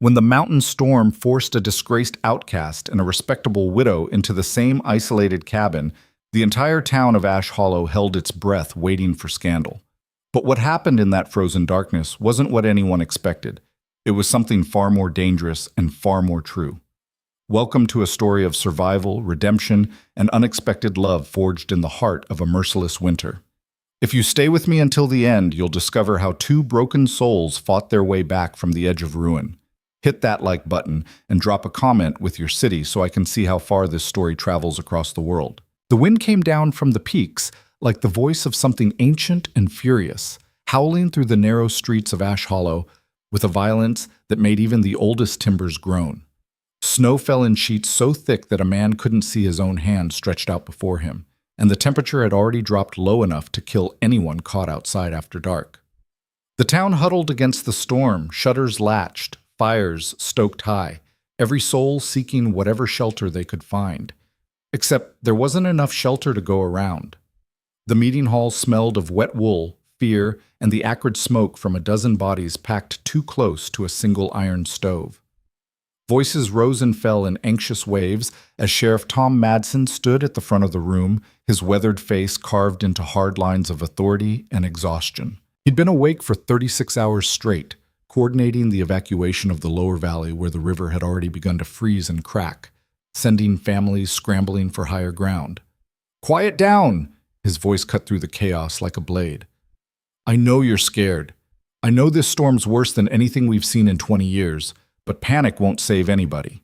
when the mountain storm forced a disgraced outcast and a respectable widow into the same isolated cabin, the entire town of Ash Hollow held its breath waiting for scandal. But what happened in that frozen darkness wasn't what anyone expected. It was something far more dangerous and far more true. Welcome to a story of survival, redemption, and unexpected love forged in the heart of a merciless winter. If you stay with me until the end, you'll discover how two broken souls fought their way back from the edge of ruin. Hit that like button and drop a comment with your city so I can see how far this story travels across the world. The wind came down from the peaks like the voice of something ancient and furious, howling through the narrow streets of Ash Hollow with a violence that made even the oldest timbers groan. Snow fell in sheets so thick that a man couldn't see his own hand stretched out before him, and the temperature had already dropped low enough to kill anyone caught outside after dark. The town huddled against the storm, shutters latched, fires stoked high, every soul seeking whatever shelter they could find. Except there wasn't enough shelter to go around. The meeting hall smelled of wet wool, fear, and the acrid smoke from a dozen bodies packed too close to a single iron stove. Voices rose and fell in anxious waves as Sheriff Tom Madsen stood at the front of the room, his weathered face carved into hard lines of authority and exhaustion. He'd been awake for 36 hours straight, coordinating the evacuation of the lower valley where the river had already begun to freeze and crack, sending families scrambling for higher ground. "Quiet down!" His voice cut through the chaos like a blade. "I know you're scared. I know this storm's worse than anything we've seen in 20 years. But panic won't save anybody."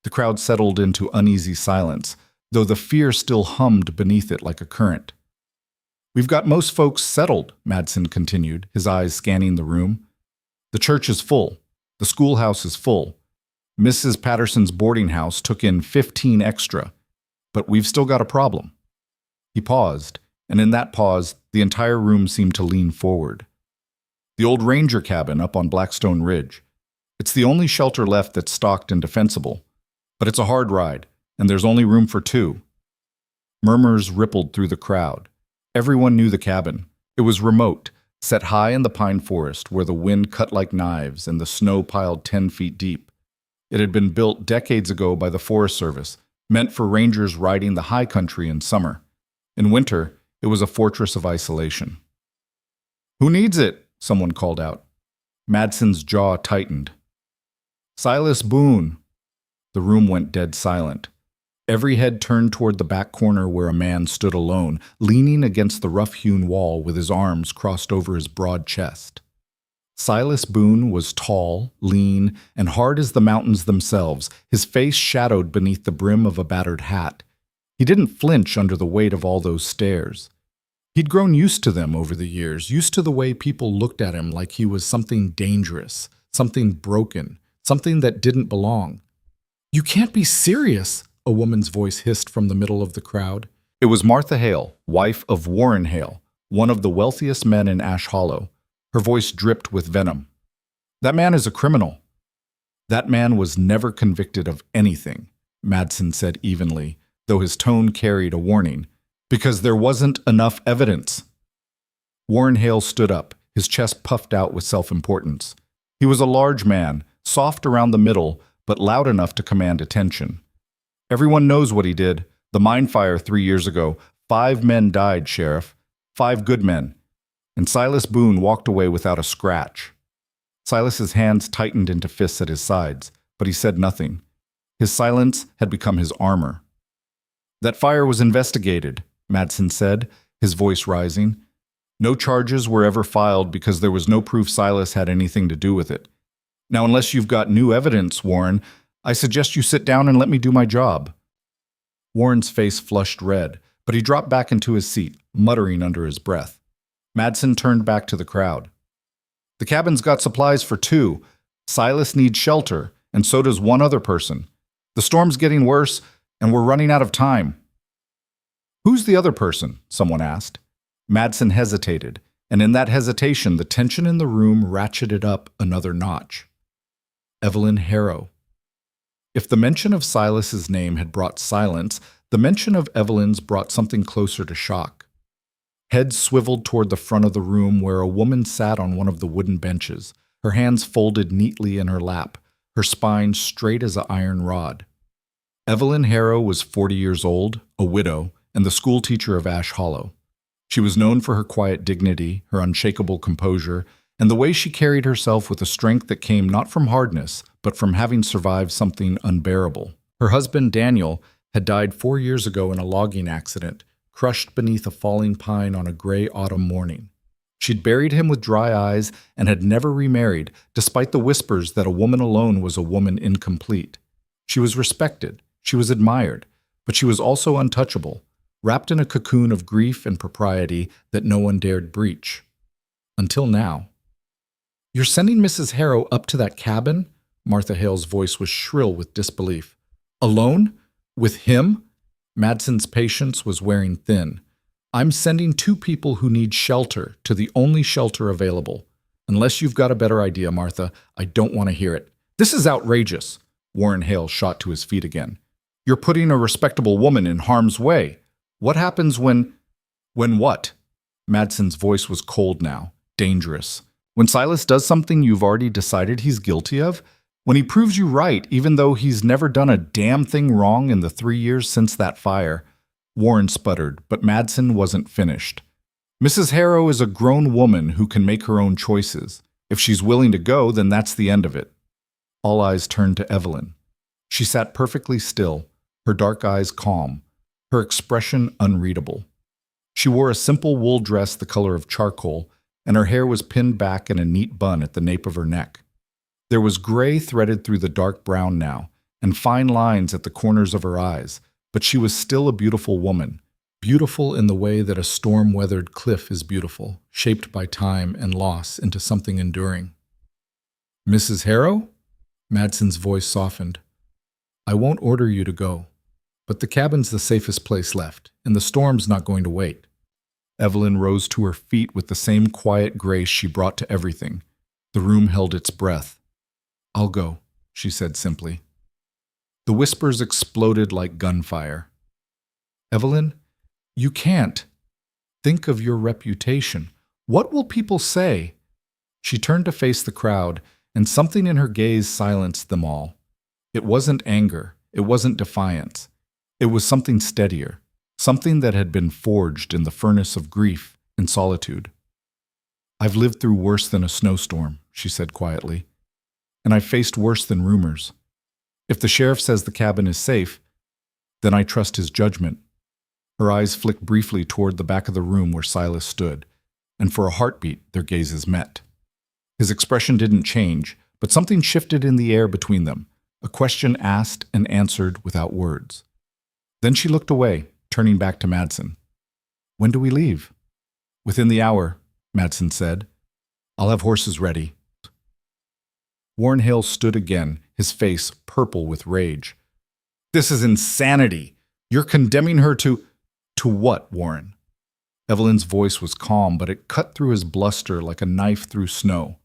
The crowd settled into uneasy silence, though the fear still hummed beneath it like a current. "We've got most folks settled," Madsen continued, his eyes scanning the room. "The church is full. The schoolhouse is full. Mrs. Patterson's boarding house took in 15 extra. But we've still got a problem." He paused, and in that pause, the entire room seemed to lean forward. "The old ranger cabin up on Blackstone Ridge. It's the only shelter left that's stocked and defensible, but it's a hard ride, and there's only room for two." Murmurs rippled through the crowd. Everyone knew the cabin. It was remote, set high in the pine forest where the wind cut like knives and the snow piled 10 feet deep. It had been built decades ago by the Forest Service, meant for rangers riding the high country in summer. In winter, it was a fortress of isolation. "Who needs it?" someone called out. Madsen's jaw tightened. "Silas Boone." The room went dead silent. Every head turned toward the back corner where a man stood alone, leaning against the rough-hewn wall with his arms crossed over his broad chest. Silas Boone was tall, lean, and hard as the mountains themselves, his face shadowed beneath the brim of a battered hat. He didn't flinch under the weight of all those stares. He'd grown used to them over the years, used to the way people looked at him like he was something dangerous, something broken, something that didn't belong. "You can't be serious," a woman's voice hissed from the middle of the crowd. It was Martha Hale, wife of Warren Hale, one of the wealthiest men in Ash Hollow. Her voice dripped with venom. "That man is a criminal." "That man was never convicted of anything," Madsen said evenly, though his tone carried a warning, "because there wasn't enough evidence." Warren Hale stood up, his chest puffed out with self-importance. He was a large man, soft around the middle, but loud enough to command attention. "Everyone knows what he did. The mine fire 3 years ago. 5 men died, Sheriff. 5 good men. And Silas Boone walked away without a scratch." Silas's hands tightened into fists at his sides, but he said nothing. His silence had become his armor. "That fire was investigated," Madsen said, his voice rising. "No charges were ever filed because there was no proof Silas had anything to do with it. Now, unless you've got new evidence, Warren, I suggest you sit down and let me do my job." Warren's face flushed red, but he dropped back into his seat, muttering under his breath. Madsen turned back to the crowd. "The cabin's got supplies for 2. Silas needs shelter, and so does one other person. The storm's getting worse, and we're running out of time." "Who's the other person?" someone asked. Madsen hesitated, and in that hesitation, the tension in the room ratcheted up another notch. Evelyn Harrow. If the mention of Silas's name had brought silence, the mention of Evelyn's brought something closer to shock. Heads swiveled toward the front of the room where a woman sat on one of the wooden benches, her hands folded neatly in her lap, her spine straight as an iron rod. Evelyn Harrow was 40 years old, a widow, and the school teacher of Ash Hollow. She was known for her quiet dignity, her unshakable composure, and the way she carried herself with a strength that came not from hardness, but from having survived something unbearable. Her husband, Daniel, had died 4 years ago in a logging accident, crushed beneath a falling pine on a gray autumn morning. She'd buried him with dry eyes and had never remarried, despite the whispers that a woman alone was a woman incomplete. She was respected, she was admired, but she was also untouchable, wrapped in a cocoon of grief and propriety that no one dared breach. Until now. "You're sending Mrs. Harrow up to that cabin?" Martha Hale's voice was shrill with disbelief. "Alone? With him?" Madsen's patience was wearing thin. "I'm sending 2 people who need shelter to the only shelter available. Unless you've got a better idea, Martha, I don't want to hear it." "This is outrageous." Warren Hale shot to his feet again. "You're putting a respectable woman in harm's way. What happens when what?" Madsen's voice was cold now, dangerous. "When Silas does something you've already decided he's guilty of? When he proves you right, even though he's never done a damn thing wrong in the 3 years since that fire?" Warren sputtered, but Madsen wasn't finished. "Mrs. Harrow is a grown woman who can make her own choices. If she's willing to go, then that's the end of it." All eyes turned to Evelyn. She sat perfectly still, her dark eyes calm, her expression unreadable. She wore a simple wool dress the color of charcoal, and her hair was pinned back in a neat bun at the nape of her neck. There was gray threaded through the dark brown now, and fine lines at the corners of her eyes, but she was still a beautiful woman, beautiful in the way that a storm-weathered cliff is beautiful, shaped by time and loss into something enduring. "Mrs. Harrow?" Madsen's voice softened. "I won't order you to go, but the cabin's the safest place left, and the storm's not going to wait." Evelyn rose to her feet with the same quiet grace she brought to everything. The room held its breath. "I'll go," she said simply. The whispers exploded like gunfire. "Evelyn, you can't. Think of your reputation. What will people say?" She turned to face the crowd, and something in her gaze silenced them all. It wasn't anger. It wasn't defiance. It was something steadier, something that had been forged in the furnace of grief and solitude. "I've lived through worse than a snowstorm," she said quietly, "and I've faced worse than rumors. If the sheriff says the cabin is safe, then I trust his judgment." Her eyes flicked briefly toward the back of the room where Silas stood, and for a heartbeat their gazes met. His expression didn't change, but something shifted in the air between them, a question asked and answered without words. Then she looked away, turning back to Madsen. "When do we leave?" "Within the hour," Madsen said. "I'll have horses ready." Warren Hale stood again, his face purple with rage. "This is insanity. You're condemning her to what, Warren?" Evelyn's voice was calm, but it cut through his bluster like a knife through snow.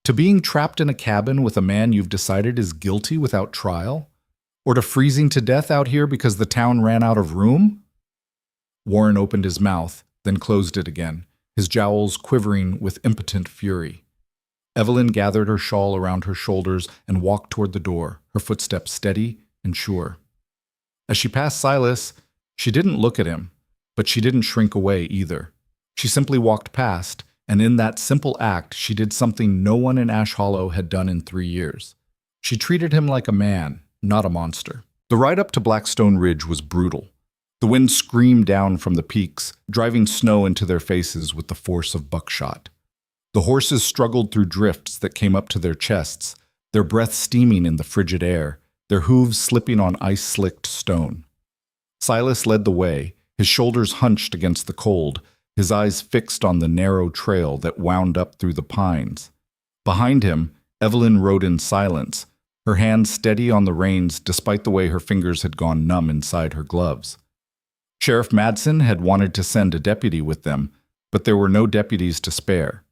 "To being trapped in a cabin with a man you've decided is guilty without trial? Or to freezing to death out here because the town ran out of room?" Warren opened his mouth, then closed it again, his jowls quivering with impotent fury. Evelyn gathered her shawl around her shoulders and walked toward the door, her footsteps steady and sure. As she passed Silas, she didn't look at him, but she didn't shrink away either. She simply walked past, and in that simple act she did something no one in Ash Hollow had done in 3 years. She treated him like a man, not a monster. The ride up to Blackstone Ridge was brutal. The wind screamed down from the peaks, driving snow into their faces with the force of buckshot. The horses struggled through drifts that came up to their chests, their breath steaming in the frigid air, their hooves slipping on ice-slicked stone. Silas led the way, his shoulders hunched against the cold, his eyes fixed on the narrow trail that wound up through the pines. Behind him, Evelyn rode in silence, her hands steady on the reins despite the way her fingers had gone numb inside her gloves. Sheriff Madsen had wanted to send a deputy with them, but there were no deputies to spare.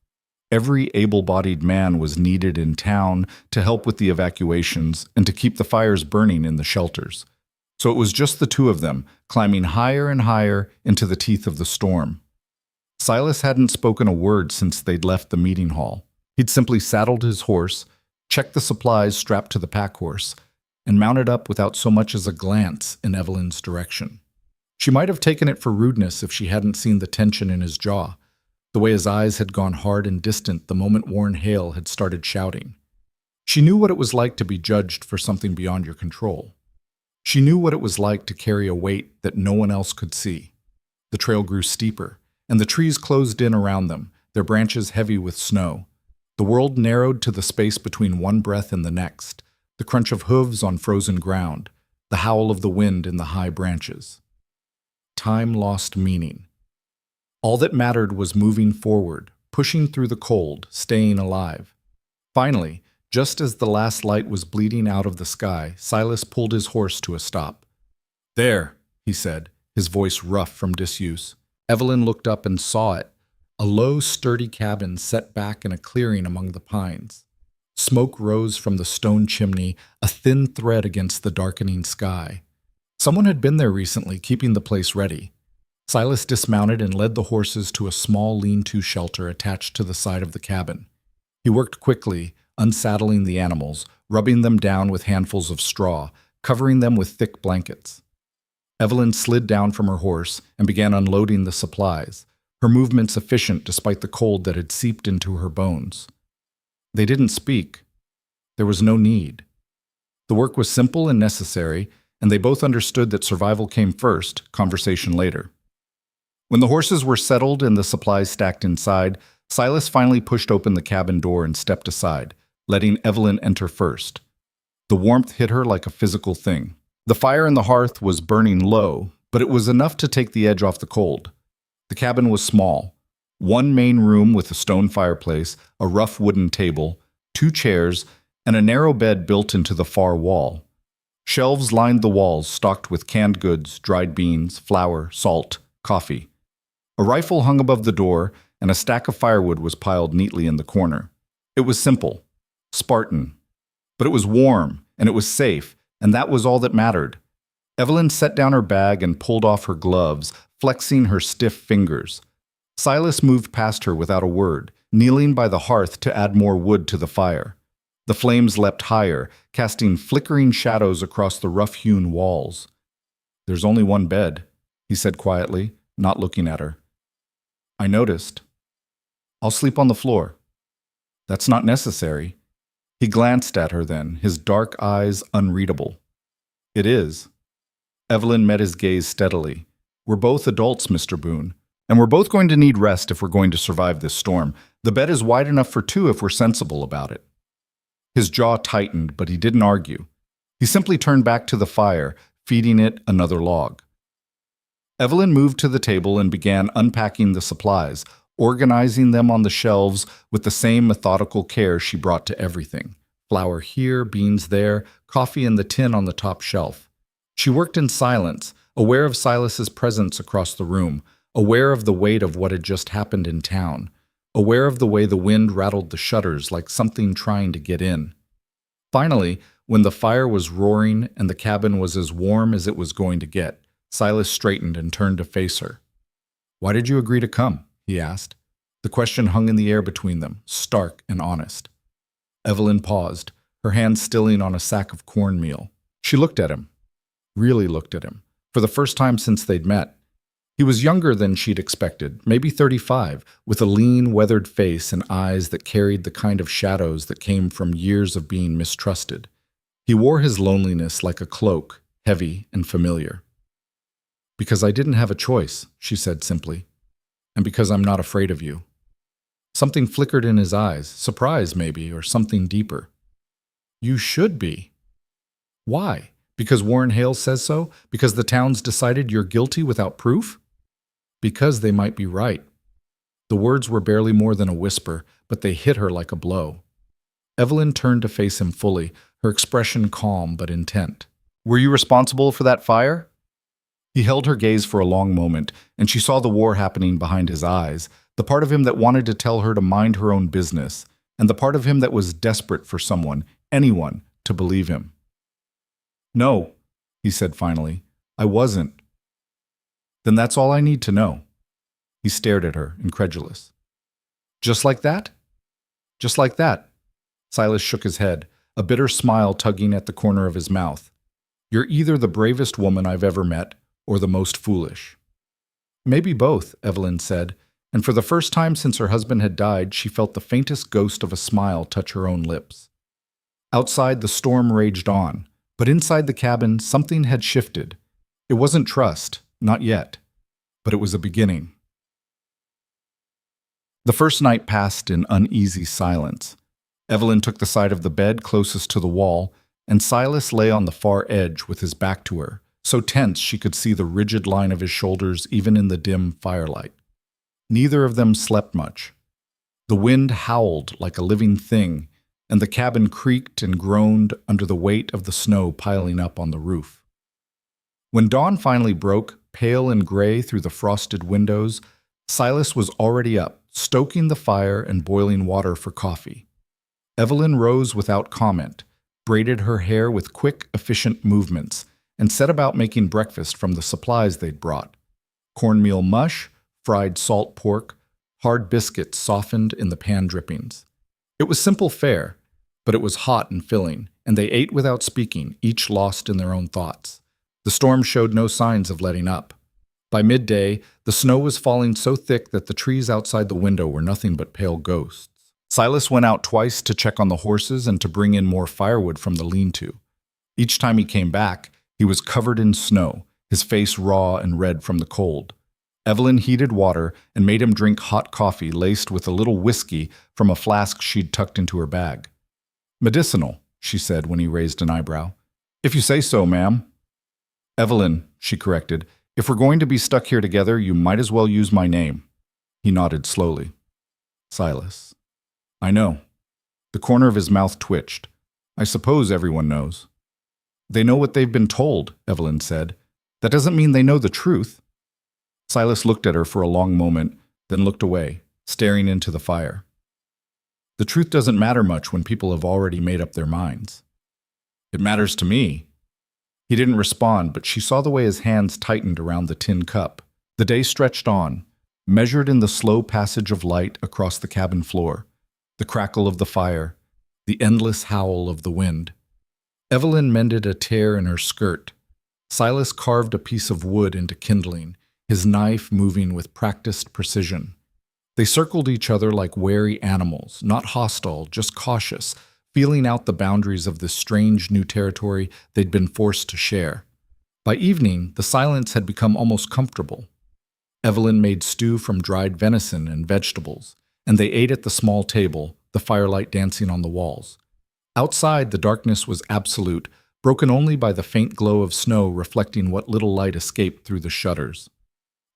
Every able-bodied man was needed in town to help with the evacuations and to keep the fires burning in the shelters. So it was just the 2 of them, climbing higher and higher into the teeth of the storm. Silas hadn't spoken a word since they'd left the meeting hall. He'd simply saddled his horse, checked the supplies strapped to the pack horse, and mounted up without so much as a glance in Evelyn's direction. She might have taken it for rudeness if she hadn't seen the tension in his jaw, the way his eyes had gone hard and distant the moment Warren Hale had started shouting. She knew what it was like to be judged for something beyond your control. She knew what it was like to carry a weight that no one else could see. The trail grew steeper, and the trees closed in around them, their branches heavy with snow. The world narrowed to the space between one breath and the next, the crunch of hooves on frozen ground, the howl of the wind in the high branches. Time lost meaning. All that mattered was moving forward, pushing through the cold, staying alive. Finally, just as the last light was bleeding out of the sky, Silas pulled his horse to a stop. "There," he said, his voice rough from disuse. Evelyn looked up and saw it, a low, sturdy cabin set back in a clearing among the pines. Smoke rose from the stone chimney, a thin thread against the darkening sky. Someone had been there recently, keeping the place ready. Silas dismounted and led the horses to a small lean-to shelter attached to the side of the cabin. He worked quickly, unsaddling the animals, rubbing them down with handfuls of straw, covering them with thick blankets. Evelyn slid down from her horse and began unloading the supplies, her movements efficient despite the cold that had seeped into her bones. They didn't speak. There was no need. The work was simple and necessary, and they both understood that survival came first, conversation later. When the horses were settled and the supplies stacked inside, Silas finally pushed open the cabin door and stepped aside, letting Evelyn enter first. The warmth hit her like a physical thing. The fire in the hearth was burning low, but it was enough to take the edge off the cold. The cabin was small. One main room with a stone fireplace, a rough wooden table, 2 chairs, and a narrow bed built into the far wall. Shelves lined the walls, stocked with canned goods, dried beans, flour, salt, coffee. A rifle hung above the door, and a stack of firewood was piled neatly in the corner. It was simple, Spartan. But it was warm, and it was safe, and that was all that mattered. Evelyn set down her bag and pulled off her gloves, flexing her stiff fingers. Silas moved past her without a word, kneeling by the hearth to add more wood to the fire. The flames leapt higher, casting flickering shadows across the rough-hewn walls. "There's only one bed," he said quietly, not looking at her. "I noticed. I'll sleep on the floor." "That's not necessary." He glanced at her then, his dark eyes unreadable. "It is." Evelyn met his gaze steadily. "We're both adults, Mr. Boone, and we're both going to need rest if we're going to survive this storm. The bed is wide enough for 2 if we're sensible about it." His jaw tightened, but he didn't argue. He simply turned back to the fire, feeding it another log. Evelyn moved to the table and began unpacking the supplies, organizing them on the shelves with the same methodical care she brought to everything. Flour here, beans there, coffee in the tin on the top shelf. She worked in silence, aware of Silas's presence across the room, aware of the weight of what had just happened in town, aware of the way the wind rattled the shutters like something trying to get in. Finally, when the fire was roaring and the cabin was as warm as it was going to get, Silas straightened and turned to face her. "Why did you agree to come?" he asked. The question hung in the air between them, stark and honest. Evelyn paused, her hand stilling on a sack of cornmeal. She looked at him, really looked at him, for the first time since they'd met. He was younger than she'd expected, maybe 35, with a lean, weathered face and eyes that carried the kind of shadows that came from years of being mistrusted. He wore his loneliness like a cloak, heavy and familiar. "Because I didn't have a choice," she said simply, "and because I'm not afraid of you." Something flickered in his eyes, surprise maybe, or something deeper. "You should be." "Why? Because Warren Hale says so? Because the town's decided you're guilty without proof?" "Because they might be right." The words were barely more than a whisper, but they hit her like a blow. Evelyn turned to face him fully, her expression calm but intent. "Were you responsible for that fire?" He held her gaze for a long moment, and she saw the war happening behind his eyes, the part of him that wanted to tell her to mind her own business, and the part of him that was desperate for someone, anyone, to believe him. "No," he said finally, "I wasn't." "Then that's all I need to know." He stared at her, incredulous. "Just like that?" "Just like that." Silas shook his head, a bitter smile tugging at the corner of his mouth. You're either the bravest woman I've ever met, or the most foolish. Maybe both, Evelyn said, and for the first time since her husband had died, she felt the faintest ghost of a smile touch her own lips. Outside, the storm raged on, but inside the cabin, something had shifted. It wasn't trust, not yet, but it was a beginning. The first night passed in uneasy silence. Evelyn took the side of the bed closest to the wall, and Silas lay on the far edge with his back to her, so tense she could see the rigid line of his shoulders even in the dim firelight. Neither of them slept much. The wind howled like a living thing, and the cabin creaked and groaned under the weight of the snow piling up on the roof. When dawn finally broke, pale and gray through the frosted windows, Silas was already up, stoking the fire and boiling water for coffee. Evelyn rose without comment, braided her hair with quick, efficient movements, and set about making breakfast from the supplies they'd brought. Cornmeal mush, fried salt pork, hard biscuits softened in the pan drippings. It was simple fare, but it was hot and filling, and they ate without speaking, each lost in their own thoughts. The storm showed no signs of letting up. By midday, the snow was falling so thick that the trees outside the window were nothing but pale ghosts. Silas went out twice to check on the horses and to bring in more firewood from the lean-to. Each time he came back, he was covered in snow, his face raw and red from the cold. Evelyn heated water and made him drink hot coffee laced with a little whiskey from a flask she'd tucked into her bag. "Medicinal," she said when he raised an eyebrow. "If you say so, ma'am." "Evelyn," she corrected, "if we're going to be stuck here together, you might as well use my name." He nodded slowly. "Silas." "I know." The corner of his mouth twitched. "I suppose everyone knows." "They know what they've been told," Evelyn said. "That doesn't mean they know the truth." Silas looked at her for a long moment, then looked away, staring into the fire. "The truth doesn't matter much when people have already made up their minds." "It matters to me." He didn't respond, but she saw the way his hands tightened around the tin cup. The day stretched on, measured in the slow passage of light across the cabin floor, the crackle of the fire, the endless howl of the wind. Evelyn mended a tear in her skirt. Silas carved a piece of wood into kindling, his knife moving with practiced precision. They circled each other like wary animals, not hostile, just cautious, feeling out the boundaries of this strange new territory they'd been forced to share. By evening, the silence had become almost comfortable. Evelyn made stew from dried venison and vegetables, and they ate at the small table, the firelight dancing on the walls. Outside, the darkness was absolute, broken only by the faint glow of snow reflecting what little light escaped through the shutters.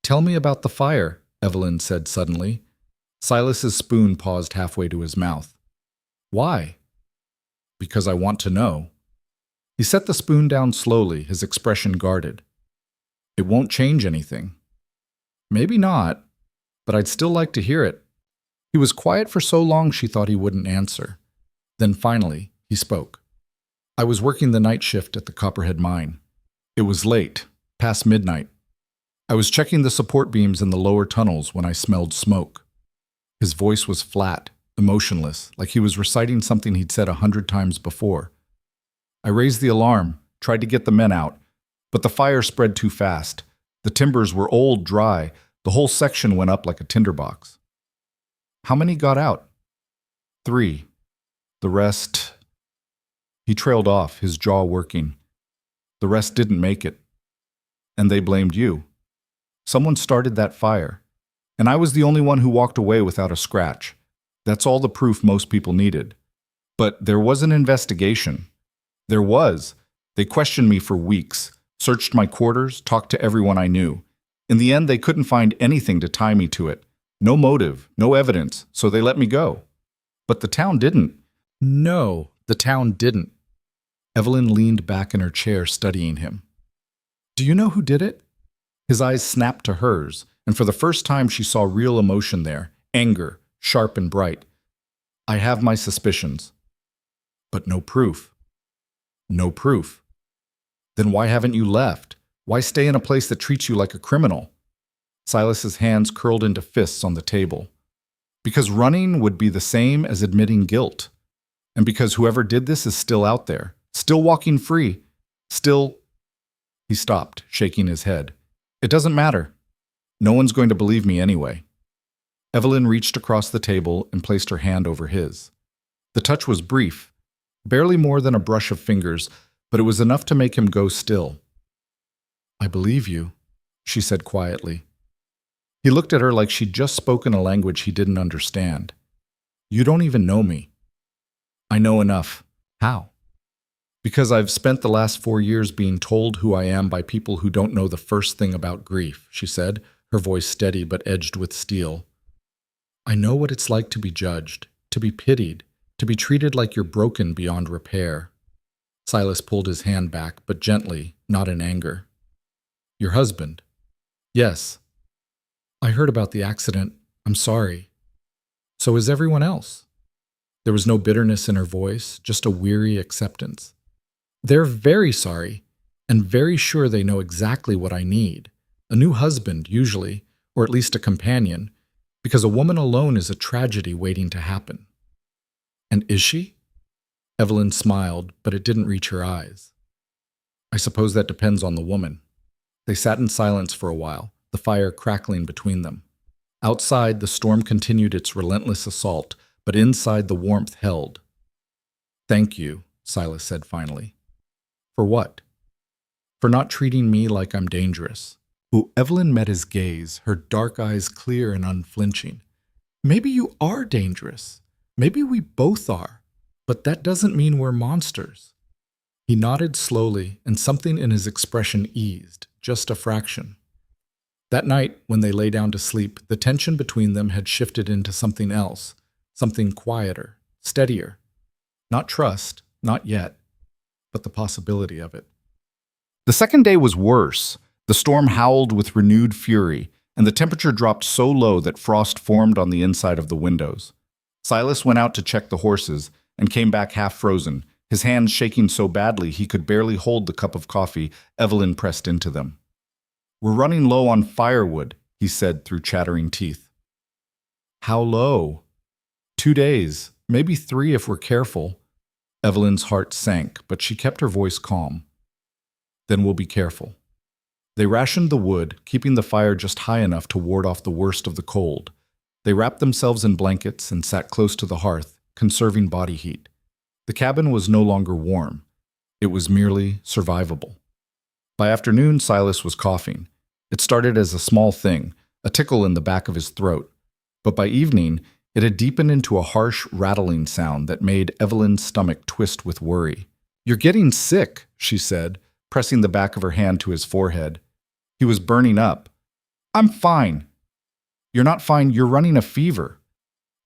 "Tell me about the fire," Evelyn said suddenly. Silas's spoon paused halfway to his mouth. "Why?" "Because I want to know." He set the spoon down slowly, his expression guarded. "It won't change anything." "Maybe not, but I'd still like to hear it." He was quiet for so long she thought he wouldn't answer. Then finally, he spoke. "I was working the night shift at the Copperhead mine. It was late, past midnight. I was checking the support beams in the lower tunnels when I smelled smoke." His voice was flat, emotionless, like he was reciting something he'd said 100 times before. "I raised the alarm, tried to get the men out, but the fire spread too fast. The timbers were old, dry. The whole section went up like a tinderbox." "How many got out?" "3. The rest—" He trailed off, his jaw working. "The rest didn't make it. And they blamed you. Someone started that fire. And I was the only one who walked away without a scratch. That's all the proof most people needed. But there was an investigation. There was. They questioned me for weeks, searched my quarters, talked to everyone I knew. In the end, they couldn't find anything to tie me to it. No motive, no evidence, so they let me go. But the town didn't." "No, the town didn't." Evelyn leaned back in her chair, studying him. "Do you know who did it?" His eyes snapped to hers, and for the first time she saw real emotion there, anger, sharp and bright. "I have my suspicions." "But no proof." "No proof." "Then why haven't you left? Why stay in a place that treats you like a criminal?" Silas's hands curled into fists on the table. "Because running would be the same as admitting guilt." And because whoever did this is still out there, still walking free, still... He stopped, shaking his head. It doesn't matter. No one's going to believe me anyway. Evelyn reached across the table and placed her hand over his. The touch was brief, barely more than a brush of fingers, but it was enough to make him go still. I believe you, she said quietly. He looked at her like she'd just spoken a language he didn't understand. You don't even know me. I know enough. How? Because I've spent the last 4 years being told who I am by people who don't know the first thing about grief, she said, her voice steady but edged with steel. I know what it's like to be judged, to be pitied, to be treated like you're broken beyond repair. Silas pulled his hand back, but gently, not in anger. Your husband? Yes. I heard about the accident. I'm sorry. So is everyone else. There was no bitterness in her voice, just a weary acceptance. They're very sorry, and very sure they know exactly what I need. A new husband, usually, or at least a companion, because a woman alone is a tragedy waiting to happen. And is she? Evelyn smiled, but it didn't reach her eyes. I suppose that depends on the woman. They sat in silence for a while, the fire crackling between them. Outside, the storm continued its relentless assault, but inside the warmth held. Thank you, Silas said finally. For what? For not treating me like I'm dangerous. Ooh, Evelyn met his gaze, her dark eyes clear and unflinching. Maybe you are dangerous. Maybe we both are. But that doesn't mean we're monsters. He nodded slowly, and something in his expression eased, just a fraction. That night, when they lay down to sleep, the tension between them had shifted into something else, something quieter, steadier. Not trust, not yet, but the possibility of it. The second day was worse. The storm howled with renewed fury, and the temperature dropped so low that frost formed on the inside of the windows. Silas went out to check the horses and came back half frozen, his hands shaking so badly he could barely hold the cup of coffee Evelyn pressed into them. We're running low on firewood, he said through chattering teeth. How low? 2 days, maybe 3 if we're careful. Evelyn's heart sank, but she kept her voice calm. Then we'll be careful. They rationed the wood, keeping the fire just high enough to ward off the worst of the cold. They wrapped themselves in blankets and sat close to the hearth, conserving body heat. The cabin was no longer warm. It was merely survivable. By afternoon, Silas was coughing. It started as a small thing, a tickle in the back of his throat. But by evening, it had deepened into a harsh, rattling sound that made Evelyn's stomach twist with worry. You're getting sick, she said, pressing the back of her hand to his forehead. He was burning up. I'm fine. You're not fine, you're running a fever.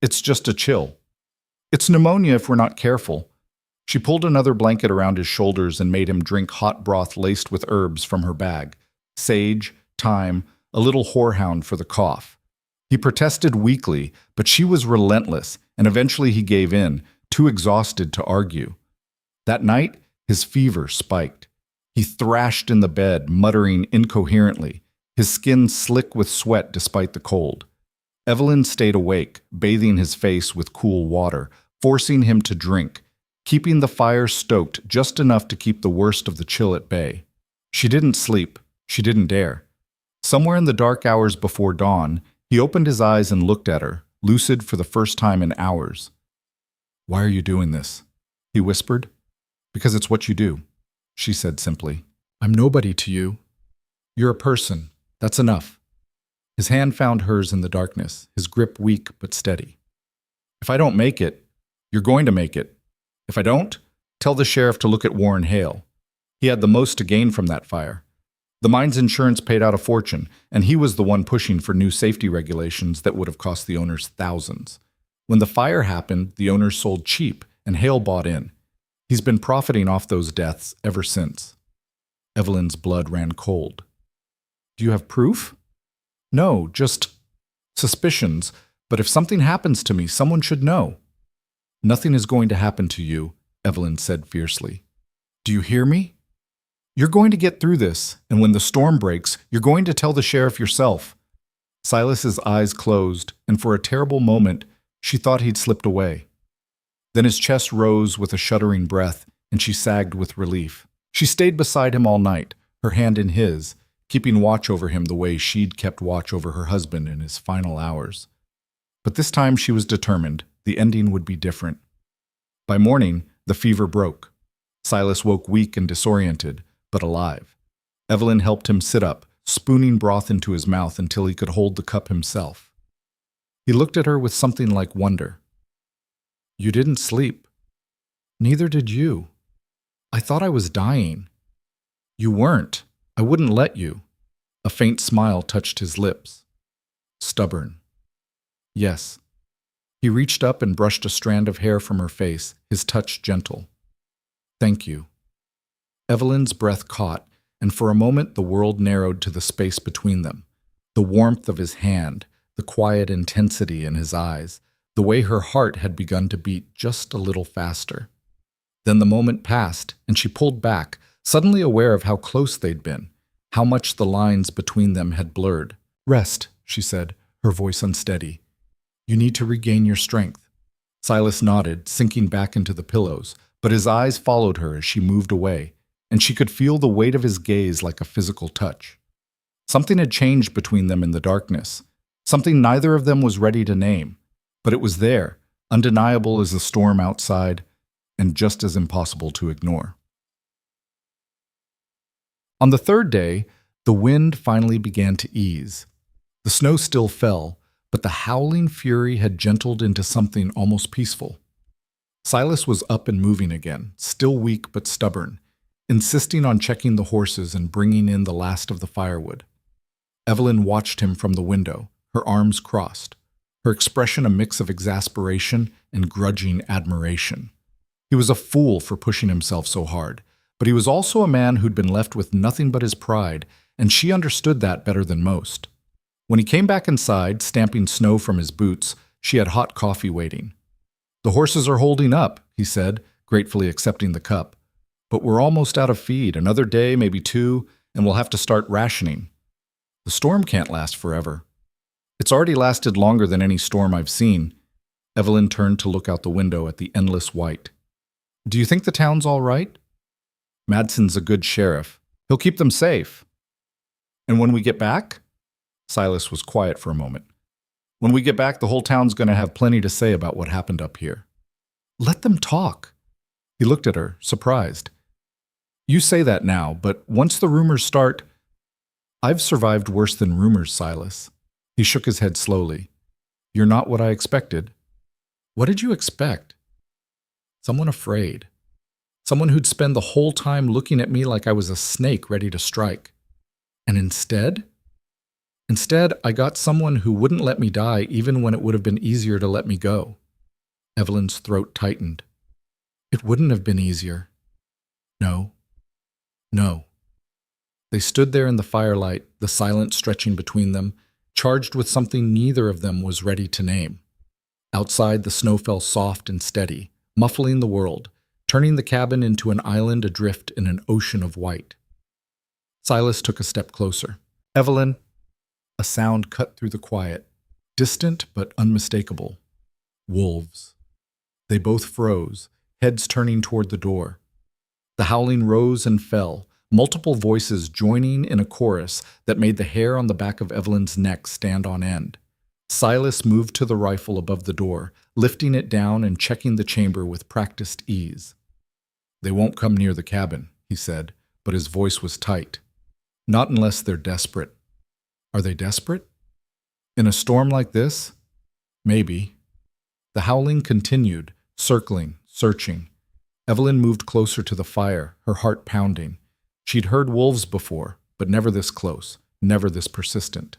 It's just a chill. It's pneumonia if we're not careful. She pulled another blanket around his shoulders and made him drink hot broth laced with herbs from her bag. Sage, thyme, a little horehound for the cough. He protested weakly, but she was relentless, and eventually he gave in, too exhausted to argue. That night, his fever spiked. He thrashed in the bed, muttering incoherently, his skin slick with sweat despite the cold. Evelyn stayed awake, bathing his face with cool water, forcing him to drink, keeping the fire stoked just enough to keep the worst of the chill at bay. She didn't sleep. She didn't dare. Somewhere in the dark hours before dawn, he opened his eyes and looked at her, lucid for the first time in hours. Why are you doing this? He whispered. Because it's what you do, she said simply. I'm nobody to you. You're a person. That's enough. His hand found hers in the darkness, his grip weak but steady. If I don't make it, you're going to make it. If I don't, tell the sheriff to look at Warren Hale. He had the most to gain from that fire. The mine's insurance paid out a fortune, and he was the one pushing for new safety regulations that would have cost the owners thousands. When the fire happened, the owners sold cheap, and Hale bought in. He's been profiting off those deaths ever since. Evelyn's blood ran cold. Do you have proof? No, just suspicions, but if something happens to me, someone should know. Nothing is going to happen to you, Evelyn said fiercely. Do you hear me? You're going to get through this, and when the storm breaks, you're going to tell the sheriff yourself. Silas's eyes closed, and for a terrible moment, she thought he'd slipped away. Then his chest rose with a shuddering breath, and she sagged with relief. She stayed beside him all night, her hand in his, keeping watch over him the way she'd kept watch over her husband in his final hours. But this time she was determined. The ending would be different. By morning, the fever broke. Silas woke weak and disoriented, but alive. Evelyn helped him sit up, spooning broth into his mouth until he could hold the cup himself. He looked at her with something like wonder. "You didn't sleep. Neither did you. I thought I was dying." "You weren't. I wouldn't let you." A faint smile touched his lips. "Stubborn." "Yes." He reached up and brushed a strand of hair from her face, his touch gentle. "Thank you." Evelyn's breath caught, and for a moment the world narrowed to the space between them. The warmth of his hand, the quiet intensity in his eyes, the way her heart had begun to beat just a little faster. Then the moment passed, and she pulled back, suddenly aware of how close they'd been, how much the lines between them had blurred. "Rest," she said, her voice unsteady. "You need to regain your strength." Silas nodded, sinking back into the pillows, but his eyes followed her as she moved away, and she could feel the weight of his gaze like a physical touch. Something had changed between them in the darkness, something neither of them was ready to name, but it was there, undeniable as the storm outside, and just as impossible to ignore. On the third day, the wind finally began to ease. The snow still fell, but the howling fury had gentled into something almost peaceful. Silas was up and moving again, still weak but stubborn, insisting on checking the horses and bringing in the last of the firewood. Evelyn watched him from the window, her arms crossed, her expression a mix of exasperation and grudging admiration. He was a fool for pushing himself so hard, but he was also a man who'd been left with nothing but his pride, and she understood that better than most. When he came back inside, stamping snow from his boots, she had hot coffee waiting. "The horses are holding up," he said, gratefully accepting the cup. "But we're almost out of feed, another day, maybe two, and we'll have to start rationing. The storm can't last forever." "It's already lasted longer than any storm I've seen." Evelyn turned to look out the window at the endless white. "Do you think the town's all right?" "Madsen's a good sheriff. He'll keep them safe." "And when we get back?" Silas was quiet for a moment. "When we get back, the whole town's going to have plenty to say about what happened up here." "Let them talk." He looked at her, surprised. "You say that now, but once the rumors start—" "I've survived worse than rumors, Silas." He shook his head slowly. "You're not what I expected." "What did you expect?" "Someone afraid. Someone who'd spend the whole time looking at me like I was a snake ready to strike. And instead? Instead, I got someone who wouldn't let me die even when it would have been easier to let me go." Evelyn's throat tightened. "It wouldn't have been easier." "No. No." They stood there in the firelight, the silence stretching between them, charged with something neither of them was ready to name. Outside, the snow fell soft and steady, muffling the world, turning the cabin into an island adrift in an ocean of white. Silas took a step closer. "Evelyn." A sound cut through the quiet, distant but unmistakable. "Wolves." They both froze, heads turning toward the door. The howling rose and fell, multiple voices joining in a chorus that made the hair on the back of Evelyn's neck stand on end. Silas moved to the rifle above the door, lifting it down and checking the chamber with practiced ease. "They won't come near the cabin," he said, but his voice was tight. "Not unless they're desperate." "Are they desperate?" "In a storm like this? Maybe." The howling continued, circling, searching. Evelyn moved closer to the fire, her heart pounding. She'd heard wolves before, but never this close, never this persistent.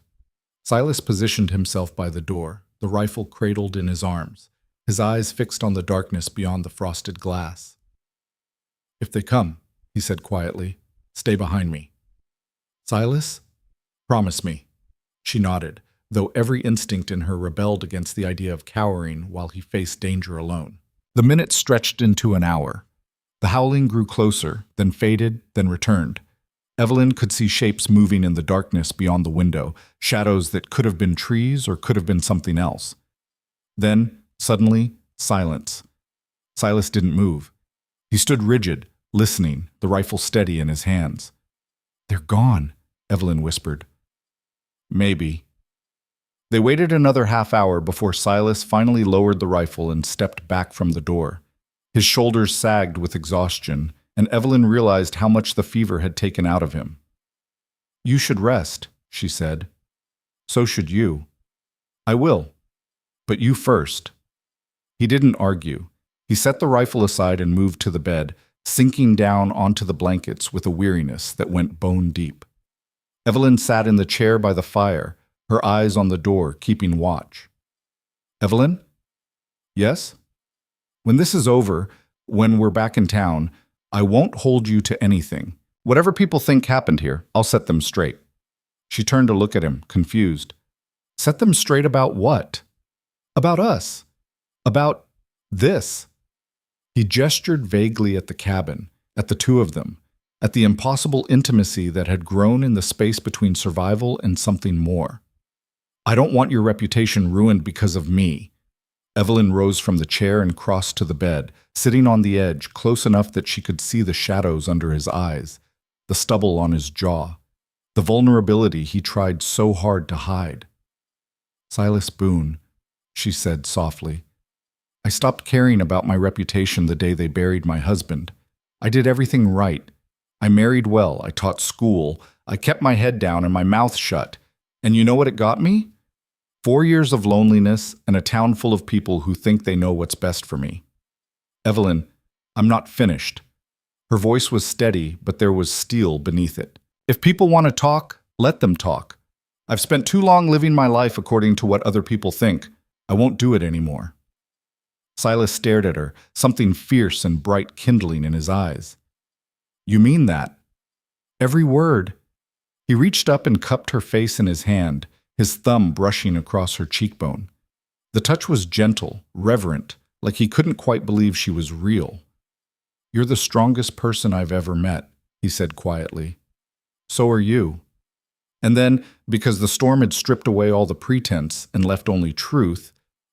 Silas positioned himself by the door, the rifle cradled in his arms, his eyes fixed on the darkness beyond the frosted glass. "If they come," he said quietly, "stay behind me." "Silas? Promise me." She nodded, though every instinct in her rebelled against the idea of cowering while he faced danger alone. The minutes stretched into an hour. The howling grew closer, then faded, then returned. Evelyn could see shapes moving in the darkness beyond the window, shadows that could have been trees or could have been something else. Then, suddenly, silence. Silas didn't move. He stood rigid, listening, the rifle steady in his hands. "They're gone," Evelyn whispered. "Maybe." They waited another half hour before Silas finally lowered the rifle and stepped back from the door. His shoulders sagged with exhaustion, and Evelyn realized how much the fever had taken out of him. "You should rest," she said. "So should you." "I will. But you first." He didn't argue. He set the rifle aside and moved to the bed, sinking down onto the blankets with a weariness that went bone deep. Evelyn sat in the chair by the fire, her eyes on the door, keeping watch. "Evelyn?" "Yes?" "When this is over, when we're back in town, I won't hold you to anything. Whatever people think happened here, I'll set them straight." She turned to look at him, confused. "Set them straight about what?" "About us. About this." He gestured vaguely at the cabin, at the two of them, at the impossible intimacy that had grown in the space between survival and something more. "I don't want your reputation ruined because of me." Evelyn rose from the chair and crossed to the bed, sitting on the edge, close enough that she could see the shadows under his eyes, the stubble on his jaw, the vulnerability he tried so hard to hide. "Silas Boone," she said softly, "I stopped caring about my reputation the day they buried my husband. I did everything right. I married well, I taught school, I kept my head down and my mouth shut. And you know what it got me? 4 years of loneliness and a town full of people who think they know what's best for me. Evelyn, I'm not finished." Her voice was steady, but there was steel beneath it. "If people want to talk, let them talk. I've spent too long living my life according to what other people think. I won't do it anymore." Silas stared at her, something fierce and bright kindling in his eyes. "You mean that?" "Every word." He reached up and cupped her face in his hand, his thumb brushing across her cheekbone. The touch was gentle, reverent, like he couldn't quite believe she was real. "You're the strongest person I've ever met," he said quietly. "So are you." And then, because the storm had stripped away all the pretense and left only truth,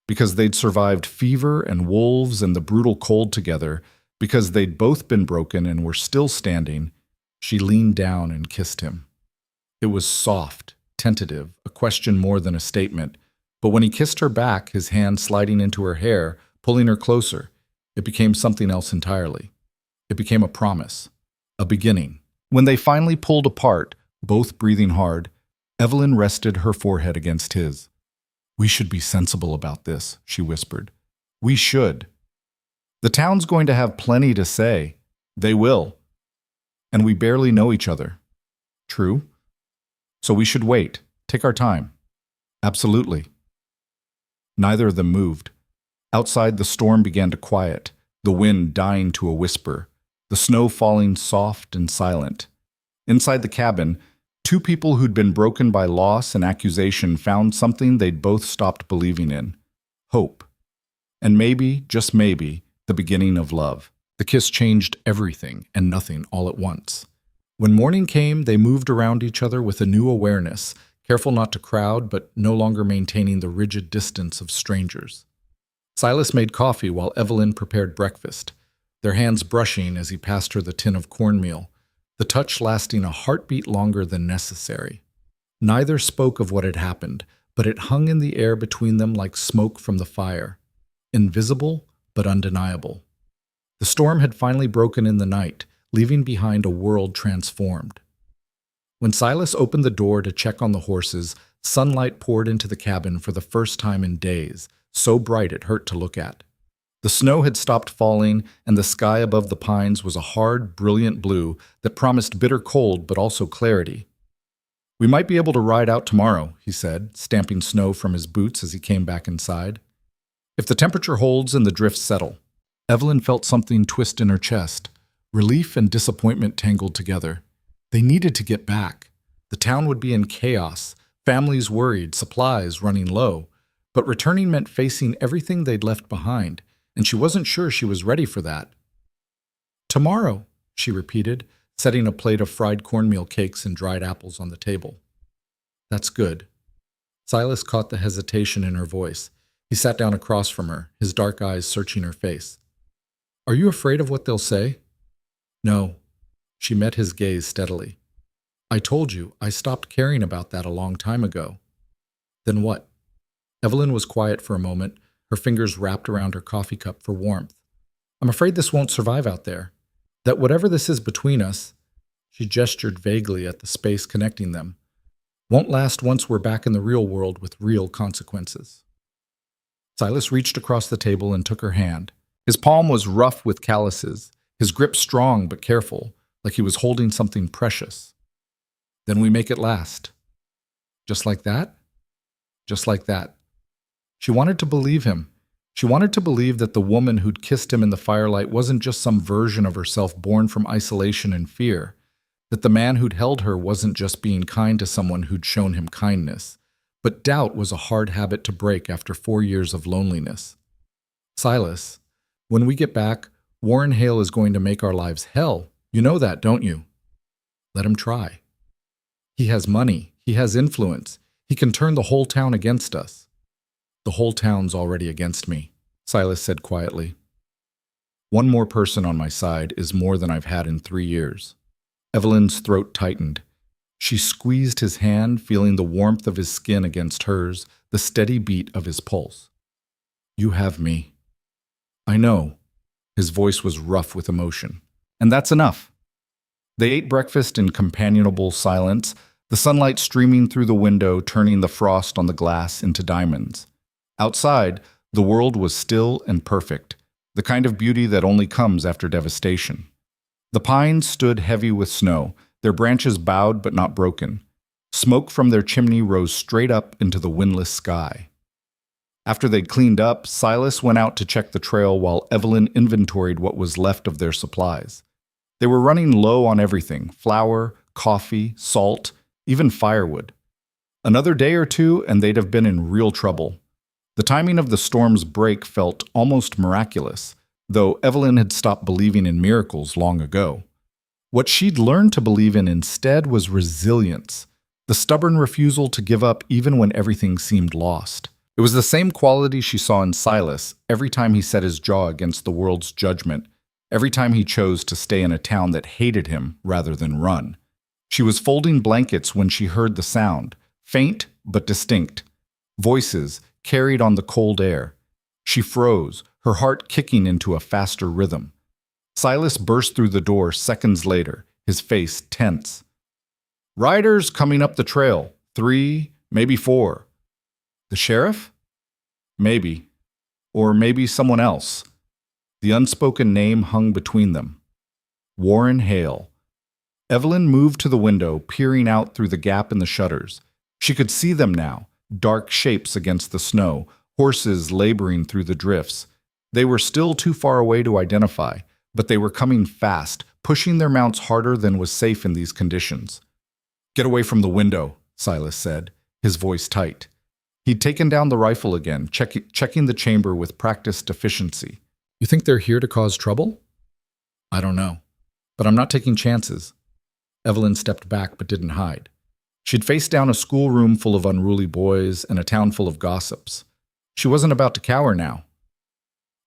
because they'd survived fever and wolves and the brutal cold together, because they'd both been broken and were still standing, she leaned down and kissed him. It was soft, tentative, a question more than a statement, but when he kissed her back, his hand sliding into her hair, pulling her closer, it became something else entirely. It became a promise, a beginning. When they finally pulled apart, both breathing hard, Evelyn rested her forehead against his. "We should be sensible about this," she whispered. "We should. The town's going to have plenty to say. They will. And we barely know each other." "True. So we should wait. Take our time." "Absolutely." Neither of them moved. Outside, the storm began to quiet, the wind dying to a whisper, the snow falling soft and silent. Inside the cabin, two people who'd been broken by loss and accusation found something they'd both stopped believing in: hope. And maybe, just maybe, the beginning of love. The kiss changed everything and nothing all at once. When morning came, they moved around each other with a new awareness, careful not to crowd, but no longer maintaining the rigid distance of strangers. Silas made coffee while Evelyn prepared breakfast, their hands brushing as he passed her the tin of cornmeal, the touch lasting a heartbeat longer than necessary. Neither spoke of what had happened, but it hung in the air between them like smoke from the fire, invisible but undeniable. The storm had finally broken in the night, leaving behind a world transformed. When Silas opened the door to check on the horses, sunlight poured into the cabin for the first time in days, so bright it hurt to look at. The snow had stopped falling, and the sky above the pines was a hard, brilliant blue that promised bitter cold but also clarity. "We might be able to ride out tomorrow," he said, stamping snow from his boots as he came back inside. "If the temperature holds and the drifts settle." Evelyn felt something twist in her chest. Relief and disappointment tangled together. They needed to get back. The town would be in chaos, families worried, supplies running low. But returning meant facing everything they'd left behind, and she wasn't sure she was ready for that. "Tomorrow," she repeated, setting a plate of fried cornmeal cakes and dried apples on the table. "That's good." Silas caught the hesitation in her voice. He sat down across from her, his dark eyes searching her face. Are you afraid of what they'll say? No. She met his gaze steadily. I told you, I stopped caring about that a long time ago. Then what? Evelyn was quiet for a moment, her fingers wrapped around her coffee cup for warmth. I'm afraid this won't survive out there. That whatever this is between us, she gestured vaguely at the space connecting them, won't last once we're back in the real world with real consequences. Silas reached across the table and took her hand. His palm was rough with calluses, his grip strong but careful, like he was holding something precious. Then we make it last. Just like that? Just like that. She wanted to believe him. She wanted to believe that the woman who'd kissed him in the firelight wasn't just some version of herself born from isolation and fear, that the man who'd held her wasn't just being kind to someone who'd shown him kindness, but doubt was a hard habit to break after 4 years of loneliness. Silas, when we get back, Warren Hale is going to make our lives hell. You know that, don't you? Let him try. He has money. He has influence. He can turn the whole town against us. The whole town's already against me, Silas said quietly. One more person on my side is more than I've had in 3 years. Evelyn's throat tightened. She squeezed his hand, feeling the warmth of his skin against hers, the steady beat of his pulse. You have me. I know. His voice was rough with emotion. And that's enough. They ate breakfast in companionable silence, the sunlight streaming through the window, turning the frost on the glass into diamonds. Outside, the world was still and perfect, the kind of beauty that only comes after devastation. The pines stood heavy with snow, their branches bowed but not broken. Smoke from their chimney rose straight up into the windless sky. After they'd cleaned up, Silas went out to check the trail while Evelyn inventoried what was left of their supplies. They were running low on everything: flour, coffee, salt, even firewood. Another day or two and they'd have been in real trouble. The timing of the storm's break felt almost miraculous, though Evelyn had stopped believing in miracles long ago. What she'd learned to believe in instead was resilience, the stubborn refusal to give up even when everything seemed lost. It was the same quality she saw in Silas every time he set his jaw against the world's judgment, every time he chose to stay in a town that hated him rather than run. She was folding blankets when she heard the sound, faint but distinct. Voices carried on the cold air. She froze, her heart kicking into a faster rhythm. Silas burst through the door seconds later, his face tense. Riders coming up the trail. 3, maybe 4. The sheriff? Maybe. Or maybe someone else. The unspoken name hung between them. Warren Hale. Evelyn moved to the window, peering out through the gap in the shutters. She could see them now, dark shapes against the snow, horses laboring through the drifts. They were still too far away to identify, but they were coming fast, pushing their mounts harder than was safe in these conditions. Get away from the window, Silas said, his voice tight. He'd taken down the rifle again, checking the chamber with practiced efficiency. You think they're here to cause trouble? I don't know, but I'm not taking chances. Evelyn stepped back but didn't hide. She'd faced down a schoolroom full of unruly boys and a town full of gossips. She wasn't about to cower now.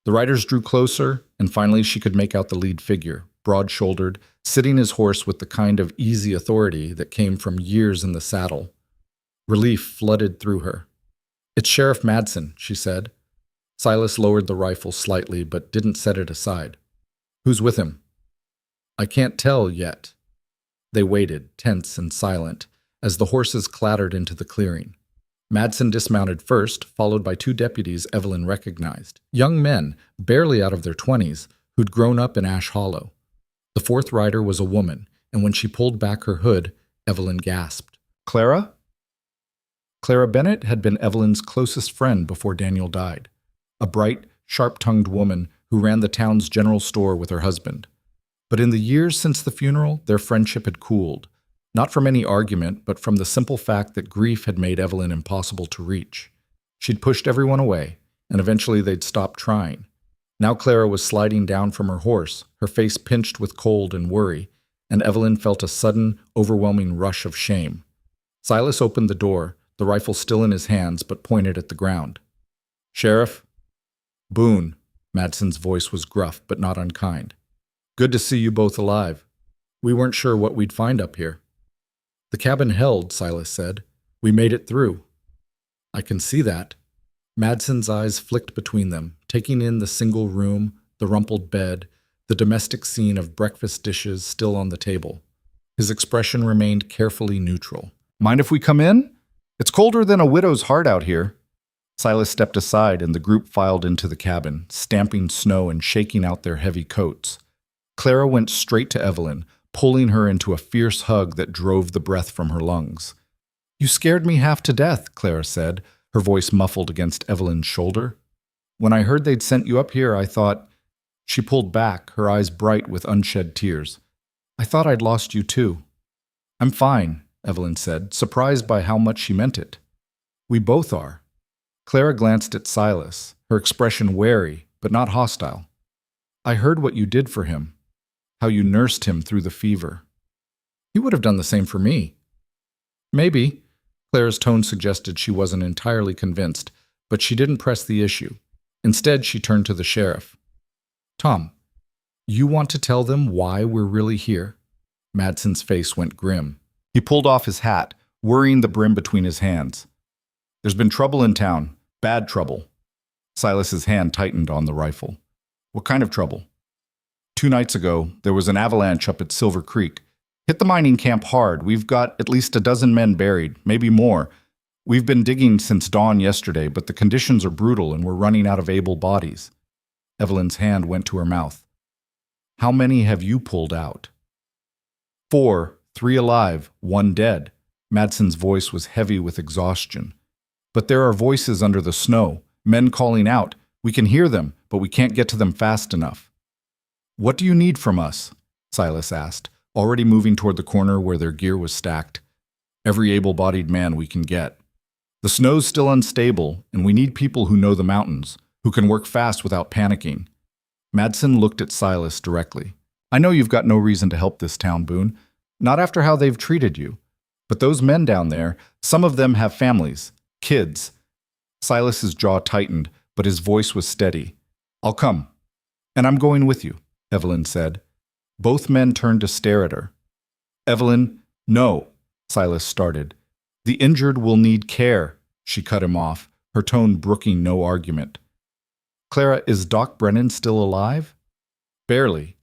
The riders drew closer, and finally she could make out the lead figure, broad-shouldered, sitting his horse with the kind of easy authority that came from years in the saddle. Relief flooded through her. It's Sheriff Madsen, she said. Silas lowered the rifle slightly but didn't set it aside. Who's with him? I can't tell yet. They waited, tense and silent, as the horses clattered into the clearing. Madsen dismounted first, followed by 2 deputies Evelyn recognized, young men, barely out of their 20s, who'd grown up in Ash Hollow. The 4th rider was a woman, and when she pulled back her hood, Evelyn gasped. Clara? Clara Bennett had been Evelyn's closest friend before Daniel died, a bright, sharp-tongued woman who ran the town's general store with her husband. But in the years since the funeral, their friendship had cooled, not from any argument, but from the simple fact that grief had made Evelyn impossible to reach. She'd pushed everyone away, and eventually they'd stopped trying. Now Clara was sliding down from her horse, her face pinched with cold and worry, and Evelyn felt a sudden, overwhelming rush of shame. Silas opened the door, the rifle still in his hands but pointed at the ground. Sheriff? Boone. Madsen's voice was gruff but not unkind. Good to see you both alive. We weren't sure what we'd find up here. The cabin held, Silas said. We made it through. I can see that. Madsen's eyes flicked between them, taking in the single room, the rumpled bed, the domestic scene of breakfast dishes still on the table. His expression remained carefully neutral. Mind if we come in? It's colder than a widow's heart out here. Silas stepped aside and the group filed into the cabin, stamping snow and shaking out their heavy coats. Clara went straight to Evelyn, pulling her into a fierce hug that drove the breath from her lungs. You scared me half to death, Clara said, her voice muffled against Evelyn's shoulder. When I heard they'd sent you up here, I thought... She pulled back, her eyes bright with unshed tears. I thought I'd lost you too. I'm fine, Evelyn said, surprised by how much she meant it. We both are. Clara glanced at Silas, her expression wary, but not hostile. I heard what you did for him, how you nursed him through the fever. He would have done the same for me. Maybe. Clara's tone suggested she wasn't entirely convinced, but she didn't press the issue. Instead, she turned to the sheriff. Tom, you want to tell them why we're really here? Madsen's face went grim. He pulled off his hat, worrying the brim between his hands. There's been trouble in town. Bad trouble. Silas's hand tightened on the rifle. What kind of trouble? 2 nights ago, there was an avalanche up at Silver Creek. Hit the mining camp hard. We've got at least 12 men buried, maybe more. We've been digging since dawn yesterday, but the conditions are brutal and we're running out of able bodies. Evelyn's hand went to her mouth. How many have you pulled out? 4, 3 alive, 1 dead. Madsen's voice was heavy with exhaustion. But there are voices under the snow, men calling out. We can hear them, but we can't get to them fast enough. What do you need from us? Silas asked, already moving toward the corner where their gear was stacked. Every able-bodied man we can get. The snow's still unstable, and we need people who know the mountains, who can work fast without panicking. Madsen looked at Silas directly. I know you've got no reason to help this town, Boone, not after how they've treated you. But those men down there, some of them have families, kids. Silas's jaw tightened, but his voice was steady. I'll come. And I'm going with you, Evelyn said. Both men turned to stare at her. Evelyn, no, Silas started. The injured will need care, she cut him off, her tone brooking no argument. Clara, is Doc Brennan still alive? Barely.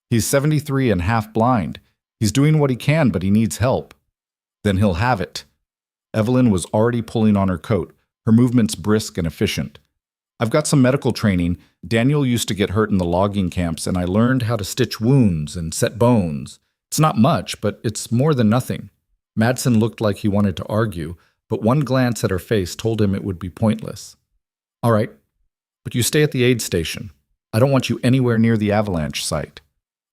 He's 73 and half blind. He's doing what he can, but he needs help. Then he'll have it. Evelyn was already pulling on her coat, her movements brisk and efficient. I've got some medical training. Daniel used to get hurt in the logging camps, and I learned how to stitch wounds and set bones. It's not much, but it's more than nothing. Madsen looked like he wanted to argue, but one glance at her face told him it would be pointless. All right, but you stay at the aid station. I don't want you anywhere near the avalanche site.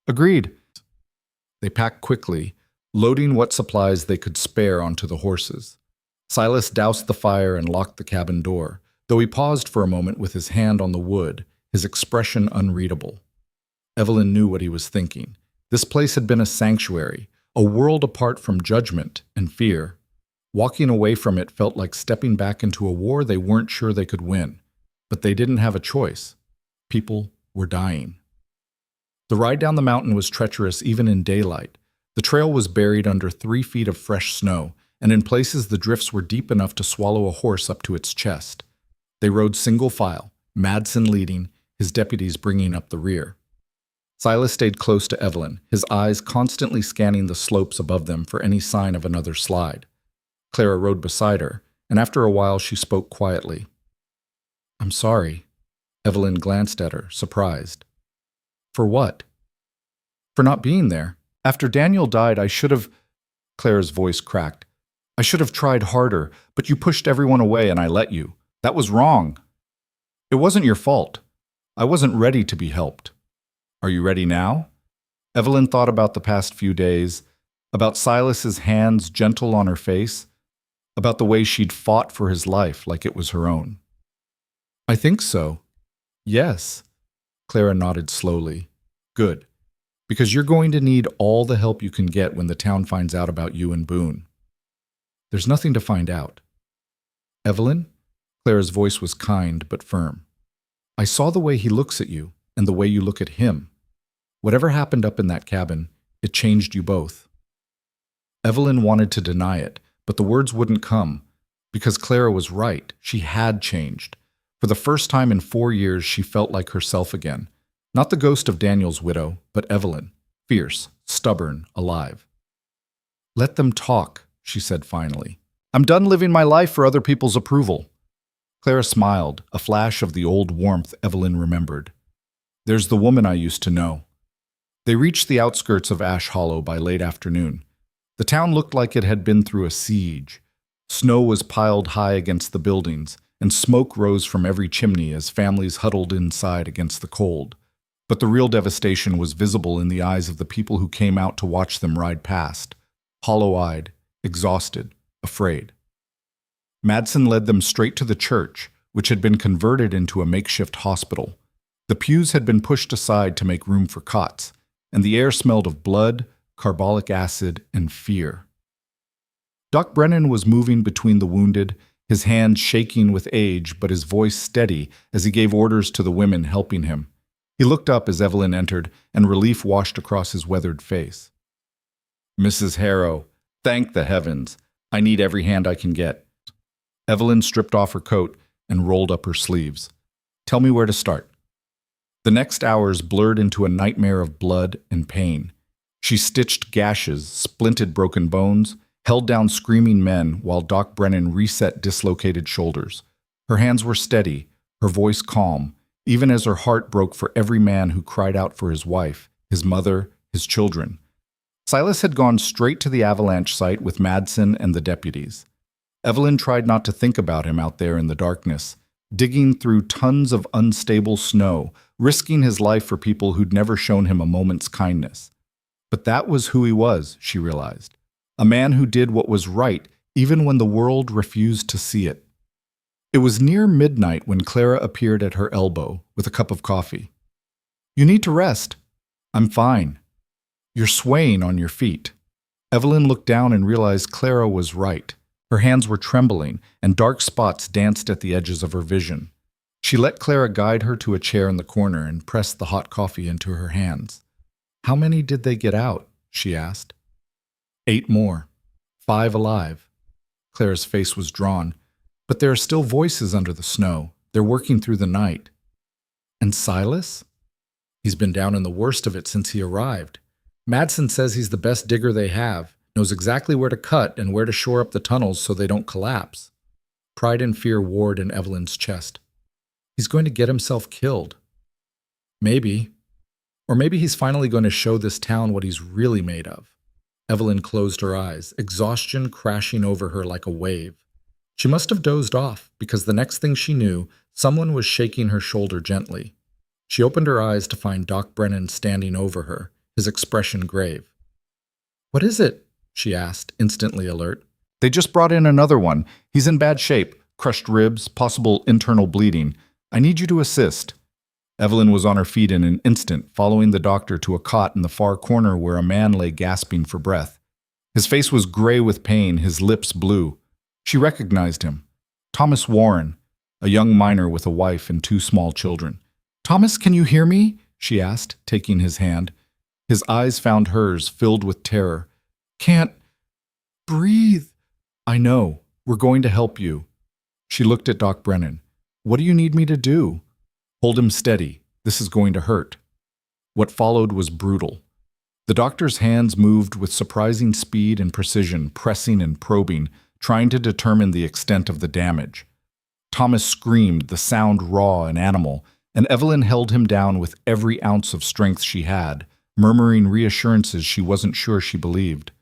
Agreed. They packed quickly, loading what supplies they could spare onto the horses. Silas doused the fire and locked the cabin door, though he paused for a moment with his hand on the wood, his expression unreadable. Evelyn knew what he was thinking. This place had been a sanctuary, a world apart from judgment and fear. Walking away from it felt like stepping back into a war they weren't sure they could win. But they didn't have a choice. People were dying. The ride down the mountain was treacherous even in daylight. The trail was buried under 3 feet of fresh snow, and in places the drifts were deep enough to swallow a horse up to its chest. They rode single file, Madsen leading, his deputies bringing up the rear. Silas stayed close to Evelyn, his eyes constantly scanning the slopes above them for any sign of another slide. Clara rode beside her, and after a while she spoke quietly. I'm sorry. Evelyn glanced at her, surprised. For what? For not being there. After Daniel died, I should have... Clara's voice cracked. I should have tried harder, but you pushed everyone away and I let you. That was wrong. It wasn't your fault. I wasn't ready to be helped. Are you ready now? Evelyn thought about the past few days, about Silas's hands gentle on her face, about the way she'd fought for his life like it was her own. I think so. Yes. Clara nodded slowly. Good. Because you're going to need all the help you can get when the town finds out about you and Boone. There's nothing to find out. Evelyn? Clara's voice was kind but firm. I saw the way he looks at you and the way you look at him. Whatever happened up in that cabin, it changed you both." Evelyn wanted to deny it, but the words wouldn't come, because Clara was right. She had changed. For the first time in 4 years, she felt like herself again. Not the ghost of Daniel's widow, but Evelyn, fierce, stubborn, alive. "Let them talk," she said finally. "I'm done living my life for other people's approval." Clara smiled, a flash of the old warmth Evelyn remembered. "There's the woman I used to know." They reached the outskirts of Ash Hollow by late afternoon. The town looked like it had been through a siege. Snow was piled high against the buildings, and smoke rose from every chimney as families huddled inside against the cold. But the real devastation was visible in the eyes of the people who came out to watch them ride past, hollow-eyed, exhausted, afraid. Madsen led them straight to the church, which had been converted into a makeshift hospital. The pews had been pushed aside to make room for cots, and the air smelled of blood, carbolic acid, and fear. Doc Brennan was moving between the wounded, his hands shaking with age but his voice steady as he gave orders to the women helping him. He looked up as Evelyn entered, and relief washed across his weathered face. "Mrs. Harrow, thank the heavens. I need every hand I can get." Evelyn stripped off her coat and rolled up her sleeves. "Tell me where to start." The next hours blurred into a nightmare of blood and pain. She stitched gashes, splinted broken bones, held down screaming men while Doc Brennan reset dislocated shoulders. Her hands were steady, her voice calm, even as her heart broke for every man who cried out for his wife, his mother, his children. Silas had gone straight to the avalanche site with Madsen and the deputies. Evelyn tried not to think about him out there in the darkness, digging through tons of unstable snow, risking his life for people who'd never shown him a moment's kindness. But that was who he was, she realized. A man who did what was right, even when the world refused to see it. It was near midnight when Clara appeared at her elbow with a cup of coffee. "You need to rest." "I'm fine." "You're swaying on your feet." Evelyn looked down and realized Clara was right. Her hands were trembling, and dark spots danced at the edges of her vision. She let Clara guide her to a chair in the corner and pressed the hot coffee into her hands. "How many did they get out?" she asked. 8 more. 5 alive." Clara's face was drawn. "But there are still voices under the snow. They're working through the night." "And Silas?" "He's been down in the worst of it since he arrived. Madsen says he's the best digger they have, knows exactly where to cut and where to shore up the tunnels so they don't collapse." Pride and fear warred in Evelyn's chest. "He's going to get himself killed." "Maybe. Or maybe he's finally going to show this town what he's really made of." Evelyn closed her eyes, exhaustion crashing over her like a wave. She must have dozed off, because the next thing she knew, someone was shaking her shoulder gently. She opened her eyes to find Doc Brennan standing over her, his expression grave. "What is it?" she asked, instantly alert. "They just brought in another one. He's in bad shape, crushed ribs, possible internal bleeding. I need you to assist." Evelyn was on her feet in an instant, following the doctor to a cot in the far corner where a man lay gasping for breath. His face was gray with pain, his lips blue. She recognized him. Thomas Warren, a young miner with a wife and 2 small children. "Thomas, can you hear me?" she asked, taking his hand. His eyes found hers, filled with terror. "Can't breathe." "I know. We're going to help you." She looked at Doc Brennan. "What do you need me to do?" "Hold him steady. This is going to hurt." What followed was brutal. The doctor's hands moved with surprising speed and precision, pressing and probing, trying to determine the extent of the damage. Thomas screamed, the sound raw and animal, and Evelyn held him down with every ounce of strength she had, murmuring reassurances she wasn't sure she believed.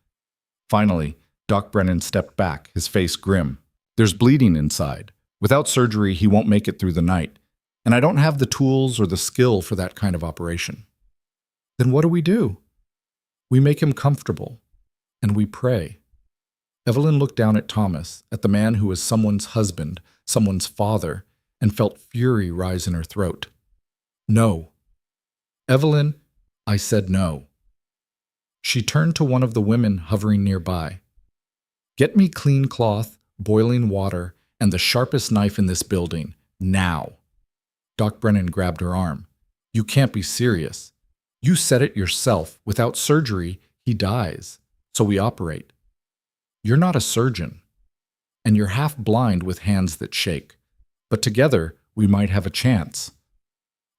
Finally, Doc Brennan stepped back, his face grim. "There's bleeding inside. Without surgery, he won't make it through the night. And I don't have the tools or the skill for that kind of operation." "Then what do we do?" "We make him comfortable. And we pray." Evelyn looked down at Thomas, at the man who was someone's husband, someone's father, and felt fury rise in her throat. "No." "Evelyn, I said no." She turned to one of the women hovering nearby. "Get me clean cloth, boiling water, and the sharpest knife in this building, now." Doc Brennan grabbed her arm. You can't be serious. You said it yourself. Without surgery, he dies. So we operate. You're not a surgeon. And you're half blind with hands that shake. But together, we might have a chance.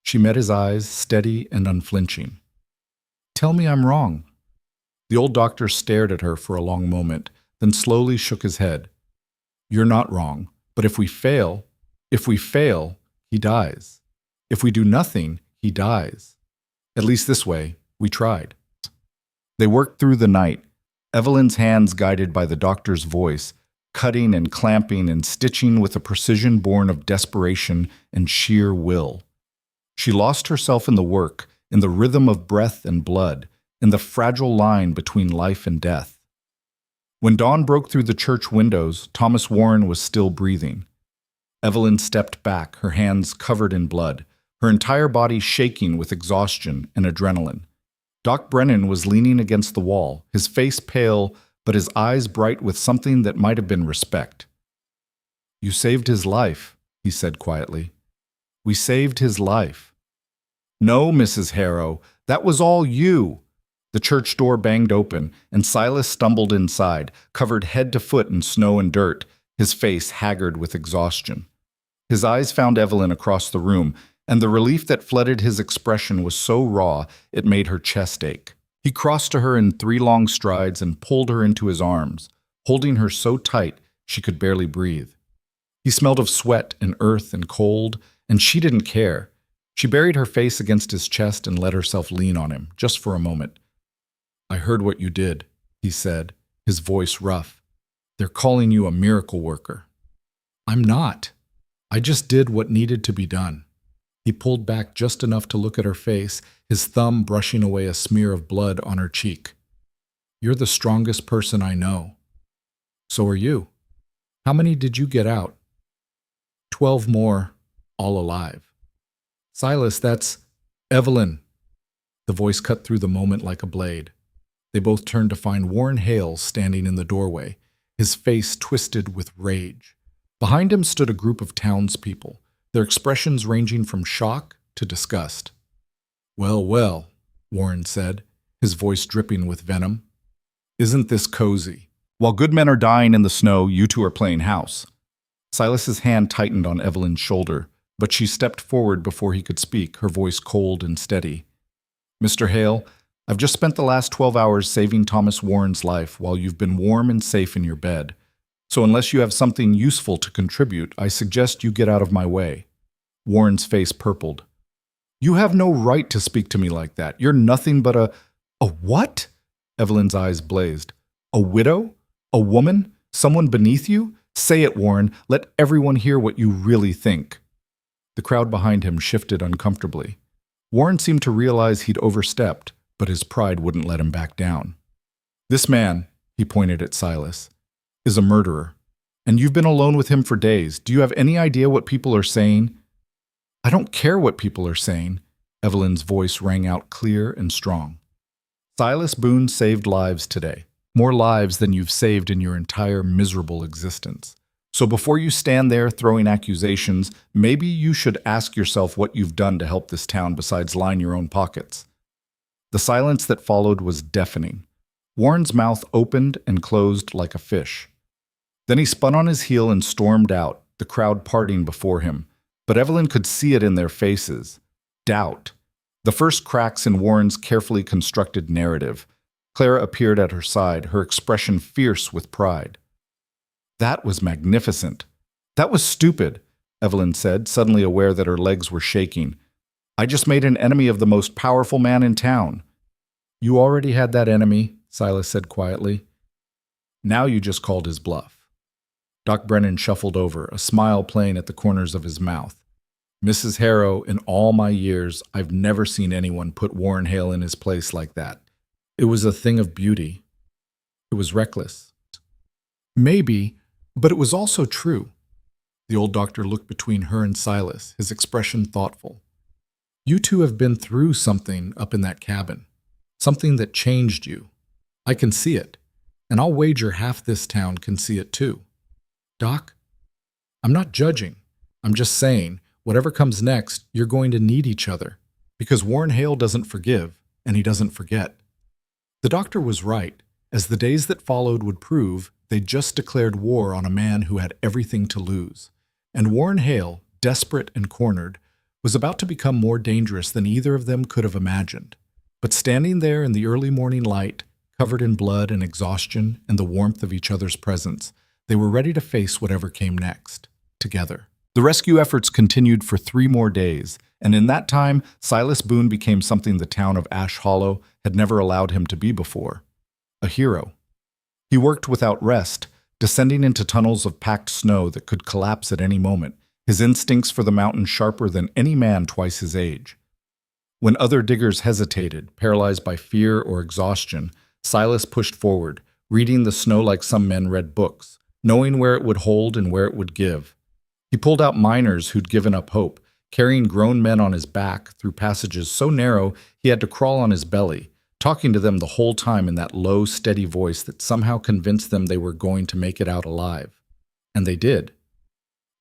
She met his eyes, steady and unflinching. Tell me I'm wrong. The old doctor stared at her for a long moment, then slowly shook his head. You're not wrong, but if we fail, he dies. If we do nothing, he dies. At least this way, we tried. They worked through the night, Evelyn's hands guided by the doctor's voice, cutting and clamping and stitching with a precision born of desperation and sheer will. She lost herself in the work, in the rhythm of breath and blood, in the fragile line between life and death. When dawn broke through the church windows, Thomas Warren was still breathing. Evelyn stepped back, her hands covered in blood, her entire body shaking with exhaustion and adrenaline. Doc Brennan was leaning against the wall, his face pale, but his eyes bright with something that might have been respect. You saved his life, he said quietly. We saved his life. No, Mrs. Harrow, that was all you. The church door banged open, and Silas stumbled inside, covered head to foot in snow and dirt, his face haggard with exhaustion. His eyes found Evelyn across the room, and the relief that flooded his expression was so raw it made her chest ache. He crossed to her in 3 long strides and pulled her into his arms, holding her so tight she could barely breathe. He smelled of sweat and earth and cold, and she didn't care. She buried her face against his chest and let herself lean on him, just for a moment. I heard what you did, he said, his voice rough. They're calling you a miracle worker. I'm not. I just did what needed to be done. He pulled back just enough to look at her face, his thumb brushing away a smear of blood on her cheek. You're the strongest person I know. So are you. How many did you get out? 12 more, all alive. Silas, that's Evelyn. The voice cut through the moment like a blade. They both turned to find Warren Hales standing in the doorway, his face twisted with rage. Behind him stood a group of townspeople, their expressions ranging from shock to disgust. Well, well, Warren said, his voice dripping with venom. Isn't this cozy? While good men are dying in the snow, you two are playing house. Silas's hand tightened on Evelyn's shoulder, but she stepped forward before he could speak, her voice cold and steady. Mr. Hale, I've just spent the last 12 hours saving Thomas Warren's life while you've been warm and safe in your bed. So unless you have something useful to contribute, I suggest you get out of my way. Warren's face purpled. You have no right to speak to me like that. You're nothing but a what? Evelyn's eyes blazed. A widow? A woman? Someone beneath you? Say it, Warren. Let everyone hear what you really think. The crowd behind him shifted uncomfortably. Warren seemed to realize he'd overstepped, but his pride wouldn't let him back down. This man, he pointed at Silas, is a murderer, and you've been alone with him for days. Do you have any idea what people are saying? I don't care what people are saying. Evelyn's voice rang out clear and strong. Silas Boone saved lives today, more lives than you've saved in your entire miserable existence. So before you stand there throwing accusations, maybe you should ask yourself what you've done to help this town besides line your own pockets. The silence that followed was deafening. Warren's mouth opened and closed like a fish. Then he spun on his heel and stormed out, the crowd parting before him. But Evelyn could see it in their faces. Doubt. The first cracks in Warren's carefully constructed narrative. Clara appeared at her side, her expression fierce with pride. That was magnificent. That was stupid, Evelyn said, suddenly aware that her legs were shaking. I just made an enemy of the most powerful man in town. You already had that enemy, Silas said quietly. Now you just called his bluff. Doc Brennan shuffled over, a smile playing at the corners of his mouth. Mrs. Harrow, in all my years, I've never seen anyone put Warren Hale in his place like that. It was a thing of beauty. It was reckless. Maybe, but it was also true. The old doctor looked between her and Silas, his expression thoughtful. You two have been through something up in that cabin, something that changed you. I can see it, and I'll wager half this town can see it too. Doc, I'm not judging. I'm just saying, whatever comes next, you're going to need each other. Because Warren Hale doesn't forgive, and he doesn't forget. The doctor was right. As the days that followed would prove, they'd just declared war on a man who had everything to lose. And Warren Hale, desperate and cornered, was about to become more dangerous than either of them could have imagined. But standing there in the early morning light, covered in blood and exhaustion and the warmth of each other's presence, they were ready to face whatever came next, together. The rescue efforts continued for 3 more days, and in that time, Silas Boone became something the town of Ash Hollow had never allowed him to be before. A hero. He worked without rest, descending into tunnels of packed snow that could collapse at any moment, his instincts for the mountain sharper than any man twice his age. When other diggers hesitated, paralyzed by fear or exhaustion, Silas pushed forward, reading the snow like some men read books, knowing where it would hold and where it would give. He pulled out miners who'd given up hope, carrying grown men on his back through passages so narrow he had to crawl on his belly, talking to them the whole time in that low, steady voice that somehow convinced them they were going to make it out alive. And they did.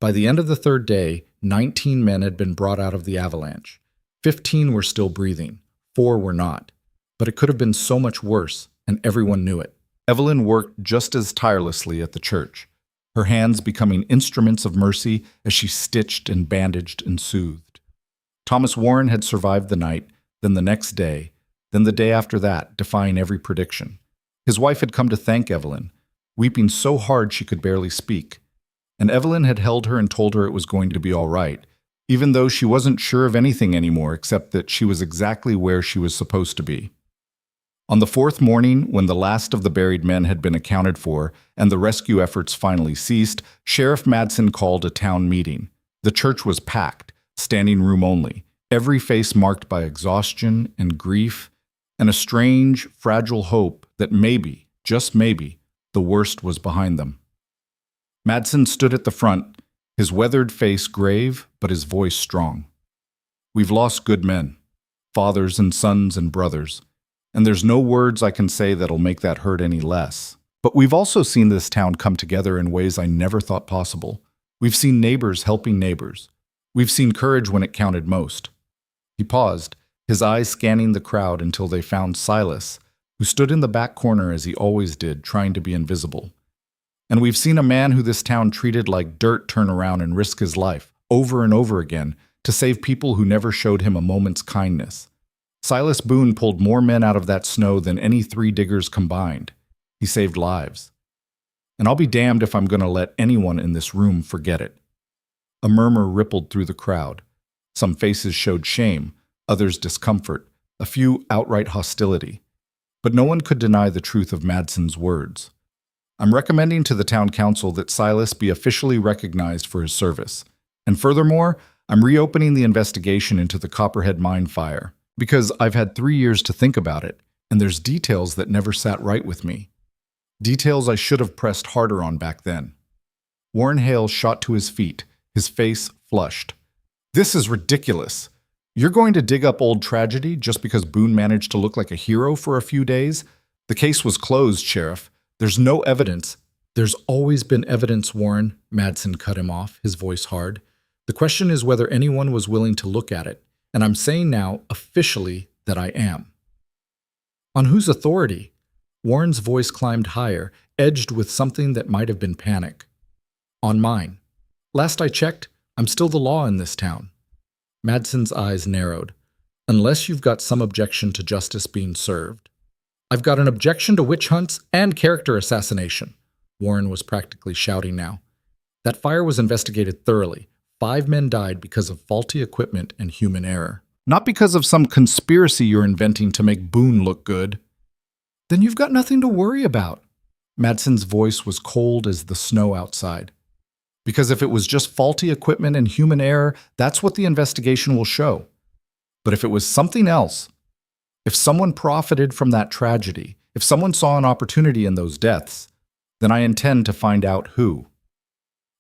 By the end of the 3rd day, 19 men had been brought out of the avalanche. 15 were still breathing, 4 were not. But it could have been so much worse, and everyone knew it. Evelyn worked just as tirelessly at the church, her hands becoming instruments of mercy as she stitched and bandaged and soothed. Thomas Warren had survived the night, then the next day, then the day after that, defying every prediction. His wife had come to thank Evelyn, weeping so hard she could barely speak. And Evelyn had held her and told her it was going to be all right, even though she wasn't sure of anything anymore except that she was exactly where she was supposed to be. On the 4th morning, when the last of the buried men had been accounted for and the rescue efforts finally ceased, Sheriff Madsen called a town meeting. The church was packed, standing room only, every face marked by exhaustion and grief and a strange, fragile hope that maybe, just maybe, the worst was behind them. Madsen stood at the front, his weathered face grave, but his voice strong. We've lost good men, fathers and sons and brothers, and there's no words I can say that'll make that hurt any less. But we've also seen this town come together in ways I never thought possible. We've seen neighbors helping neighbors. We've seen courage when it counted most. He paused, his eyes scanning the crowd until they found Silas, who stood in the back corner as he always did, trying to be invisible. And we've seen a man who this town treated like dirt turn around and risk his life, over and over again, to save people who never showed him a moment's kindness. Silas Boone pulled more men out of that snow than any 3 diggers combined. He saved lives. And I'll be damned if I'm going to let anyone in this room forget it. A murmur rippled through the crowd. Some faces showed shame, others discomfort, a few outright hostility. But no one could deny the truth of Madsen's words. I'm recommending to the town council that Silas be officially recognized for his service. And furthermore, I'm reopening the investigation into the Copperhead mine fire, because I've had 3 years to think about it, and there's details that never sat right with me. Details I should have pressed harder on back then. Warren Hale shot to his feet, his face flushed. This is ridiculous. You're going to dig up old tragedy just because Boone managed to look like a hero for a few days? The case was closed, Sheriff. There's no evidence. There's always been evidence, Warren, Madsen cut him off, his voice hard. The question is whether anyone was willing to look at it, and I'm saying now, officially, that I am. On whose authority? Warren's voice climbed higher, edged with something that might have been panic. On mine. Last I checked, I'm still the law in this town. Madsen's eyes narrowed. Unless you've got some objection to justice being served. I've got an objection to witch hunts and character assassination. Warren was practically shouting now. That fire was investigated thoroughly. 5 men died because of faulty equipment and human error. Not because of some conspiracy you're inventing to make Boone look good. Then you've got nothing to worry about. Madsen's voice was cold as the snow outside. Because if it was just faulty equipment and human error, that's what the investigation will show. But if it was something else, if someone profited from that tragedy, if someone saw an opportunity in those deaths, then I intend to find out who.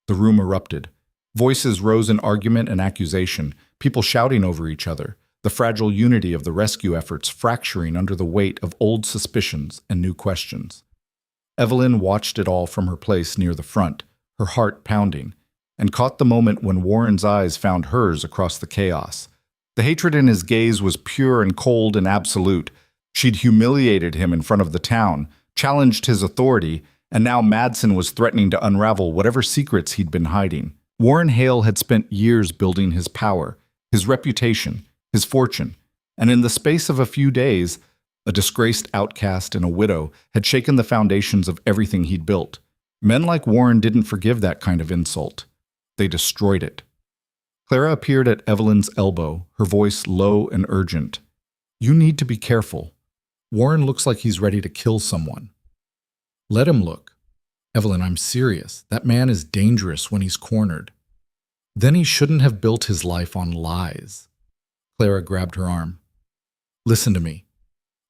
The room erupted. Voices rose in argument and accusation, people shouting over each other, the fragile unity of the rescue efforts fracturing under the weight of old suspicions and new questions. Evelyn watched it all from her place near the front, her heart pounding. and caught the moment when Warren's eyes found hers across the chaos. The hatred in his gaze was pure and cold and absolute. She'd humiliated him in front of the town, challenged his authority, and now Madsen was threatening to unravel whatever secrets he'd been hiding. Warren Hale had spent years building his power, his reputation, his fortune, and in the space of a few days, a disgraced outcast and a widow had shaken the foundations of everything he'd built. Men like Warren didn't forgive that kind of insult. They destroyed it. Clara appeared at Evelyn's elbow, her voice low and urgent. "You need to be careful. Warren looks like he's ready to kill someone." "Let him look. Evelyn, I'm serious. That man is dangerous when he's cornered." "Then he shouldn't have built his life on lies." Clara grabbed her arm. "Listen to me.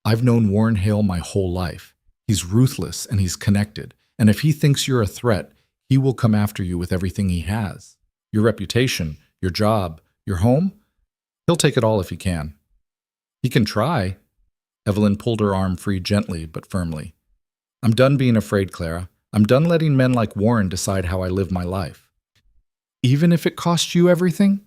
I've known Warren Hale my whole life. He's ruthless and he's connected. And if he thinks you're a threat, he will come after you with everything he has. Your reputation, your job, your home. He'll take it all if he can." "He can try." Evelyn pulled her arm free gently but firmly. "I'm done being afraid, Clara. I'm done letting men like Warren decide how I live my life." "Even if it costs you everything?"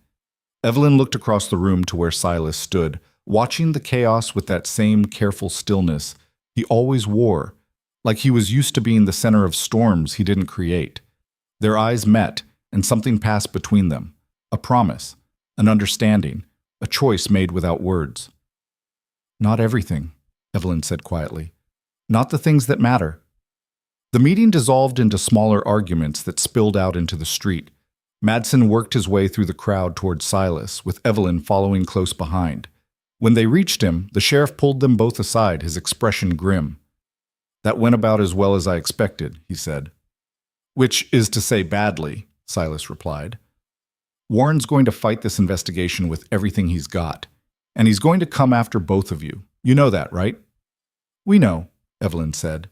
Evelyn looked across the room to where Silas stood, watching the chaos with that same careful stillness he always wore, like he was used to being the center of storms he didn't create. Their eyes met, and something passed between them. A promise, an understanding, a choice made without words. "Not everything," Evelyn said quietly. "Not the things that matter." The meeting dissolved into smaller arguments that spilled out into the street. Madsen worked his way through the crowd toward Silas, with Evelyn following close behind. When they reached him, the sheriff pulled them both aside, his expression grim. "That went about as well as I expected," he said. "Which is to say badly," Silas replied. "Warren's going to fight this investigation with everything he's got, and he's going to come after both of you. You know that, right?" "We know," Evelyn said.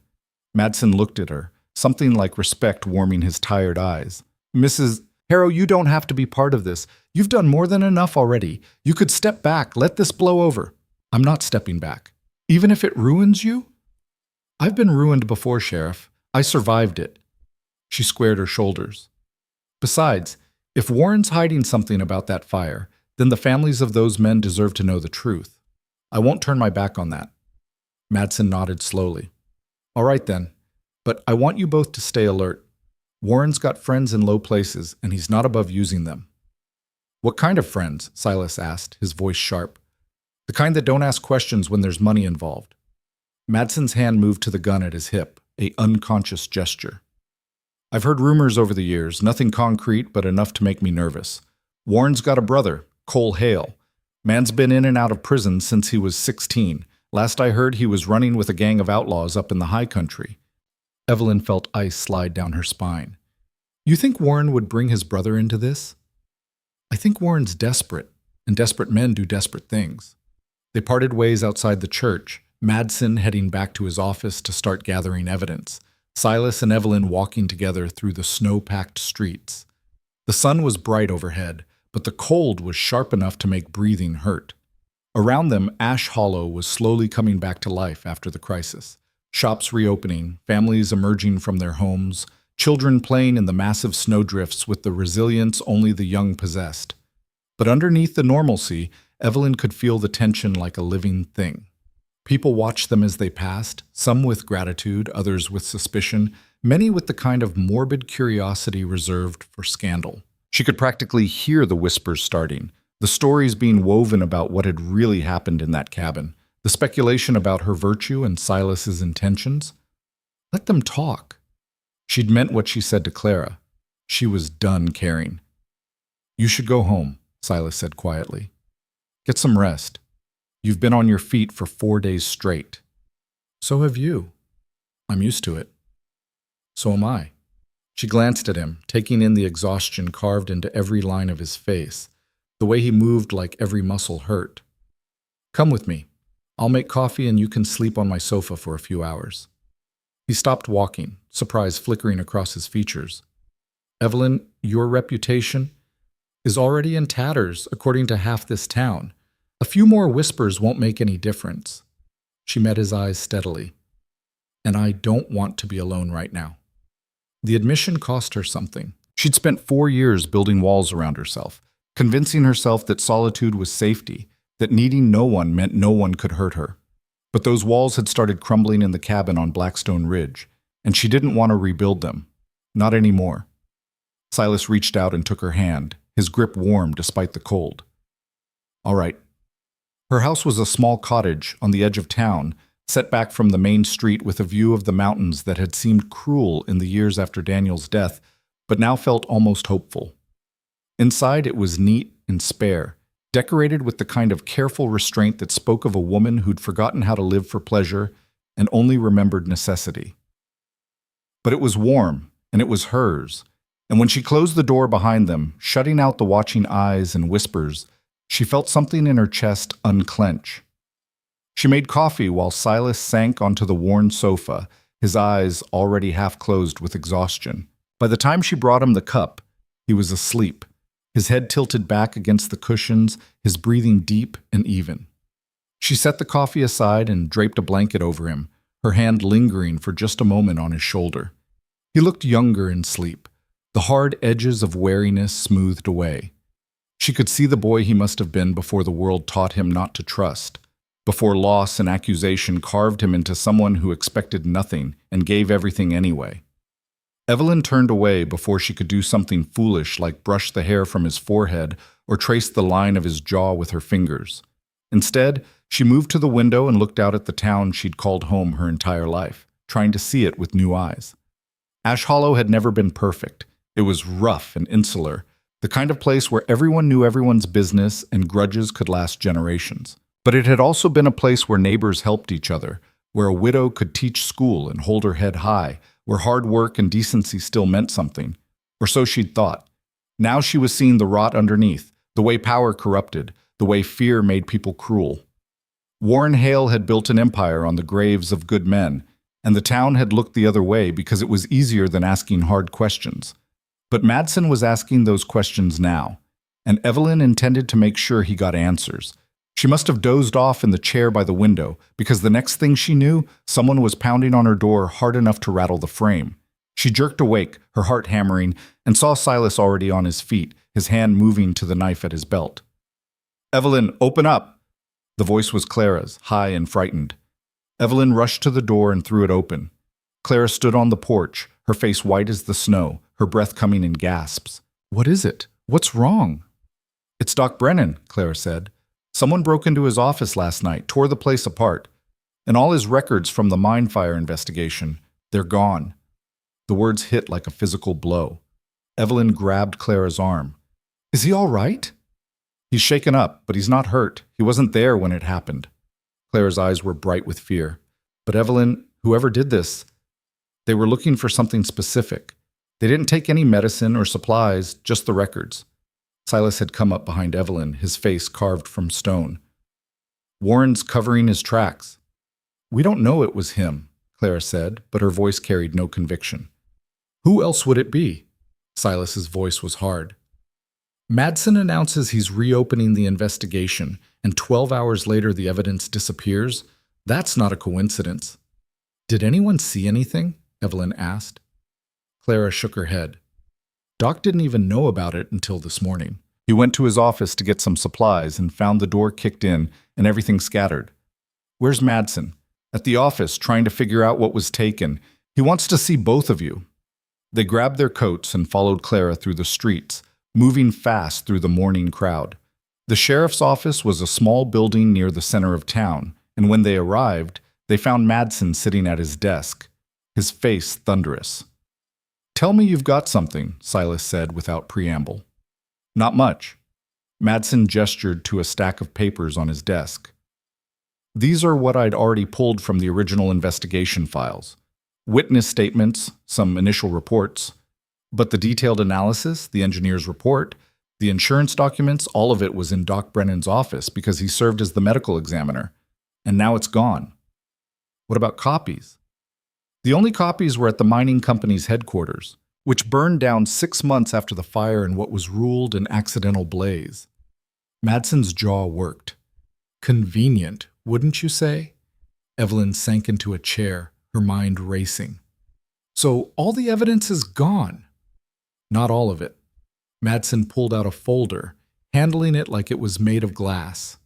Madsen looked at her, something like respect warming his tired eyes. "Mrs. Harrow, you don't have to be part of this. You've done more than enough already. You could step back, let this blow over." "I'm not stepping back. Even if it ruins you?" "I've been ruined before, Sheriff. I survived it." She squared her shoulders. "Besides, if Warren's hiding something about that fire, then the families of those men deserve to know the truth. I won't turn my back on that." Madsen nodded slowly. "All right then, but I want you both to stay alert. Warren's got friends in low places, and he's not above using them." "What kind of friends?" Silas asked, his voice sharp. "The kind that don't ask questions when there's money involved." Madsen's hand moved to the gun at his hip, a unconscious gesture. "I've heard rumors over the years, nothing concrete but enough to make me nervous. Warren's got a brother, Cole Hale. Man's been in and out of prison since he was 16. Last I heard, he was running with a gang of outlaws up in the high country." Evelyn felt ice slide down her spine. "You think Warren would bring his brother into this?" "I think Warren's desperate, and desperate men do desperate things." They parted ways outside the church, Madsen heading back to his office to start gathering evidence, Silas and Evelyn walking together through the snow-packed streets. The sun was bright overhead, but the cold was sharp enough to make breathing hurt. Around them, Ash Hollow was slowly coming back to life after the crisis. Shops reopening, families emerging from their homes, children playing in the massive snowdrifts with the resilience only the young possessed. But underneath the normalcy, Evelyn could feel the tension like a living thing. People watched them as they passed, some with gratitude, others with suspicion, many with the kind of morbid curiosity reserved for scandal. She could practically hear the whispers starting, the stories being woven about what had really happened in that cabin, the speculation about her virtue and Silas's intentions. Let them talk. She'd meant what she said to Clara. She was done caring. "You should go home," Silas said quietly. "Get some rest. You've been on your feet for 4 days straight." "So have you." "I'm used to it." "So am I." She glanced at him, taking in the exhaustion carved into every line of his face, the way he moved like every muscle hurt. "Come with me. I'll make coffee and you can sleep on my sofa for a few hours." He stopped walking, surprise flickering across his features. "Evelyn, your reputation is already in tatters, according to half this town. A few more whispers won't make any difference." She met his eyes steadily. "And I don't want to be alone right now." The admission cost her something. She'd spent 4 years building walls around herself, convincing herself that solitude was safety, that needing no one meant no one could hurt her. But those walls had started crumbling in the cabin on Blackstone Ridge, and she didn't want to rebuild them. Not anymore. Silas reached out and took her hand, his grip warm despite the cold. All right. Her house was a small cottage on the edge of town, set back from the main street with a view of the mountains that had seemed cruel in the years after Daniel's death, but now felt almost hopeful. Inside it was neat and spare, decorated with the kind of careful restraint that spoke of a woman who'd forgotten how to live for pleasure and only remembered necessity. But it was warm, and it was hers, and when she closed the door behind them, shutting out the watching eyes and whispers, she felt something in her chest unclench. She made coffee while Silas sank onto the worn sofa, his eyes already half closed with exhaustion. By the time she brought him the cup, he was asleep, his head tilted back against the cushions, his breathing deep and even. She set the coffee aside and draped a blanket over him, her hand lingering for just a moment on his shoulder. He looked younger in sleep, the hard edges of wariness smoothed away. She could see the boy he must have been before the world taught him not to trust, before loss and accusation carved him into someone who expected nothing and gave everything anyway. Evelyn turned away before she could do something foolish like brush the hair from his forehead or trace the line of his jaw with her fingers. Instead, she moved to the window and looked out at the town she'd called home her entire life, trying to see it with new eyes. Ash Hollow had never been perfect. It was rough and insular, the kind of place where everyone knew everyone's business and grudges could last generations. But it had also been a place where neighbors helped each other, where a widow could teach school and hold her head high, where hard work and decency still meant something. Or so she'd thought. Now she was seeing the rot underneath, the way power corrupted, the way fear made people cruel. Warren Hale had built an empire on the graves of good men, and the town had looked the other way because it was easier than asking hard questions. But Madsen was asking those questions now, and Evelyn intended to make sure he got answers. She must have dozed off in the chair by the window, because the next thing she knew, someone was pounding on her door hard enough to rattle the frame. She jerked awake, her heart hammering, and saw Silas already on his feet, his hand moving to the knife at his belt. "Evelyn, open up!" The voice was Clara's, high and frightened. Evelyn rushed to the door and threw it open. Clara stood on the porch, her face white as the snow, her breath coming in gasps. "What is it? What's wrong?" "It's Doc Brennan," Clara said. "Someone broke into his office last night, tore the place apart. And all his records from the mine fire investigation, they're gone." The words hit like a physical blow. Evelyn grabbed Clara's arm. "Is he all right?" "He's shaken up, but he's not hurt. He wasn't there when it happened." Clara's eyes were bright with fear. "But Evelyn, whoever did this, they were looking for something specific. They didn't take any medicine or supplies, just the records." Silas had come up behind Evelyn, his face carved from stone. "Warren's covering his tracks." "We don't know it was him," Clara said, but her voice carried no conviction. "Who else would it be?" Silas's voice was hard. "Madsen announces he's reopening the investigation, and 12 hours later the evidence disappears? That's not a coincidence." "Did anyone see anything?" Evelyn asked. Clara shook her head. "Doc didn't even know about it until this morning. He went to his office to get some supplies and found the door kicked in and everything scattered. Where's Madsen?" "At the office, trying to figure out what was taken. He wants to see both of you." They grabbed their coats and followed Clara through the streets, moving fast through the morning crowd. The sheriff's office was a small building near the center of town, and when they arrived, they found Madsen sitting at his desk, his face thunderous. "Tell me you've got something," Silas said without preamble. "Not much." Madsen gestured to a stack of papers on his desk. "These are what I'd already pulled from the original investigation files. Witness statements, some initial reports. But the detailed analysis, the engineer's report, the insurance documents, all of it was in Doc Brennan's office because he served as the medical examiner. And now it's gone." "What about copies?" "The only copies were at the mining company's headquarters, which burned down 6 months after the fire in what was ruled an accidental blaze." Madsen's jaw worked. "Convenient, wouldn't you say?" Evelyn sank into a chair, her mind racing. "So all the evidence is gone?" Not all of it. Madsen pulled out a folder, handling it like it was made of glass.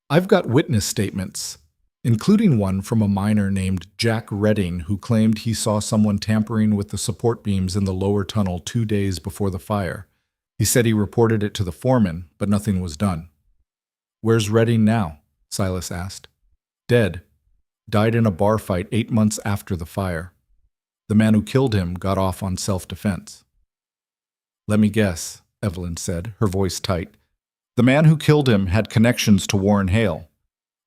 I've got witness statements, including one from a miner named Jack Redding who claimed he saw someone tampering with the support beams in the lower tunnel 2 days before the fire. He said he reported it to the foreman, but nothing was done. Where's Redding now? Silas asked. Dead. Died in a bar fight 8 months after the fire. The man who killed him got off on self-defense. Let me guess, Evelyn said, her voice tight. The man who killed him had connections to Warren Hale.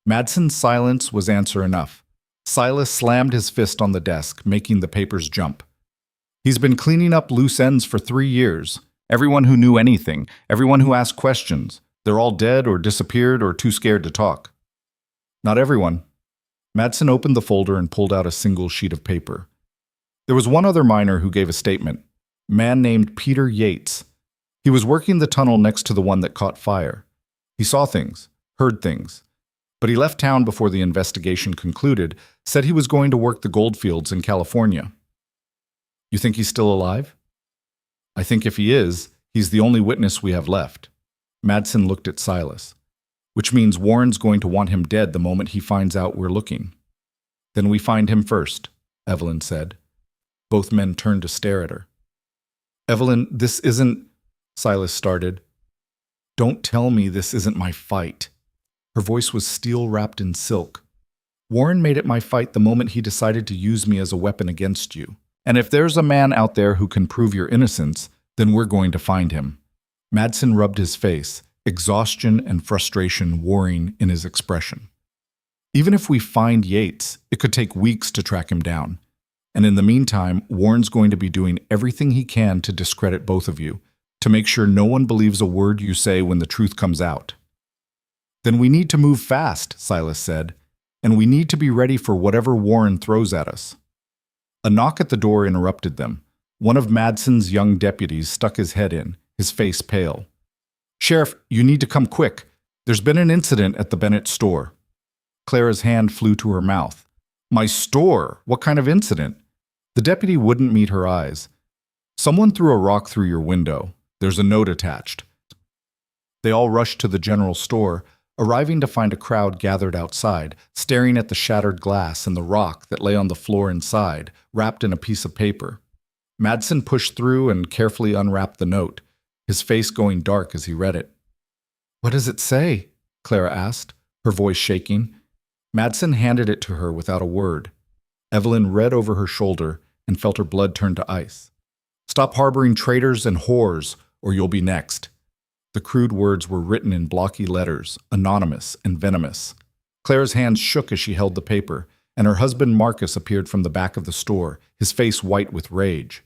Madsen's silence was answer enough. Silas slammed his fist on the desk, making the papers jump. He's been cleaning up loose ends for 3 years. Everyone who knew anything, everyone who asked questions, they're all dead or disappeared or too scared to talk. Not everyone. Madsen opened the folder and pulled out a single sheet of paper. There was one other miner who gave a statement. A man named Peter Yates. He was working the tunnel next to the one that caught fire. He saw things, heard things. But he left town before the investigation concluded, said he was going to work the goldfields in California. You think he's still alive? I think if he is, he's the only witness we have left. Madsen looked at Silas. Which means Warren's going to want him dead the moment he finds out we're looking. Then we find him first, Evelyn said. Both men turned to stare at her. Evelyn, this isn't... Silas started. Don't tell me this isn't my fight. Her voice was steel wrapped in silk. Warren made it my fight the moment he decided to use me as a weapon against you. And if there's a man out there who can prove your innocence, then we're going to find him. Madsen rubbed his face, exhaustion and frustration warring in his expression. Even if we find Yates, it could take weeks to track him down. And in the meantime, Warren's going to be doing everything he can to discredit both of you, to make sure no one believes a word you say when the truth comes out. Then we need to move fast, Silas said, and we need to be ready for whatever Warren throws at us. A knock at the door interrupted them. One of Madsen's young deputies stuck his head in, his face pale. Sheriff, you need to come quick. There's been an incident at the Bennett store. Clara's hand flew to her mouth. My store? What kind of incident? The deputy wouldn't meet her eyes. Someone threw a rock through your window. There's a note attached. They all rushed to the general store, arriving to find a crowd gathered outside, staring at the shattered glass and the rock that lay on the floor inside, wrapped in a piece of paper. Madsen pushed through and carefully unwrapped the note, his face going dark as he read it. What does it say? Clara asked, her voice shaking. Madsen handed it to her without a word. Evelyn read over her shoulder and felt her blood turn to ice. Stop harboring traitors and whores, or you'll be next. The crude words were written in blocky letters, anonymous and venomous. Clara's hands shook as she held the paper, and her husband Marcus appeared from the back of the store, his face white with rage.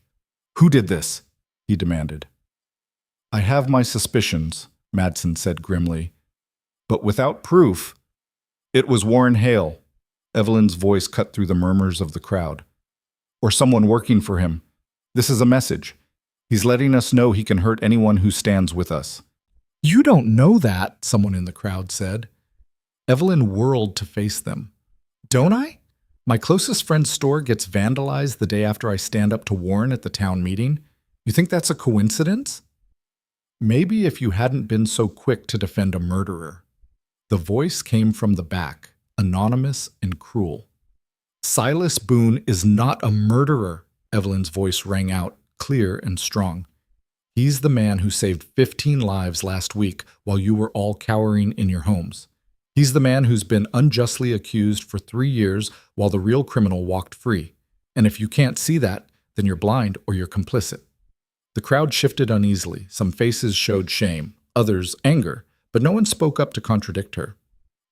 Who did this? He demanded. I have my suspicions, Madsen said grimly. But without proof. It was Warren Hale. Evelyn's voice cut through the murmurs of the crowd. Or someone working for him. This is a message. He's letting us know he can hurt anyone who stands with us. You don't know that, someone in the crowd said. Evelyn whirled to face them. Don't I? My closest friend's store gets vandalized the day after I stand up to Warren at the town meeting. You think that's a coincidence? Maybe if you hadn't been so quick to defend a murderer. The voice came from the back, anonymous and cruel. Silas Boone is not a murderer, Evelyn's voice rang out, clear and strong. He's the man who saved 15 lives last week while you were all cowering in your homes. He's the man who's been unjustly accused for 3 years while the real criminal walked free. And if you can't see that, then you're blind or you're complicit. The crowd shifted uneasily. Some faces showed shame, others anger, but no one spoke up to contradict her.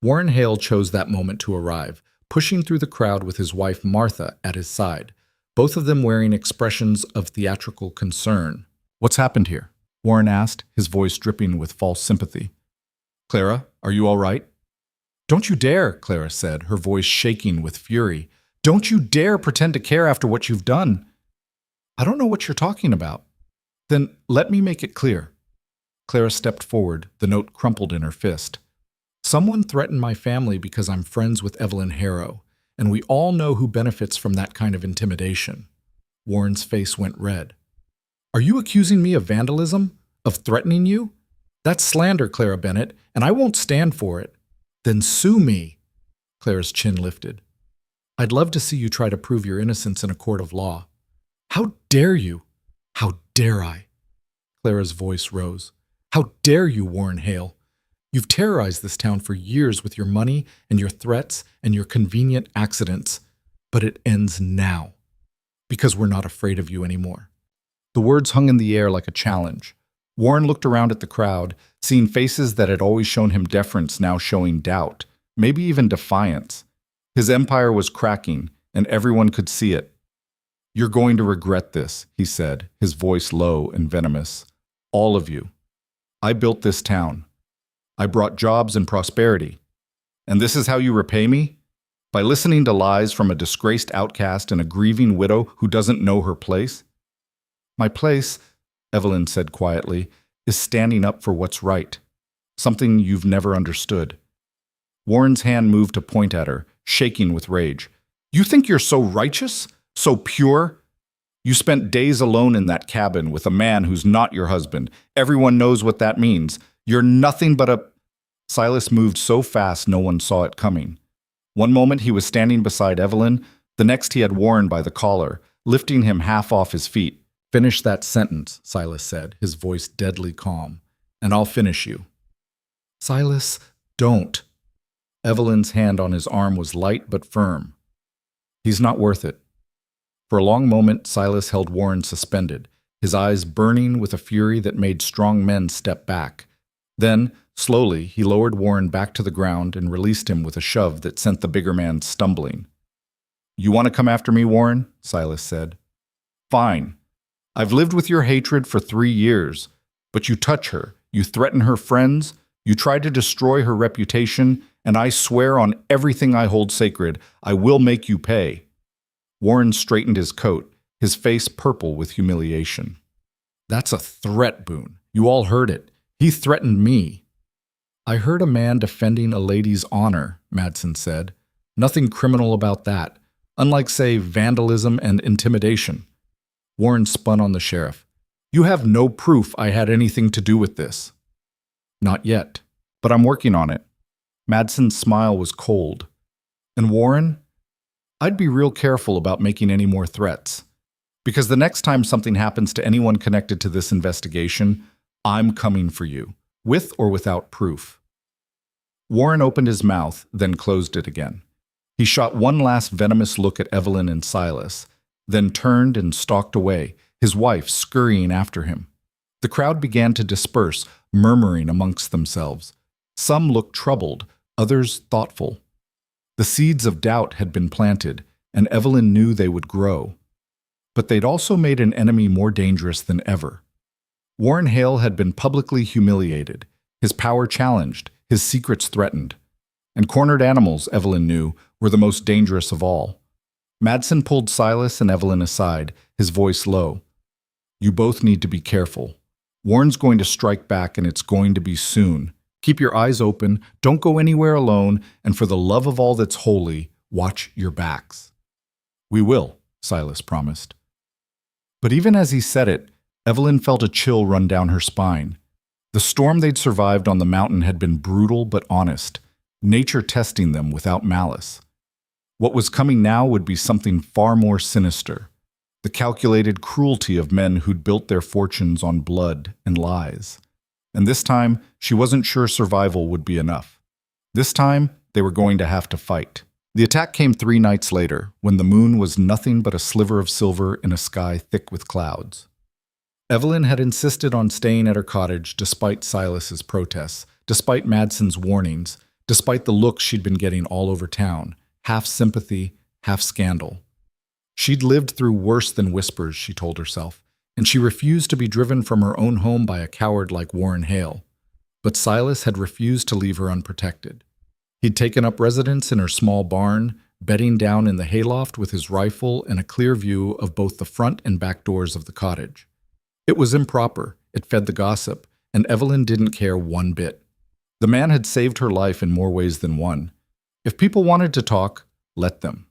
Warren Hale chose that moment to arrive, pushing through the crowd with his wife Martha at his side, both of them wearing expressions of theatrical concern. What's happened here? Warren asked, his voice dripping with false sympathy. Clara, are you all right? Don't you dare, Clara said, her voice shaking with fury. Don't you dare pretend to care after what you've done. I don't know what you're talking about. Then let me make it clear. Clara stepped forward, the note crumpled in her fist. Someone threatened my family because I'm friends with Evelyn Harrow, and we all know who benefits from that kind of intimidation. Warren's face went red. Are you accusing me of vandalism? Of threatening you? That's slander, Clara Bennett, and I won't stand for it. Then sue me. Clara's chin lifted. I'd love to see you try to prove your innocence in a court of law. How dare you? How dare I? Clara's voice rose. How dare you, Warren Hale? You've terrorized this town for years with your money and your threats and your convenient accidents, but it ends now, because we're not afraid of you anymore. The words hung in the air like a challenge. Warren looked around at the crowd, seeing faces that had always shown him deference now showing doubt, maybe even defiance. His empire was cracking, and everyone could see it. You're going to regret this, he said, his voice low and venomous. All of you. I built this town. I brought jobs and prosperity. And this is how you repay me? By listening to lies from a disgraced outcast and a grieving widow who doesn't know her place? My place, Evelyn said quietly, is standing up for what's right. Something you've never understood. Warren's hand moved to point at her, shaking with rage. You think you're so righteous? So pure? You spent days alone in that cabin with a man who's not your husband. Everyone knows what that means. You're nothing but a... Silas moved so fast no one saw it coming. One moment he was standing beside Evelyn, the next he had Warren by the collar, lifting him half off his feet. Finish that sentence, Silas said, his voice deadly calm, and I'll finish you. Silas, don't. Evelyn's hand on his arm was light but firm. He's not worth it. For a long moment, Silas held Warren suspended, his eyes burning with a fury that made strong men step back. Then, slowly, he lowered Warren back to the ground and released him with a shove that sent the bigger man stumbling. You want to come after me, Warren? Silas said. Fine. I've lived with your hatred for 3 years, but you touch her, you threaten her friends, you try to destroy her reputation, and I swear on everything I hold sacred, I will make you pay. Warren straightened his coat, his face purple with humiliation. That's a threat, Boone. You all heard it. He threatened me. I heard a man defending a lady's honor, Madsen said. Nothing criminal about that, unlike, say, vandalism and intimidation. Warren spun on the sheriff. You have no proof I had anything to do with this. Not yet, but I'm working on it. Madsen's smile was cold. And Warren, I'd be real careful about making any more threats. Because the next time something happens to anyone connected to this investigation, I'm coming for you, with or without proof. Warren opened his mouth, then closed it again. He shot one last venomous look at Evelyn and Silas, then turned and stalked away, his wife scurrying after him. The crowd began to disperse, murmuring amongst themselves. Some looked troubled, others thoughtful. The seeds of doubt had been planted, and Evelyn knew they would grow. But they'd also made an enemy more dangerous than ever. Warren Hale had been publicly humiliated, his power challenged, his secrets threatened. And cornered animals, Evelyn knew, were the most dangerous of all. Madsen pulled Silas and Evelyn aside, his voice low. You both need to be careful. Warren's going to strike back, and it's going to be soon. Keep your eyes open, don't go anywhere alone, and for the love of all that's holy, watch your backs. We will, Silas promised. But even as he said it, Evelyn felt a chill run down her spine. The storm they'd survived on the mountain had been brutal but honest, nature testing them without malice. What was coming now would be something far more sinister, the calculated cruelty of men who'd built their fortunes on blood and lies. And this time, she wasn't sure survival would be enough. This time, they were going to have to fight. The attack came 3 nights later, when the moon was nothing but a sliver of silver in a sky thick with clouds. Evelyn had insisted on staying at her cottage despite Silas's protests, despite Madsen's warnings, despite the looks she'd been getting all over town, half sympathy, half scandal. She'd lived through worse than whispers, she told herself, and she refused to be driven from her own home by a coward like Warren Hale. But Silas had refused to leave her unprotected. He'd taken up residence in her small barn, bedding down in the hayloft with his rifle and a clear view of both the front and back doors of the cottage. It was improper, it fed the gossip, and Evelyn didn't care one bit. The man had saved her life in more ways than one. If people wanted to talk, let them.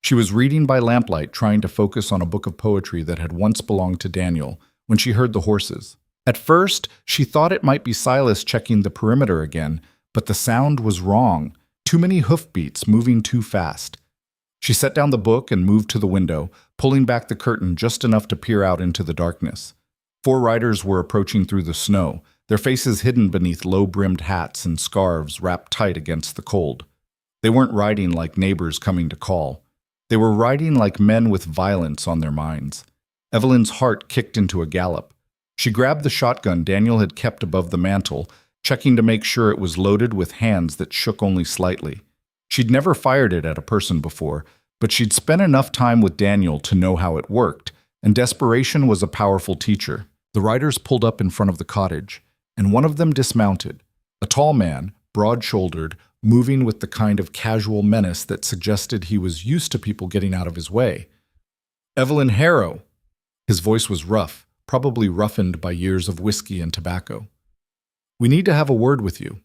She was reading by lamplight, trying to focus on a book of poetry that had once belonged to Daniel, when she heard the horses. At first, she thought it might be Silas checking the perimeter again, but the sound was wrong. Too many hoofbeats moving too fast. She set down the book and moved to the window, pulling back the curtain just enough to peer out into the darkness. 4 riders were approaching through the snow, their faces hidden beneath low-brimmed hats and scarves wrapped tight against the cold. They weren't riding like neighbors coming to call. They were riding like men with violence on their minds. Evelyn's heart kicked into a gallop. She grabbed the shotgun Daniel had kept above the mantel, checking to make sure it was loaded with hands that shook only slightly. She'd never fired it at a person before, but she'd spent enough time with Daniel to know how it worked, and desperation was a powerful teacher. The riders pulled up in front of the cottage, and one of them dismounted. A tall man, broad-shouldered, moving with the kind of casual menace that suggested he was used to people getting out of his way. "Evelyn Harrow." His voice was rough, probably roughened by years of whiskey and tobacco. "We need to have a word with you."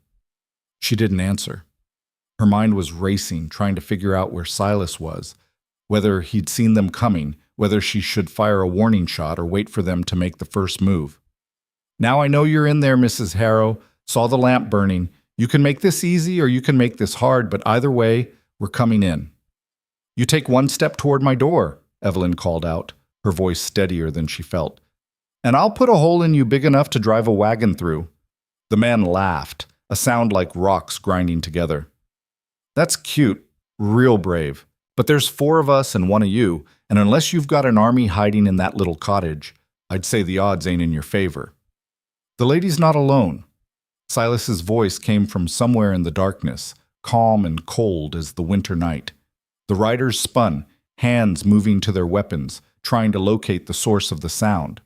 She didn't answer. Her mind was racing, trying to figure out where Silas was, whether he'd seen them coming, whether she should fire a warning shot or wait for them to make the first move. "Now I know you're in there, Mrs. Harrow. Saw the lamp burning. You can make this easy or you can make this hard, but either way, we're coming in." "You take one step toward my door," Evelyn called out, her voice steadier than she felt, "and I'll put a hole in you big enough to drive a wagon through." The man laughed, a sound like rocks grinding together. "That's cute, real brave, but there's 4 of us and 1 of you, and unless you've got an army hiding in that little cottage, I'd say the odds ain't in your favor." "The lady's not alone." Silas's voice came from somewhere in the darkness, calm and cold as the winter night. The riders spun, hands moving to their weapons, trying to locate the source of the sound.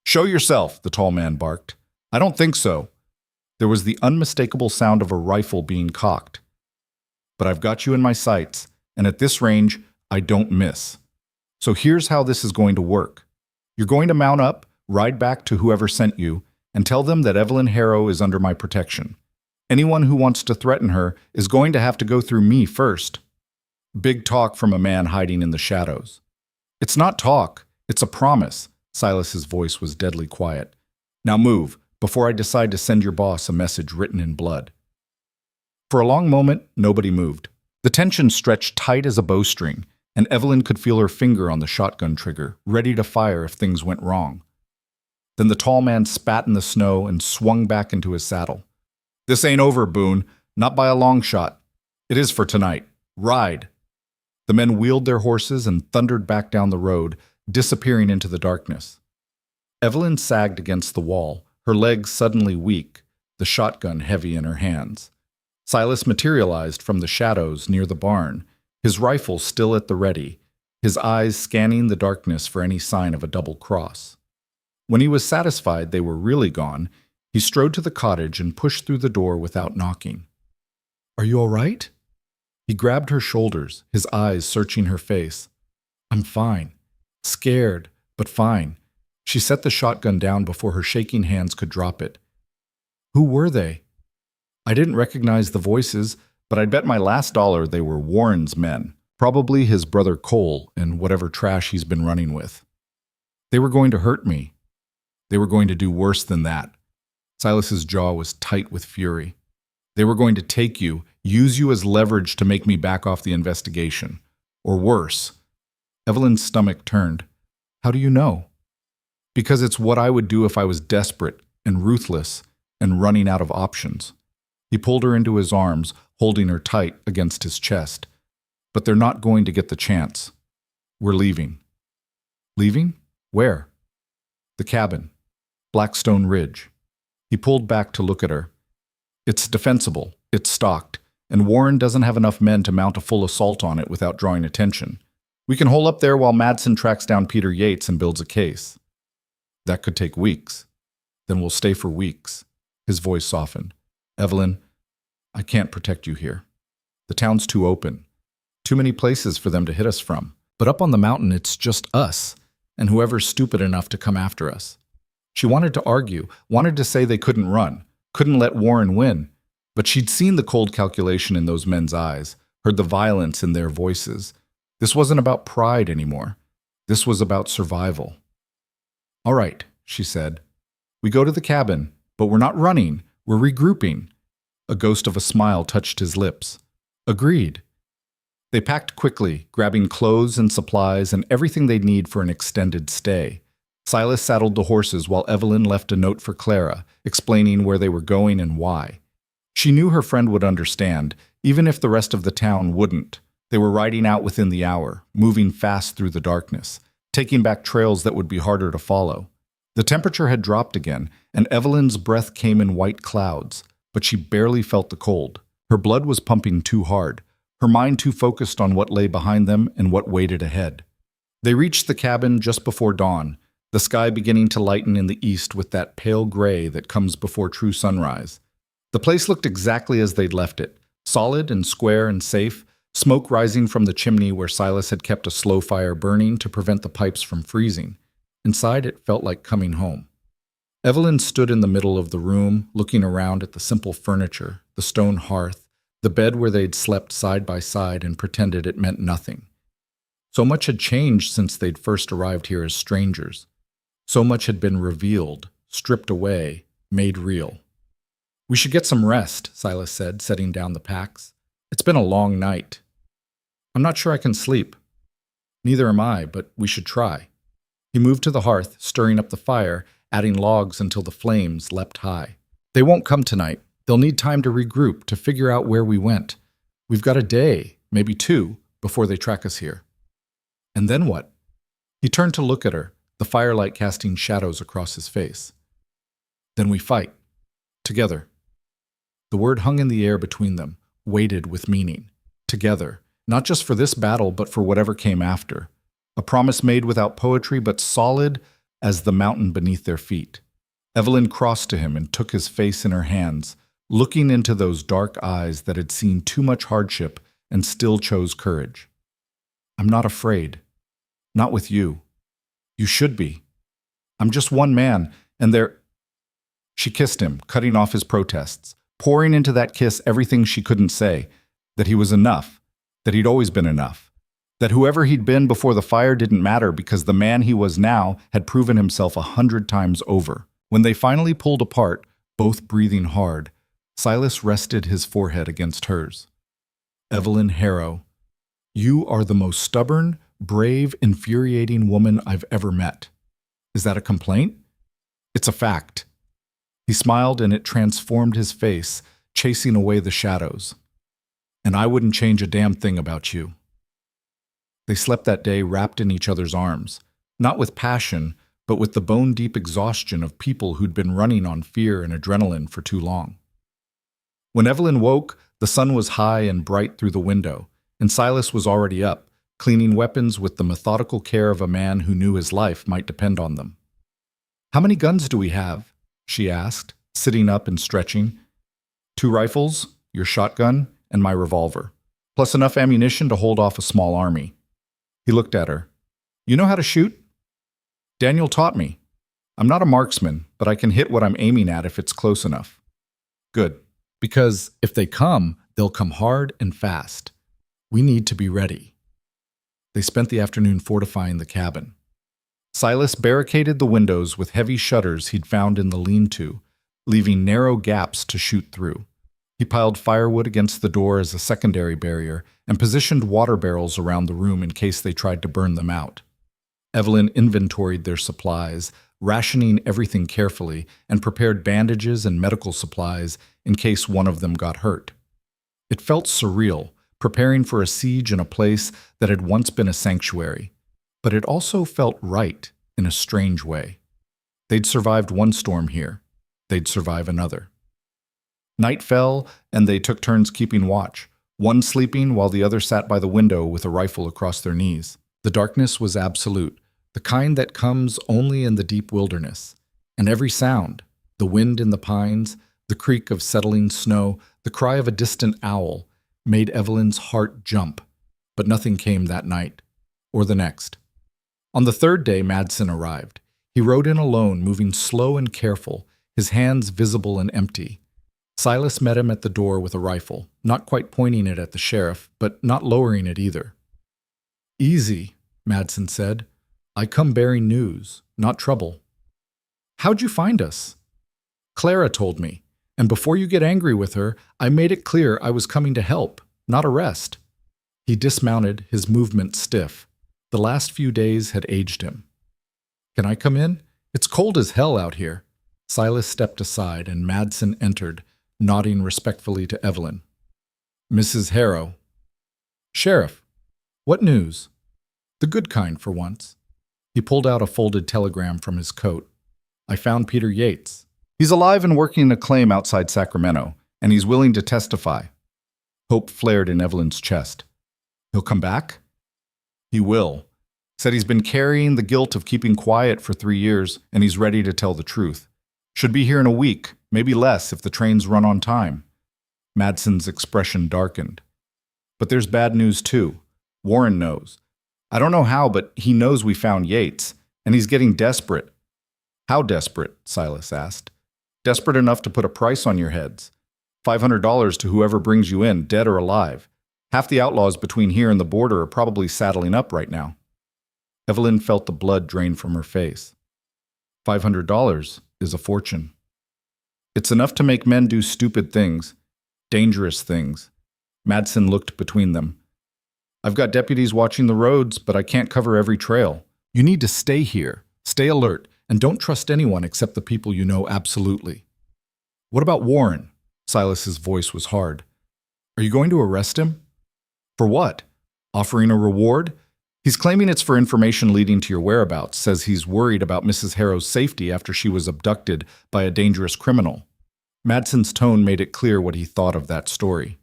"Show yourself," the tall man barked. "I don't think so." There was the unmistakable sound of a rifle being cocked. "But I've got you in my sights, and at this range, I don't miss. So here's how this is going to work. You're going to mount up, ride back to whoever sent you, and tell them that Evelyn Harrow is under my protection. Anyone who wants to threaten her is going to have to go through me first." Big talk from a man hiding in the shadows. "It's not talk, it's a promise." Silas's voice was deadly quiet. "Now move, before I decide to send your boss a message written in blood." For a long moment, nobody moved. The tension stretched tight as a bowstring, and Evelyn could feel her finger on the shotgun trigger, ready to fire if things went wrong. Then the tall man spat in the snow and swung back into his saddle. "This ain't over, Boone. Not by a long shot. It is for tonight. Ride." The men wheeled their horses and thundered back down the road, disappearing into the darkness. Evelyn sagged against the wall, her legs suddenly weak, the shotgun heavy in her hands. Silas materialized from the shadows near the barn, his rifle still at the ready, his eyes scanning the darkness for any sign of a double cross. When he was satisfied they were really gone, he strode to the cottage and pushed through the door without knocking. "Are you all right?" He grabbed her shoulders, his eyes searching her face. "I'm fine. Scared, but fine." She set the shotgun down before her shaking hands could drop it. "Who were they?" "I didn't recognize the voices, but I'd bet my last dollar they were Warren's men, probably his brother Cole and whatever trash he's been running with. They were going to hurt me. They were going to do worse than that." Silas's jaw was tight with fury. "They were going to take you, use you as leverage to make me back off the investigation. Or worse." Evelyn's stomach turned. "How do you know?" "Because it's what I would do if I was desperate and ruthless and running out of options." He pulled her into his arms, holding her tight against his chest. "But they're not going to get the chance. We're leaving." "Leaving? Where?" "The cabin. Blackstone Ridge." He pulled back to look at her. "It's defensible, it's stocked, and Warren doesn't have enough men to mount a full assault on it without drawing attention. We can hole up there while Madsen tracks down Peter Yates and builds a case. That could take weeks. Then we'll stay for weeks." His voice softened. "Evelyn, I can't protect you here. The town's too open. Too many places for them to hit us from. But up on the mountain, it's just us, and whoever's stupid enough to come after us." She wanted to argue, wanted to say they couldn't run, couldn't let Warren win, but she'd seen the cold calculation in those men's eyes, heard the violence in their voices. This wasn't about pride anymore. This was about survival. All right, she said. We go to the cabin, but we're not running. We're regrouping. A ghost of a smile touched his lips. Agreed. They packed quickly, grabbing clothes and supplies and everything they'd need for an extended stay. Silas saddled the horses while Evelyn left a note for Clara, explaining where they were going and why. She knew her friend would understand, even if the rest of the town wouldn't. They were riding out within the hour, moving fast through the darkness, taking back trails that would be harder to follow. The temperature had dropped again, and Evelyn's breath came in white clouds, but she barely felt the cold. Her blood was pumping too hard, her mind too focused on what lay behind them and what waited ahead. They reached the cabin just before dawn, the sky beginning to lighten in the east with that pale gray that comes before true sunrise. The place looked exactly as they'd left it, solid and square and safe, smoke rising from the chimney where Silas had kept a slow fire burning to prevent the pipes from freezing. Inside, it felt like coming home. Evelyn stood in the middle of the room, looking around at the simple furniture, the stone hearth, the bed where they'd slept side by side and pretended it meant nothing. So much had changed since they'd first arrived here as strangers. So much had been revealed, stripped away, made real. We should get some rest, Silas said, setting down the packs. It's been a long night. I'm not sure I can sleep. Neither am I, but we should try. He moved to the hearth, stirring up the fire, adding logs until the flames leapt high. They won't come tonight. They'll need time to regroup, to figure out where we went. We've got a day, maybe two, before they track us here. And then what? He turned to look at her, the firelight casting shadows across his face. Then we fight. Together. The word hung in the air between them, weighted with meaning. Together. Not just for this battle, but for whatever came after. A promise made without poetry, but solid as the mountain beneath their feet. Evelyn crossed to him and took his face in her hands, looking into those dark eyes that had seen too much hardship and still chose courage. I'm not afraid. Not with you. You should be. I'm just one man, and there... She kissed him, cutting off his protests, pouring into that kiss everything she couldn't say, that he was enough, that he'd always been enough, that whoever he'd been before the fire didn't matter because the man he was now had proven himself 100 times over. When they finally pulled apart, both breathing hard, Silas rested his forehead against hers. Evelyn Harrow, you are the most stubborn, brave, infuriating woman I've ever met. Is that a complaint? It's a fact. He smiled and it transformed his face, chasing away the shadows. And I wouldn't change a damn thing about you. They slept that day wrapped in each other's arms, not with passion, but with the bone-deep exhaustion of people who'd been running on fear and adrenaline for too long. When Evelyn woke, the sun was high and bright through the window, and Silas was already up, cleaning weapons with the methodical care of a man who knew his life might depend on them. How many guns do we have? She asked, sitting up and stretching. 2 rifles, your shotgun, and my revolver, plus enough ammunition to hold off a small army. He looked at her. You know how to shoot? Daniel taught me. I'm not a marksman, but I can hit what I'm aiming at if it's close enough. Good, because if they come, they'll come hard and fast. We need to be ready. They spent the afternoon fortifying the cabin. Silas barricaded the windows with heavy shutters he'd found in the lean-to, leaving narrow gaps to shoot through. He piled firewood against the door as a secondary barrier and positioned water barrels around the room in case they tried to burn them out. Evelyn inventoried their supplies, rationing everything carefully, and prepared bandages and medical supplies in case one of them got hurt. It felt surreal, preparing for a siege in a place that had once been a sanctuary, but it also felt right in a strange way. They'd survived one storm here. They'd survive another. Night fell, and they took turns keeping watch, one sleeping while the other sat by the window with a rifle across their knees. The darkness was absolute, the kind that comes only in the deep wilderness. And every sound, the wind in the pines, the creak of settling snow, the cry of a distant owl, made Evelyn's heart jump. But nothing came that night, or the next. On the 3rd day, Madsen arrived. He rode in alone, moving slow and careful, his hands visible and empty. Silas met him at the door with a rifle, not quite pointing it at the sheriff, but not lowering it either. Easy, Madsen said. I come bearing news, not trouble. How'd you find us? Clara told me, and before you get angry with her, I made it clear I was coming to help, not arrest. He dismounted, his movements stiff. The last few days had aged him. Can I come in? It's cold as hell out here. Silas stepped aside and Madsen entered, nodding respectfully to Evelyn. Mrs. Harrow. Sheriff, what news? The good kind for once. He pulled out a folded telegram from his coat. I found Peter Yates. He's alive and working a claim outside Sacramento, and he's willing to testify. Hope flared in Evelyn's chest. He'll come back? He will. Said he's been carrying the guilt of keeping quiet for 3 years, and he's ready to tell the truth. Should be here in a week, maybe less if the trains run on time. Madsen's expression darkened. But there's bad news too. Warren knows. I don't know how, but he knows we found Yates, and he's getting desperate. How desperate? Silas asked. Desperate enough to put a price on your heads. $500 to whoever brings you in, dead or alive. Half the outlaws between here and the border are probably saddling up right now. Evelyn felt the blood drain from her face. $500 is a fortune. It's enough to make men do stupid things, dangerous things. Madsen looked between them. I've got deputies watching the roads, but I can't cover every trail. You need to stay here, stay alert, and don't trust anyone except the people you know absolutely. What about Warren? Silas's voice was hard. Are you going to arrest him? For what? Offering a reward? He's claiming it's for information leading to your whereabouts, says he's worried about Mrs. Harrow's safety after she was abducted by a dangerous criminal. Madsen's tone made it clear what he thought of that story.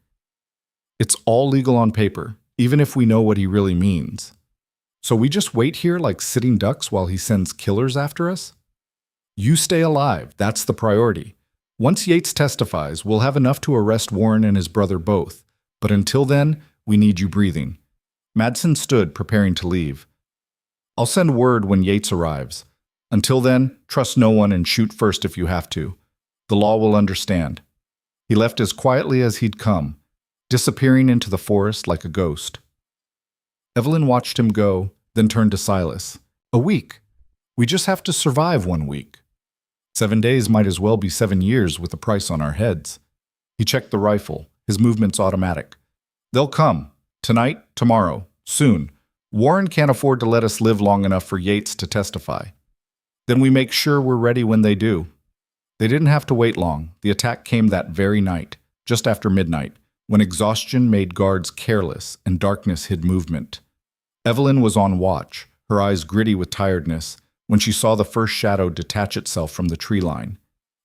It's all legal on paper, even if we know what he really means. So we just wait here like sitting ducks while he sends killers after us? You stay alive, that's the priority. Once Yates testifies, we'll have enough to arrest Warren and his brother both. But until then, we need you breathing. Madsen stood, preparing to leave. I'll send word when Yates arrives. Until then, trust no one and shoot first if you have to. The law will understand. He left as quietly as he'd come, disappearing into the forest like a ghost. Evelyn watched him go, then turned to Silas. A week. We just have to survive 1 week. 7 days might as well be 7 years with a price on our heads. He checked the rifle, his movements automatic. They'll come. Tonight, tomorrow, soon. Warren can't afford to let us live long enough for Yates to testify. Then we make sure we're ready when they do. They didn't have to wait long. The attack came that very night, just after midnight, when exhaustion made guards careless and darkness hid movement. Evelyn was on watch, her eyes gritty with tiredness, when she saw the first shadow detach itself from the tree line.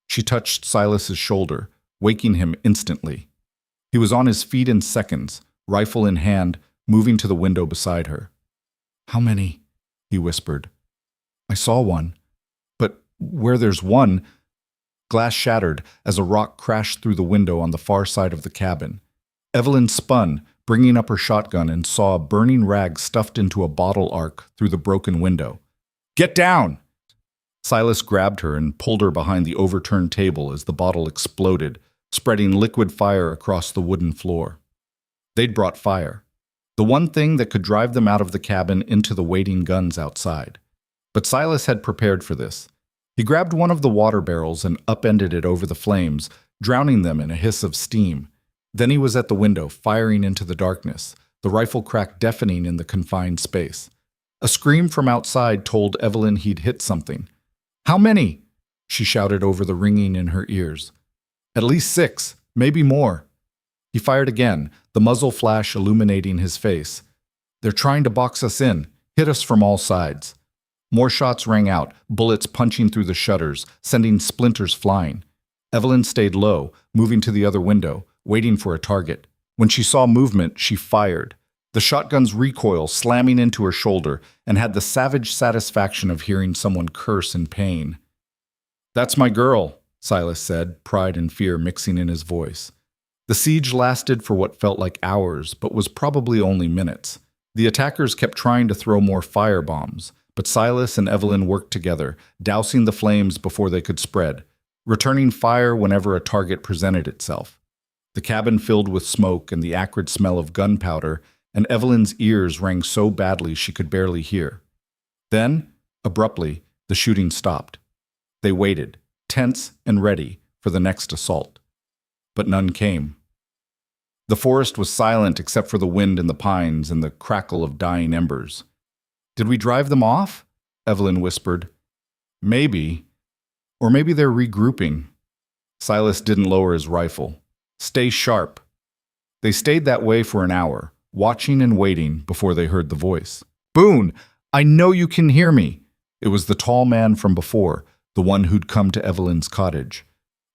She touched Silas's shoulder, waking him instantly. He was on his feet in seconds, rifle in hand, moving to the window beside her. How many? He whispered. I saw one. But where there's one... Glass shattered as a rock crashed through the window on the far side of the cabin. Evelyn spun, bringing up her shotgun, and saw a burning rag stuffed into a bottle arc through the broken window. Get down! Silas grabbed her and pulled her behind the overturned table as the bottle exploded, spreading liquid fire across the wooden floor. They'd brought fire, the one thing that could drive them out of the cabin into the waiting guns outside. But Silas had prepared for this. He grabbed one of the water barrels and upended it over the flames, drowning them in a hiss of steam. Then he was at the window, firing into the darkness, the rifle crack deafening in the confined space. A scream from outside told Evelyn he'd hit something. How many? She shouted over the ringing in her ears. At least 6, maybe more. He fired again, the muzzle flash illuminating his face. They're trying to box us in, hit us from all sides. More shots rang out, bullets punching through the shutters, sending splinters flying. Evelyn stayed low, moving to the other window, waiting for a target. When she saw movement, she fired. The shotgun's recoil slamming into her shoulder, and had the savage satisfaction of hearing someone curse in pain. That's my girl, Silas said, pride and fear mixing in his voice. The siege lasted for what felt like hours, but was probably only minutes. The attackers kept trying to throw more firebombs, but Silas and Evelyn worked together, dousing the flames before they could spread, returning fire whenever a target presented itself. The cabin filled with smoke and the acrid smell of gunpowder, and Evelyn's ears rang so badly she could barely hear. Then, abruptly, the shooting stopped. They waited, tense and ready, for the next assault. But none came. The forest was silent except for the wind in the pines and the crackle of dying embers. "Did we drive them off?" Evelyn whispered. "Maybe. Or maybe they're regrouping." Silas didn't lower his rifle. "Stay sharp." They stayed that way for an hour, watching and waiting before they heard the voice. "Boone, I know you can hear me." It was the tall man from before, the one who'd come to Evelyn's cottage.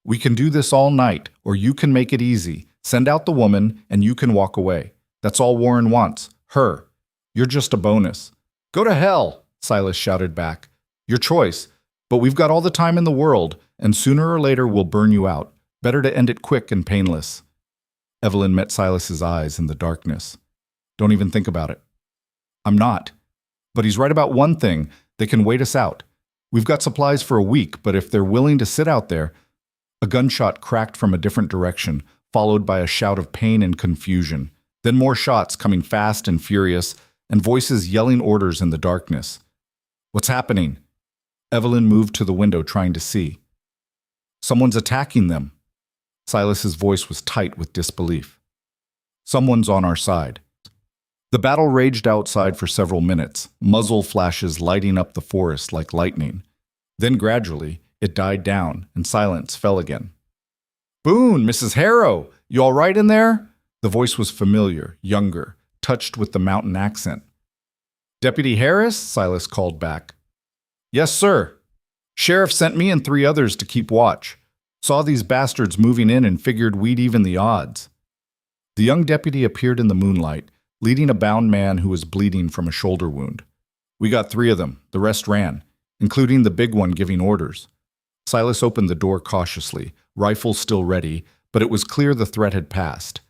"We can do this all night, or you can make it easy. Send out the woman, and you can walk away. That's all Warren wants. Her. You're just a bonus." "Go to hell," Silas shouted back. "Your choice. But we've got all the time in the world, and sooner or later we'll burn you out. Better to end it quick and painless." Evelyn met Silas's eyes in the darkness. "Don't even think about it." "I'm not. But he's right about one thing. They can wait us out. We've got supplies for a week, but if they're willing to sit out there..." A gunshot cracked from a different direction, followed by a shout of pain and confusion. Then more shots coming fast and furious, and voices yelling orders in the darkness. "What's happening?" Evelyn moved to the window trying to see. "Someone's attacking them." Silas's voice was tight with disbelief. "Someone's on our side." The battle raged outside for several minutes, muzzle flashes lighting up the forest like lightning. Then gradually, it died down and silence fell again. "Boone, Mrs. Harrow, you all right in there?" The voice was familiar, younger, touched with the mountain accent. "Deputy Harris?" Silas called back. "Yes, sir. Sheriff sent me and 3 others to keep watch. Saw these bastards moving in and figured we'd even the odds." The young deputy appeared in the moonlight, leading a bound man who was bleeding from a shoulder wound. "We got 3 of them. The rest ran, including the big one giving orders." Silas opened the door cautiously, rifle still ready, but it was clear the threat had passed.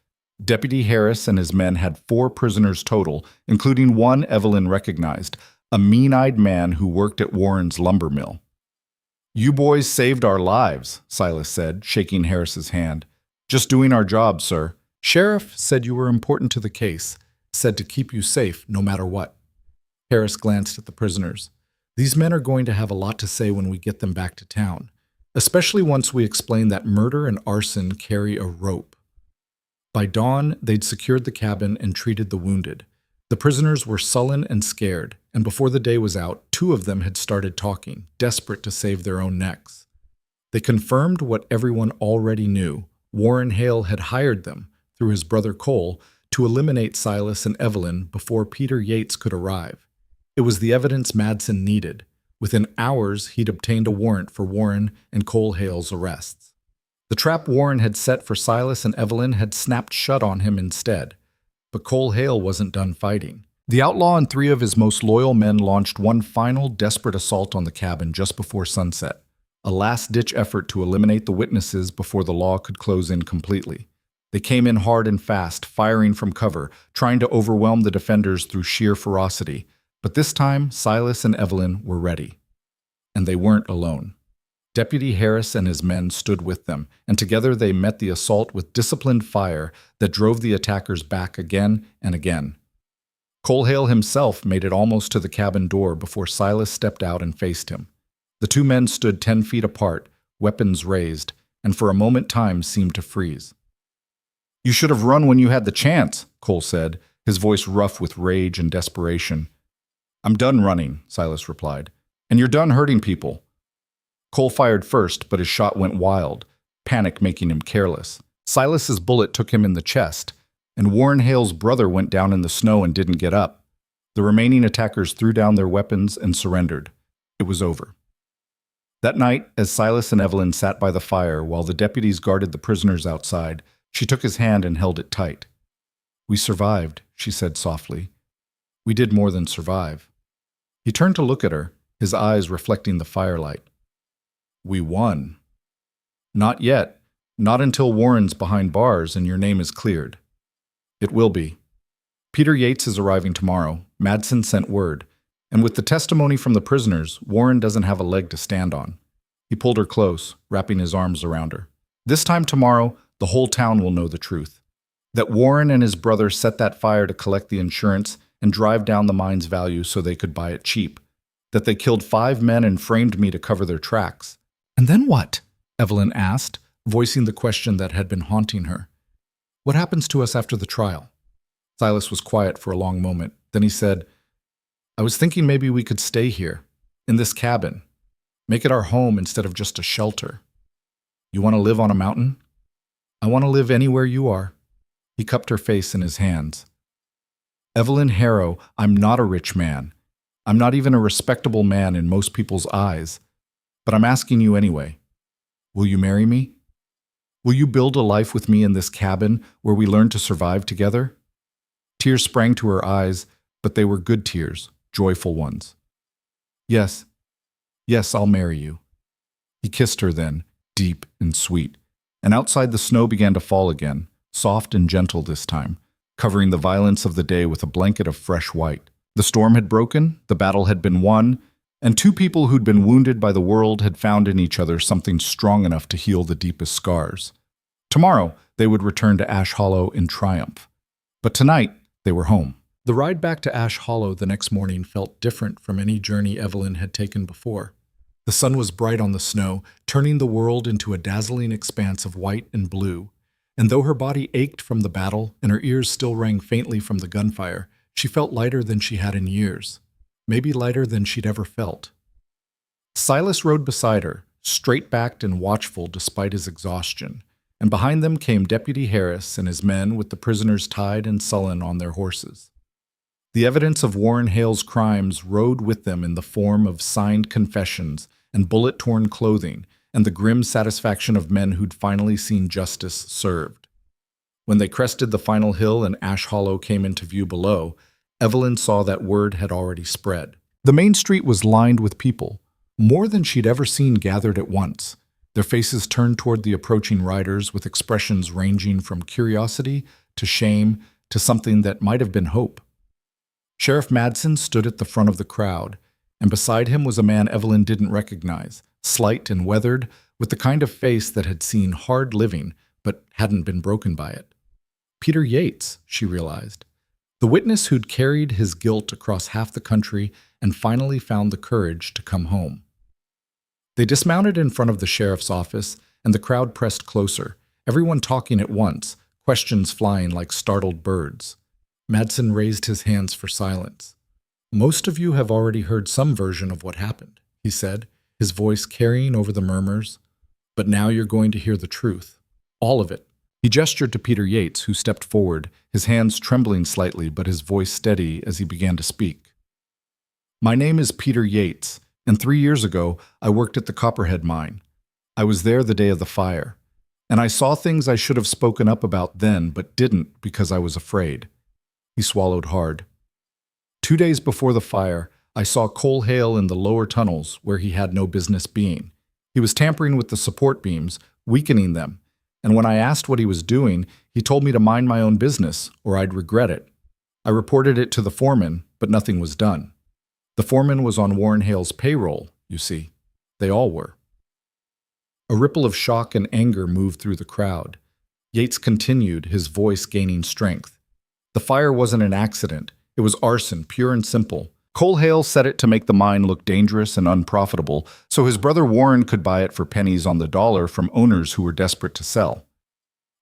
Deputy Harris and his men had 4 prisoners total, including one Evelyn recognized, a mean-eyed man who worked at Warren's lumber mill. "You boys saved our lives," Silas said, shaking Harris's hand. "Just doing our job, sir. Sheriff said you were important to the case, said to keep you safe no matter what." Harris glanced at the prisoners. "These men are going to have a lot to say when we get them back to town, especially once we explain that murder and arson carry a rope." By dawn, they'd secured the cabin and treated the wounded. The prisoners were sullen and scared, and before the day was out, 2 of them had started talking, desperate to save their own necks. They confirmed what everyone already knew. Warren Hale had hired them, through his brother Cole, to eliminate Silas and Evelyn before Peter Yates could arrive. It was the evidence Madsen needed. Within hours, he'd obtained a warrant for Warren and Cole Hale's arrests. The trap Warren had set for Silas and Evelyn had snapped shut on him instead. But Cole Hale wasn't done fighting. The outlaw and 3 of his most loyal men launched one final, desperate assault on the cabin just before sunset, a last-ditch effort to eliminate the witnesses before the law could close in completely. They came in hard and fast, firing from cover, trying to overwhelm the defenders through sheer ferocity. But this time, Silas and Evelyn were ready. And they weren't alone. Deputy Harris and his men stood with them, and together they met the assault with disciplined fire that drove the attackers back again and again. Cole Hale himself made it almost to the cabin door before Silas stepped out and faced him. The 2 men stood 10 feet apart, weapons raised, and for a moment time seemed to freeze. "You should have run when you had the chance," Cole said, his voice rough with rage and desperation. "I'm done running," Silas replied. "And you're done hurting people." Cole fired first, but his shot went wild, panic making him careless. Silas's bullet took him in the chest, and Warren Hale's brother went down in the snow and didn't get up. The remaining attackers threw down their weapons and surrendered. It was over. That night, as Silas and Evelyn sat by the fire while the deputies guarded the prisoners outside, she took his hand and held it tight. "We survived," she said softly. "We did more than survive." He turned to look at her, his eyes reflecting the firelight. "We won." "Not yet. Not until Warren's behind bars and your name is cleared." "It will be. Peter Yates is arriving tomorrow. Madsen sent word. And with the testimony from the prisoners, Warren doesn't have a leg to stand on." He pulled her close, wrapping his arms around her. "This time tomorrow, the whole town will know the truth. That Warren and his brother set that fire to collect the insurance and drive down the mine's value so they could buy it cheap. That they killed 5 men and framed me to cover their tracks. And then what? Evelyn asked, voicing the question that had been haunting her. What happens to us after the trial? Silas was quiet for a long moment. Then he said, I was thinking maybe we could stay here, in this cabin. Make it our home instead of just a shelter. You want to live on a mountain? I want to live anywhere you are. He cupped her face in his hands. Evelyn Harrow, I'm not a rich man. I'm not even a respectable man in most people's eyes. But I'm asking you anyway. Will you marry me? Will you build a life with me in this cabin where we learn to survive together? Tears sprang to her eyes, but they were good tears, joyful ones. Yes, I'll marry you. He kissed her then, deep and sweet, and outside the snow began to fall again, soft and gentle this time, covering the violence of the day with a blanket of fresh white. The storm had broken, the battle had been won, and two people who'd been wounded by the world had found in each other something strong enough to heal the deepest scars. Tomorrow, they would return to Ash Hollow in triumph. But tonight, they were home. The ride back to Ash Hollow the next morning felt different from any journey Evelyn had taken before. The sun was bright on the snow, turning the world into a dazzling expanse of white and blue. And though her body ached from the battle and her ears still rang faintly from the gunfire, she felt lighter than she had in years, maybe lighter than she'd ever felt. Silas rode beside her, straight-backed and watchful despite his exhaustion, and behind them came Deputy Harris and his men with the prisoners tied and sullen on their horses. The evidence of Warren Hale's crimes rode with them in the form of signed confessions and bullet-torn clothing, and the grim satisfaction of men who'd finally seen justice served. When they crested the final hill and Ash Hollow came into view below, Evelyn saw that word had already spread. The main street was lined with people, more than she'd ever seen gathered at once, their faces turned toward the approaching riders with expressions ranging from curiosity to shame to something that might have been hope. Sheriff Madsen stood at the front of the crowd, and beside him was a man Evelyn didn't recognize, slight and weathered, with the kind of face that had seen hard living but hadn't been broken by it. Peter Yates, she realized. The witness who'd carried his guilt across half the country and finally found the courage to come home. They dismounted in front of the sheriff's office, and the crowd pressed closer, everyone talking at once, questions flying like startled birds. Madsen raised his hands for silence. Most of you have already heard some version of what happened, he said, his voice carrying over the murmurs. But now you're going to hear the truth. All of it. He gestured to Peter Yates, who stepped forward, his hands trembling slightly but his voice steady as he began to speak. My name is Peter Yates, and 3 years ago I worked at the Copperhead mine. I was there the day of the fire, and I saw things I should have spoken up about then but didn't because I was afraid. He swallowed hard. 2 days before the fire, I saw Cole Hale in the lower tunnels where he had no business being. He was tampering with the support beams, weakening them, and when I asked what he was doing, he told me to mind my own business or I'd regret it. I reported it to the foreman, but nothing was done. The foreman was on Warren Hale's payroll, you see. They all were. A ripple of shock and anger moved through the crowd. Yates continued, his voice gaining strength. The fire wasn't an accident. It was arson, pure and simple. Cole Hale set it to make the mine look dangerous and unprofitable, so his brother Warren could buy it for pennies on the dollar from owners who were desperate to sell.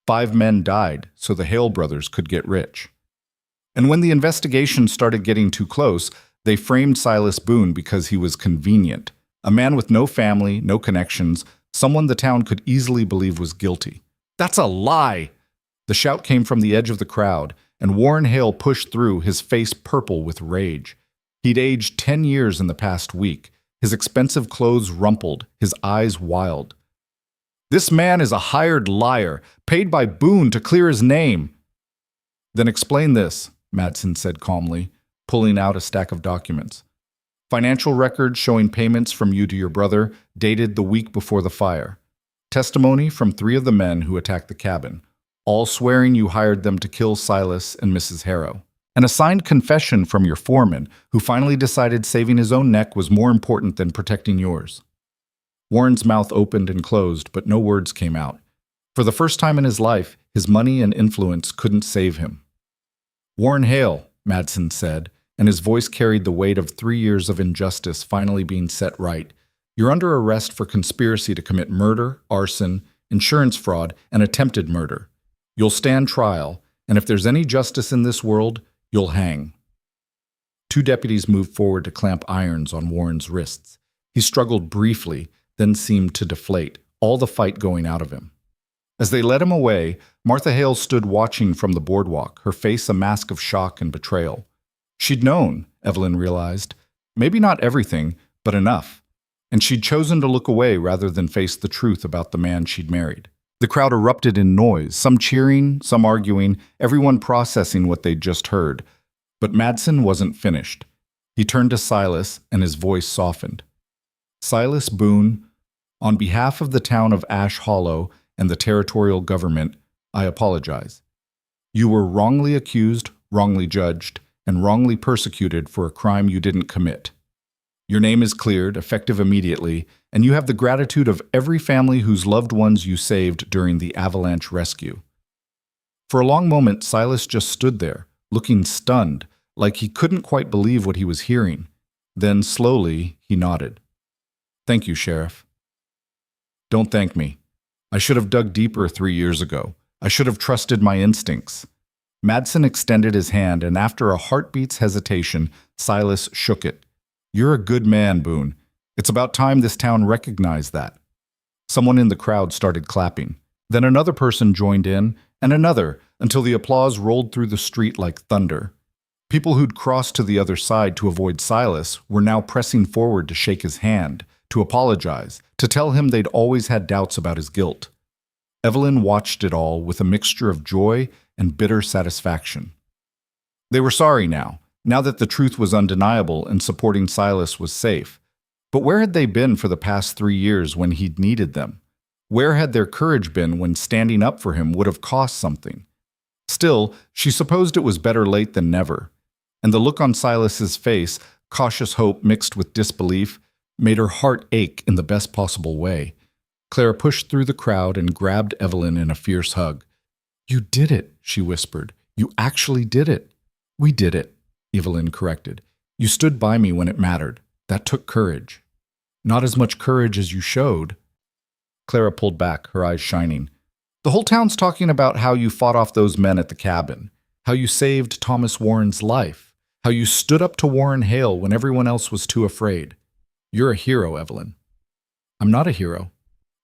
5 men died, so the Hale brothers could get rich. And when the investigation started getting too close, they framed Silas Boone because he was convenient, a man with no family, no connections, someone the town could easily believe was guilty. That's a lie! The shout came from the edge of the crowd, and Warren Hale pushed through, his face purple with rage. He'd aged 10 years in the past week, his expensive clothes rumpled, his eyes wild. This man is a hired liar, paid by Boone to clear his name. Then explain this, Madsen said calmly, pulling out a stack of documents. Financial records showing payments from you to your brother, dated the week before the fire. Testimony from 3 of the men who attacked the cabin, all swearing you hired them to kill Silas and Mrs. Harrow. And a signed confession from your foreman, who finally decided saving his own neck was more important than protecting yours. Warren's mouth opened and closed, but no words came out. For the first time in his life, his money and influence couldn't save him. Warren Hale, Madsen said, and his voice carried the weight of 3 years of injustice finally being set right. You're under arrest for conspiracy to commit murder, arson, insurance fraud, and attempted murder. You'll stand trial, and if there's any justice in this world, you'll hang." Two deputies moved forward to clamp irons on Warren's wrists. He struggled briefly, then seemed to deflate, all the fight going out of him. As they led him away, Martha Hale stood watching from the boardwalk, her face a mask of shock and betrayal. She'd known, Evelyn realized, maybe not everything, but enough. And she'd chosen to look away rather than face the truth about the man she'd married. The crowd erupted in noise, some cheering, some arguing, everyone processing what they'd just heard. But Madsen wasn't finished. He turned to Silas, and his voice softened. "Silas Boone, on behalf of the town of Ash Hollow and the territorial government, I apologize. You were wrongly accused, wrongly judged, and wrongly persecuted for a crime you didn't commit. Your name is cleared, effective immediately, and you have the gratitude of every family whose loved ones you saved during the avalanche rescue." For a long moment, Silas just stood there, looking stunned, like he couldn't quite believe what he was hearing. Then, slowly, he nodded. "Thank you, Sheriff." "Don't thank me. I should have dug deeper 3 years ago. I should have trusted my instincts." Madsen extended his hand, and after a heartbeat's hesitation, Silas shook it. "You're a good man, Boone. It's about time this town recognized that." Someone in the crowd started clapping. Then another person joined in, and another, until the applause rolled through the street like thunder. People who'd crossed to the other side to avoid Silas were now pressing forward to shake his hand, to apologize, to tell him they'd always had doubts about his guilt. Evelyn watched it all with a mixture of joy and bitter satisfaction. They were sorry now that the truth was undeniable and supporting Silas was safe. But where had they been for the past 3 years when he'd needed them? Where had their courage been when standing up for him would have cost something? Still, she supposed it was better late than never. And the look on Silas's face, cautious hope mixed with disbelief, made her heart ache in the best possible way. Clara pushed through the crowd and grabbed Evelyn in a fierce hug. "You did it," she whispered. "You actually did it." "We did it," Evelyn corrected. "You stood by me when it mattered. That took courage." "Not as much courage as you showed." Clara pulled back, her eyes shining. "The whole town's talking about how you fought off those men at the cabin, how you saved Thomas Warren's life, how you stood up to Warren Hale when everyone else was too afraid. You're a hero, Evelyn." "I'm not a hero.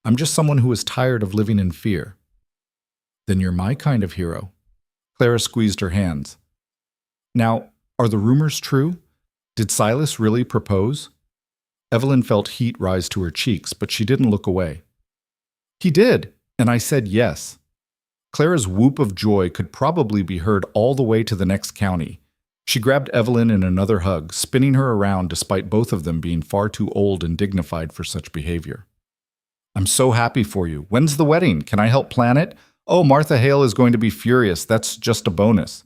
I'm just someone who is tired of living in fear." "Then you're my kind of hero." Clara squeezed her hands. "Now, are the rumors true? Did Silas really propose?" Evelyn felt heat rise to her cheeks, but she didn't look away. "He did, and I said yes." Clara's whoop of joy could probably be heard all the way to the next county. She grabbed Evelyn in another hug, spinning her around despite both of them being far too old and dignified for such behavior. "I'm so happy for you. When's the wedding? Can I help plan it? Oh, Martha Hale is going to be furious. That's just a bonus."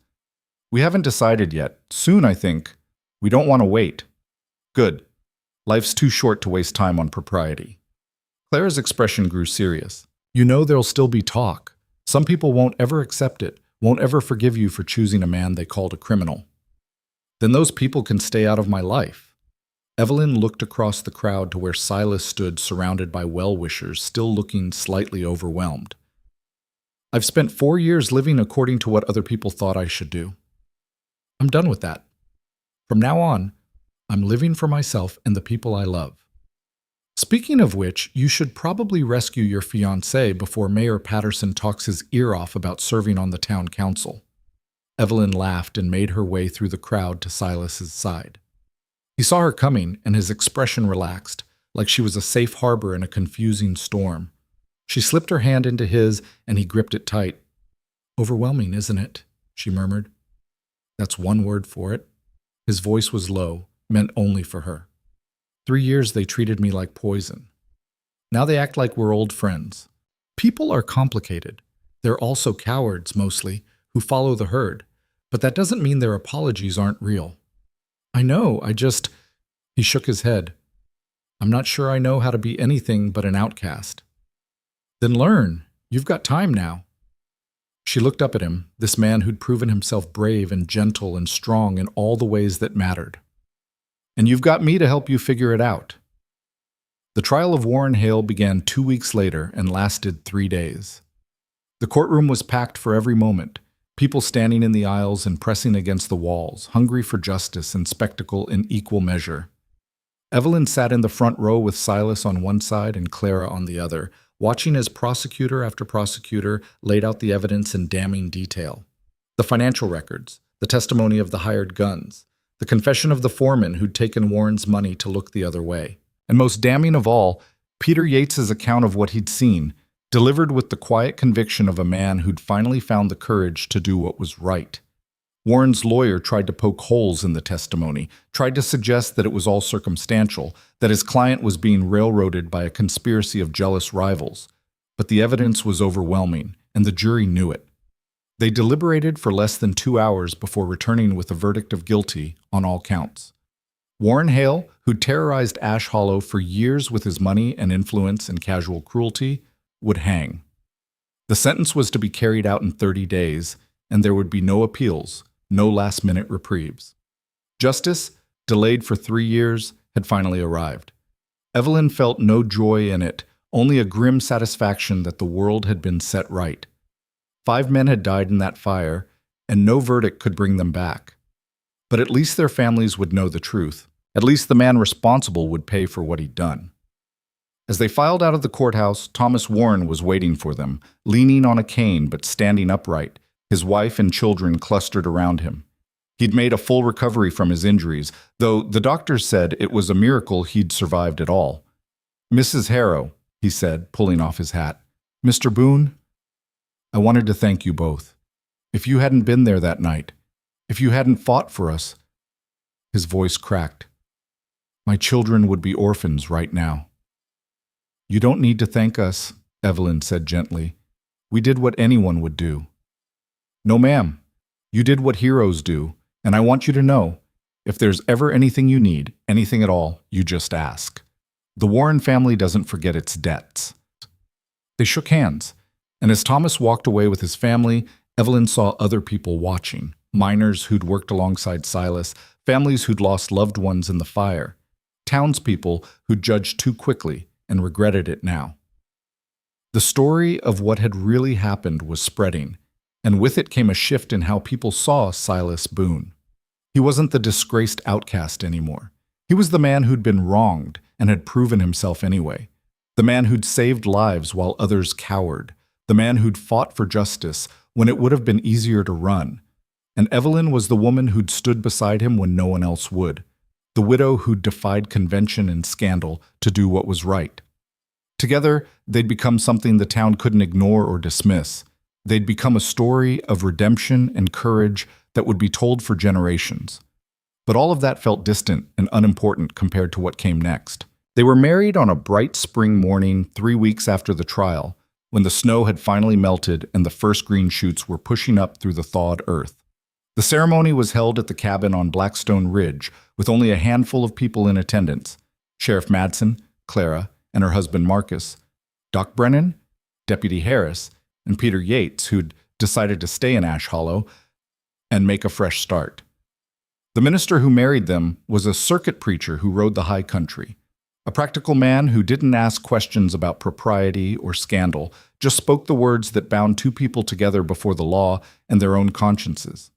"We haven't decided yet. Soon, I think. We don't want to wait." "Good. Life's too short to waste time on propriety." Clara's expression grew serious. "You know there'll still be talk. Some people won't ever accept it, won't ever forgive you for choosing a man they called a criminal." "Then those people can stay out of my life." Evelyn looked across the crowd to where Silas stood surrounded by well-wishers, still looking slightly overwhelmed. "I've spent 4 years living according to what other people thought I should do. I'm done with that. From now on, I'm living for myself and the people I love. Speaking of which, you should probably rescue your fiancé before Mayor Patterson talks his ear off about serving on the town council." Evelyn laughed and made her way through the crowd to Silas's side. He saw her coming, and his expression relaxed, like she was a safe harbor in a confusing storm. She slipped her hand into his, and he gripped it tight. "Overwhelming, isn't it?" she murmured. "That's one word for it." His voice was low, meant only for her. 3 years they treated me like poison. Now they act like we're old friends. People are complicated. They're also cowards, mostly, who follow the herd. But that doesn't mean their apologies aren't real. "I know, He shook his head. "I'm not sure I know how to be anything but an outcast." "Then learn. You've got time now." She looked up at him, this man who'd proven himself brave and gentle and strong in all the ways that mattered. "And you've got me to help you figure it out." The trial of Warren Hale began 2 weeks later and lasted 3 days. The courtroom was packed for every moment, people standing in the aisles and pressing against the walls, hungry for justice and spectacle in equal measure. Evelyn sat in the front row with Silas on one side and Clara on the other, watching as prosecutor after prosecutor laid out the evidence in damning detail. The financial records, the testimony of the hired guns, the confession of the foreman who'd taken Warren's money to look the other way. And most damning of all, Peter Yates's account of what he'd seen, delivered with the quiet conviction of a man who'd finally found the courage to do what was right. Warren's lawyer tried to poke holes in the testimony, tried to suggest that it was all circumstantial, that his client was being railroaded by a conspiracy of jealous rivals. But the evidence was overwhelming, and the jury knew it. They deliberated for less than 2 hours before returning with a verdict of guilty on all counts. Warren Hale, who'd terrorized Ash Hollow for years with his money and influence and casual cruelty, would hang. The sentence was to be carried out in 30 days, and there would be no appeals, no last-minute reprieves. Justice, delayed for 3 years, had finally arrived. Evelyn felt no joy in it, only a grim satisfaction that the world had been set right. 5 men had died in that fire, and no verdict could bring them back. But at least their families would know the truth. At least the man responsible would pay for what he'd done. As they filed out of the courthouse, Thomas Warren was waiting for them, leaning on a cane but standing upright, his wife and children clustered around him. He'd made a full recovery from his injuries, though the doctors said it was a miracle he'd survived at all. "Mrs. Harrow," he said, pulling off his hat. "Mr. Boone, I wanted to thank you both. If you hadn't been there that night, if you hadn't fought for us—" His voice cracked. "My children would be orphans right now." "You don't need to thank us," Evelyn said gently. "We did what anyone would do." "No, ma'am. You did what heroes do, and I want you to know, if there's ever anything you need, anything at all, you just ask. The Warren family doesn't forget its debts." They shook hands, and as Thomas walked away with his family, Evelyn saw other people watching, miners who'd worked alongside Silas, families who'd lost loved ones in the fire, townspeople who'd judged too quickly and regretted it now. The story of what had really happened was spreading, and with it came a shift in how people saw Silas Boone. He wasn't the disgraced outcast anymore. He was the man who'd been wronged and had proven himself anyway. The man who'd saved lives while others cowered. The man who'd fought for justice when it would have been easier to run. And Evelyn was the woman who'd stood beside him when no one else would. The widow who'd defied convention and scandal to do what was right. Together, they'd become something the town couldn't ignore or dismiss. They'd become a story of redemption and courage that would be told for generations. But all of that felt distant and unimportant compared to what came next. They were married on a bright spring morning 3 weeks after the trial, when the snow had finally melted and the first green shoots were pushing up through the thawed earth. The ceremony was held at the cabin on Blackstone Ridge, with only a handful of people in attendance: Sheriff Madsen, Clara, and her husband Marcus, Doc Brennan, Deputy Harris, and Peter Yates, who'd decided to stay in Ash Hollow and make a fresh start. The minister who married them was a circuit preacher who rode the high country, a practical man who didn't ask questions about propriety or scandal, just spoke the words that bound two people together before the law and their own consciences.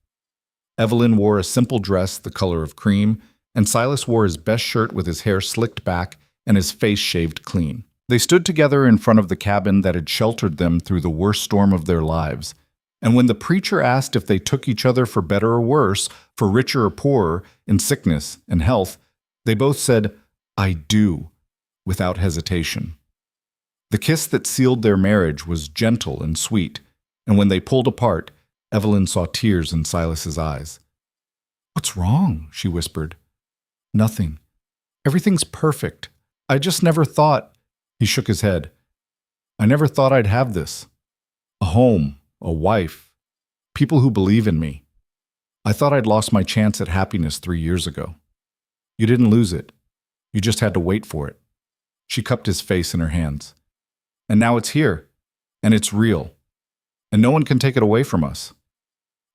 Evelyn wore a simple dress the color of cream, and Silas wore his best shirt with his hair slicked back and his face shaved clean. They stood together in front of the cabin that had sheltered them through the worst storm of their lives. And when the preacher asked if they took each other for better or worse, for richer or poorer, in sickness and health, they both said, "I do," without hesitation. The kiss that sealed their marriage was gentle and sweet, and when they pulled apart, Evelyn saw tears in Silas's eyes. "What's wrong?" she whispered. "Nothing. Everything's perfect. I just never thought—" He shook his head. "I never thought I'd have this. A home, a wife, people who believe in me. I thought I'd lost my chance at happiness 3 years ago. You didn't lose it. You just had to wait for it." She cupped his face in her hands. "And now it's here, and it's real, and no one can take it away from us."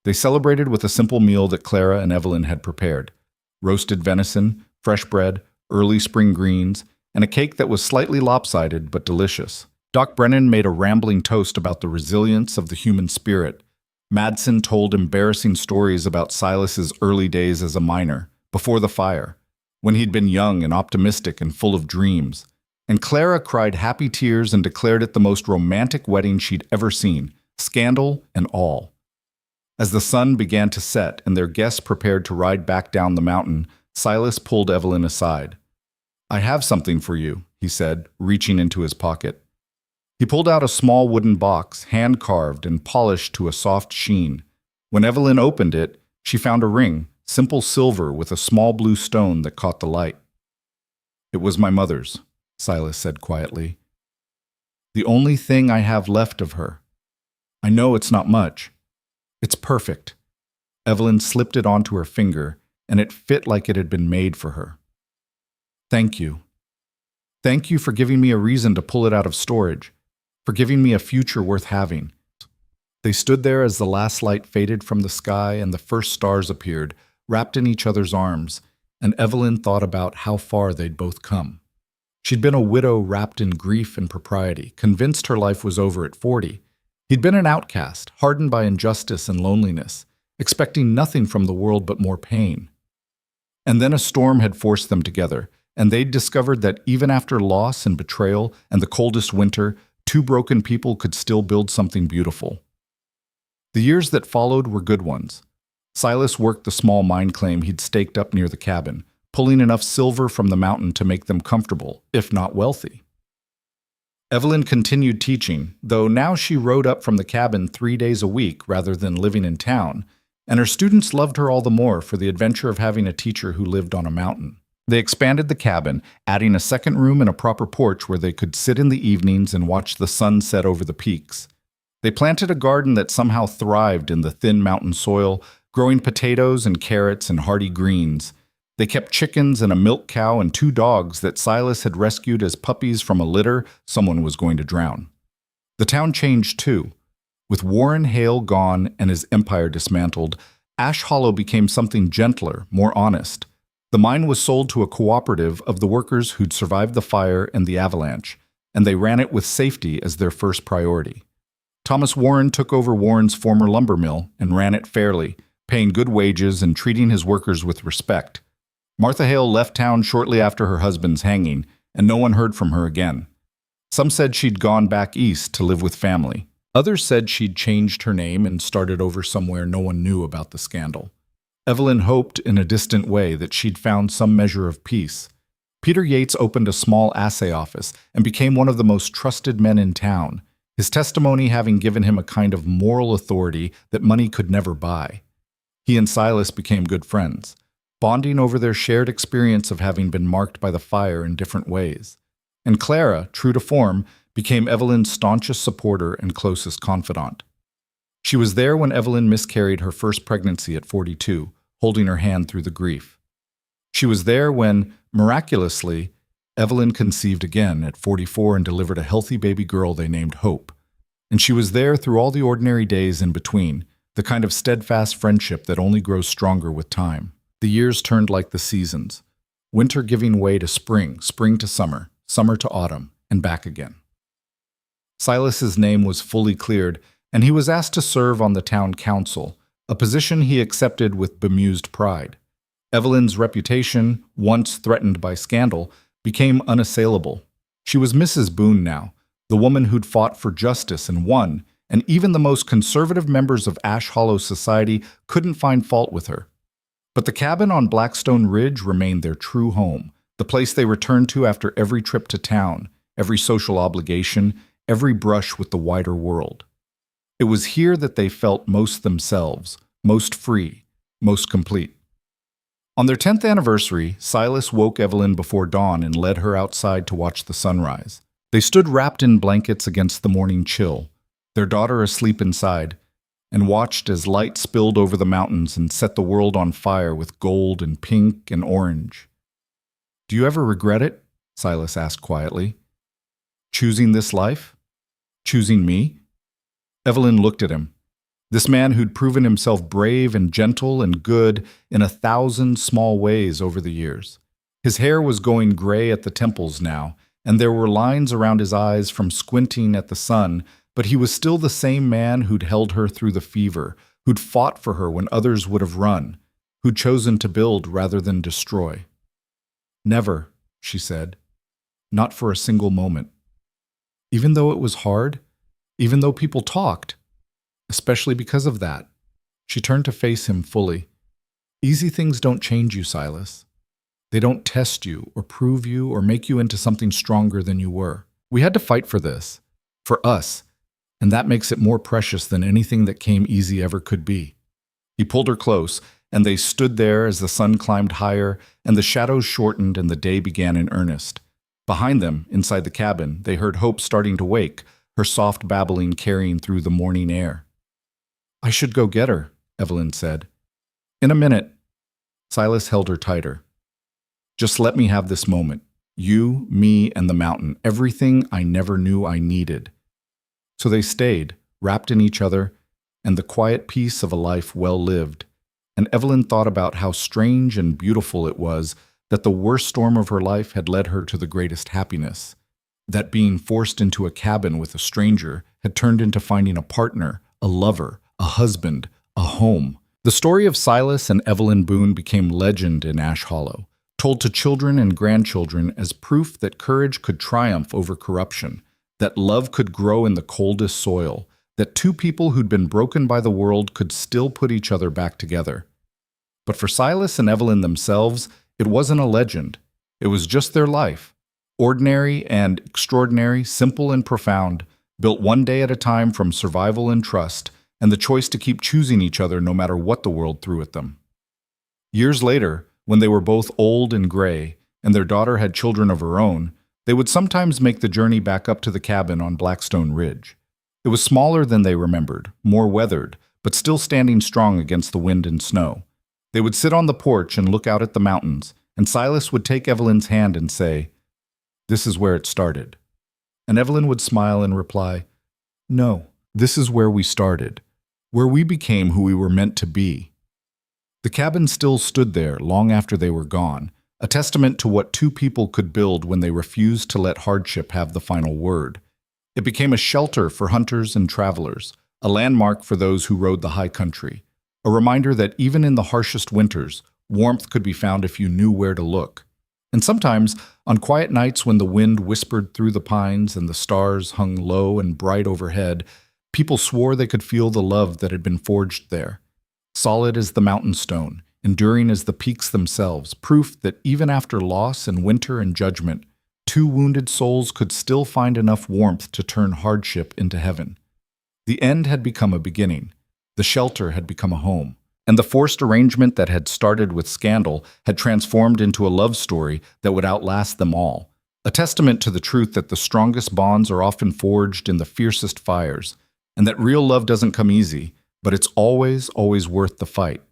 They celebrated with a simple meal that Clara and Evelyn had prepared: roasted venison, fresh bread, early spring greens, and a cake that was slightly lopsided but delicious. Doc Brennan made a rambling toast about the resilience of the human spirit. Madsen told embarrassing stories about Silas's early days as a miner, before the fire, when he'd been young and optimistic and full of dreams. And Clara cried happy tears and declared it the most romantic wedding she'd ever seen, scandal and all. As the sun began to set and their guests prepared to ride back down the mountain, Silas pulled Evelyn aside. "I have something for you," he said, reaching into his pocket. He pulled out a small wooden box, hand-carved and polished to a soft sheen. When Evelyn opened it, she found a ring, simple silver with a small blue stone that caught the light. "It was my mother's," Silas said quietly. "The only thing I have left of her. I know it's not much. It's perfect." Evelyn slipped it onto her finger, and it fit like it had been made for her. "Thank you. Thank you for giving me a reason to pull it out of storage, for giving me a future worth having." They stood there as the last light faded from the sky and the first stars appeared, wrapped in each other's arms, and Evelyn thought about how far they'd both come. She'd been a widow wrapped in grief and propriety, convinced her life was over at 40. He'd been an outcast, hardened by injustice and loneliness, expecting nothing from the world but more pain. And then a storm had forced them together, and they'd discovered that even after loss and betrayal and the coldest winter, two broken people could still build something beautiful. The years that followed were good ones. Silas worked the small mine claim he'd staked up near the cabin, pulling enough silver from the mountain to make them comfortable, if not wealthy. Evelyn continued teaching, though now she rode up from the cabin 3 days a week rather than living in town, and her students loved her all the more for the adventure of having a teacher who lived on a mountain. They expanded the cabin, adding a second room and a proper porch where they could sit in the evenings and watch the sun set over the peaks. They planted a garden that somehow thrived in the thin mountain soil, growing potatoes and carrots and hardy greens. They kept chickens and a milk cow and 2 dogs that Silas had rescued as puppies from a litter someone was going to drown. The town changed too. With Warren Hale gone and his empire dismantled, Ash Hollow became something gentler, more honest. The mine was sold to a cooperative of the workers who'd survived the fire and the avalanche, and they ran it with safety as their first priority. Thomas Warren took over Warren's former lumber mill and ran it fairly, paying good wages and treating his workers with respect. Martha Hale left town shortly after her husband's hanging, and no one heard from her again. Some said she'd gone back east to live with family. Others said she'd changed her name and started over somewhere no one knew about the scandal. Evelyn hoped in a distant way that she'd found some measure of peace. Peter Yates opened a small assay office and became one of the most trusted men in town, his testimony having given him a kind of moral authority that money could never buy. He and Silas became good friends, bonding over their shared experience of having been marked by the fire in different ways. And Clara, true to form, became Evelyn's staunchest supporter and closest confidant. She was there when Evelyn miscarried her first pregnancy at 42, holding her hand through the grief. She was there when, miraculously, Evelyn conceived again at 44 and delivered a healthy baby girl they named Hope. And she was there through all the ordinary days in between, the kind of steadfast friendship that only grows stronger with time. The years turned like the seasons, winter giving way to spring, spring to summer, summer to autumn, and back again. Silas's name was fully cleared, and he was asked to serve on the town council, a position he accepted with bemused pride. Evelyn's reputation, once threatened by scandal, became unassailable. She was Mrs. Boone now, the woman who'd fought for justice and won, and even the most conservative members of Ash Hollow society couldn't find fault with her. But the cabin on Blackstone Ridge remained their true home, the place they returned to after every trip to town, every social obligation, every brush with the wider world. It was here that they felt most themselves, most free, most complete. On their 10th anniversary, Silas woke Evelyn before dawn and led her outside to watch the sunrise. They stood wrapped in blankets against the morning chill, their daughter asleep inside, and watched as light spilled over the mountains and set the world on fire with gold and pink and orange. "Do you ever regret it?" Silas asked quietly. "Choosing this life? Choosing me?" Evelyn looked at him. This man who'd proven himself brave and gentle and good in 1,000 small ways over the years. His hair was going gray at the temples now, and there were lines around his eyes from squinting at the sun, but he was still the same man who'd held her through the fever, who'd fought for her when others would have run, who'd chosen to build rather than destroy. "Never," she said. "Not for a single moment." Even though it was hard, even though people talked, especially because of that, she turned to face him fully. "Easy things don't change you, Silas. They don't test you or prove you or make you into something stronger than you were. We had to fight for this, for us, and that makes it more precious than anything that came easy ever could be." He pulled her close, and they stood there as the sun climbed higher and the shadows shortened and the day began in earnest. Behind them, inside the cabin, they heard Hope starting to wake, her soft babbling carrying through the morning air. "I should go get her," Evelyn said. "In a minute." Silas held her tighter. "Just let me have this moment. You, me, and the mountain. Everything I never knew I needed." So they stayed, wrapped in each other, and the quiet peace of a life well lived. And Evelyn thought about how strange and beautiful it was that the worst storm of her life had led her to the greatest happiness. That being forced into a cabin with a stranger had turned into finding a partner, a lover, a husband, a home. The story of Silas and Evelyn Boone became legend in Ash Hollow, told to children and grandchildren as proof that courage could triumph over corruption, that love could grow in the coldest soil, that two people who'd been broken by the world could still put each other back together. But for Silas and Evelyn themselves, it wasn't a legend. It was just their life. Ordinary and extraordinary, simple and profound, built one day at a time from survival and trust, and the choice to keep choosing each other no matter what the world threw at them. Years later, when they were both old and gray, and their daughter had children of her own, they would sometimes make the journey back up to the cabin on Blackstone Ridge. It was smaller than they remembered, more weathered, but still standing strong against the wind and snow. They would sit on the porch and look out at the mountains, and Silas would take Evelyn's hand and say, "This is where it started." And Evelyn would smile and reply, "No, this is where we started, where we became who we were meant to be." The cabin still stood there long after they were gone, a testament to what two people could build when they refused to let hardship have the final word. It became a shelter for hunters and travelers, a landmark for those who rode the high country, a reminder that even in the harshest winters, warmth could be found if you knew where to look. And sometimes, on quiet nights when the wind whispered through the pines and the stars hung low and bright overhead, people swore they could feel the love that had been forged there. Solid as the mountain stone, enduring as the peaks themselves, proof that even after loss and winter and judgment, two wounded souls could still find enough warmth to turn hardship into heaven. The end had become a beginning. The shelter had become a home. And the forced arrangement that had started with scandal had transformed into a love story that would outlast them all. A testament to the truth that the strongest bonds are often forged in the fiercest fires, and that real love doesn't come easy, but it's always, always worth the fight.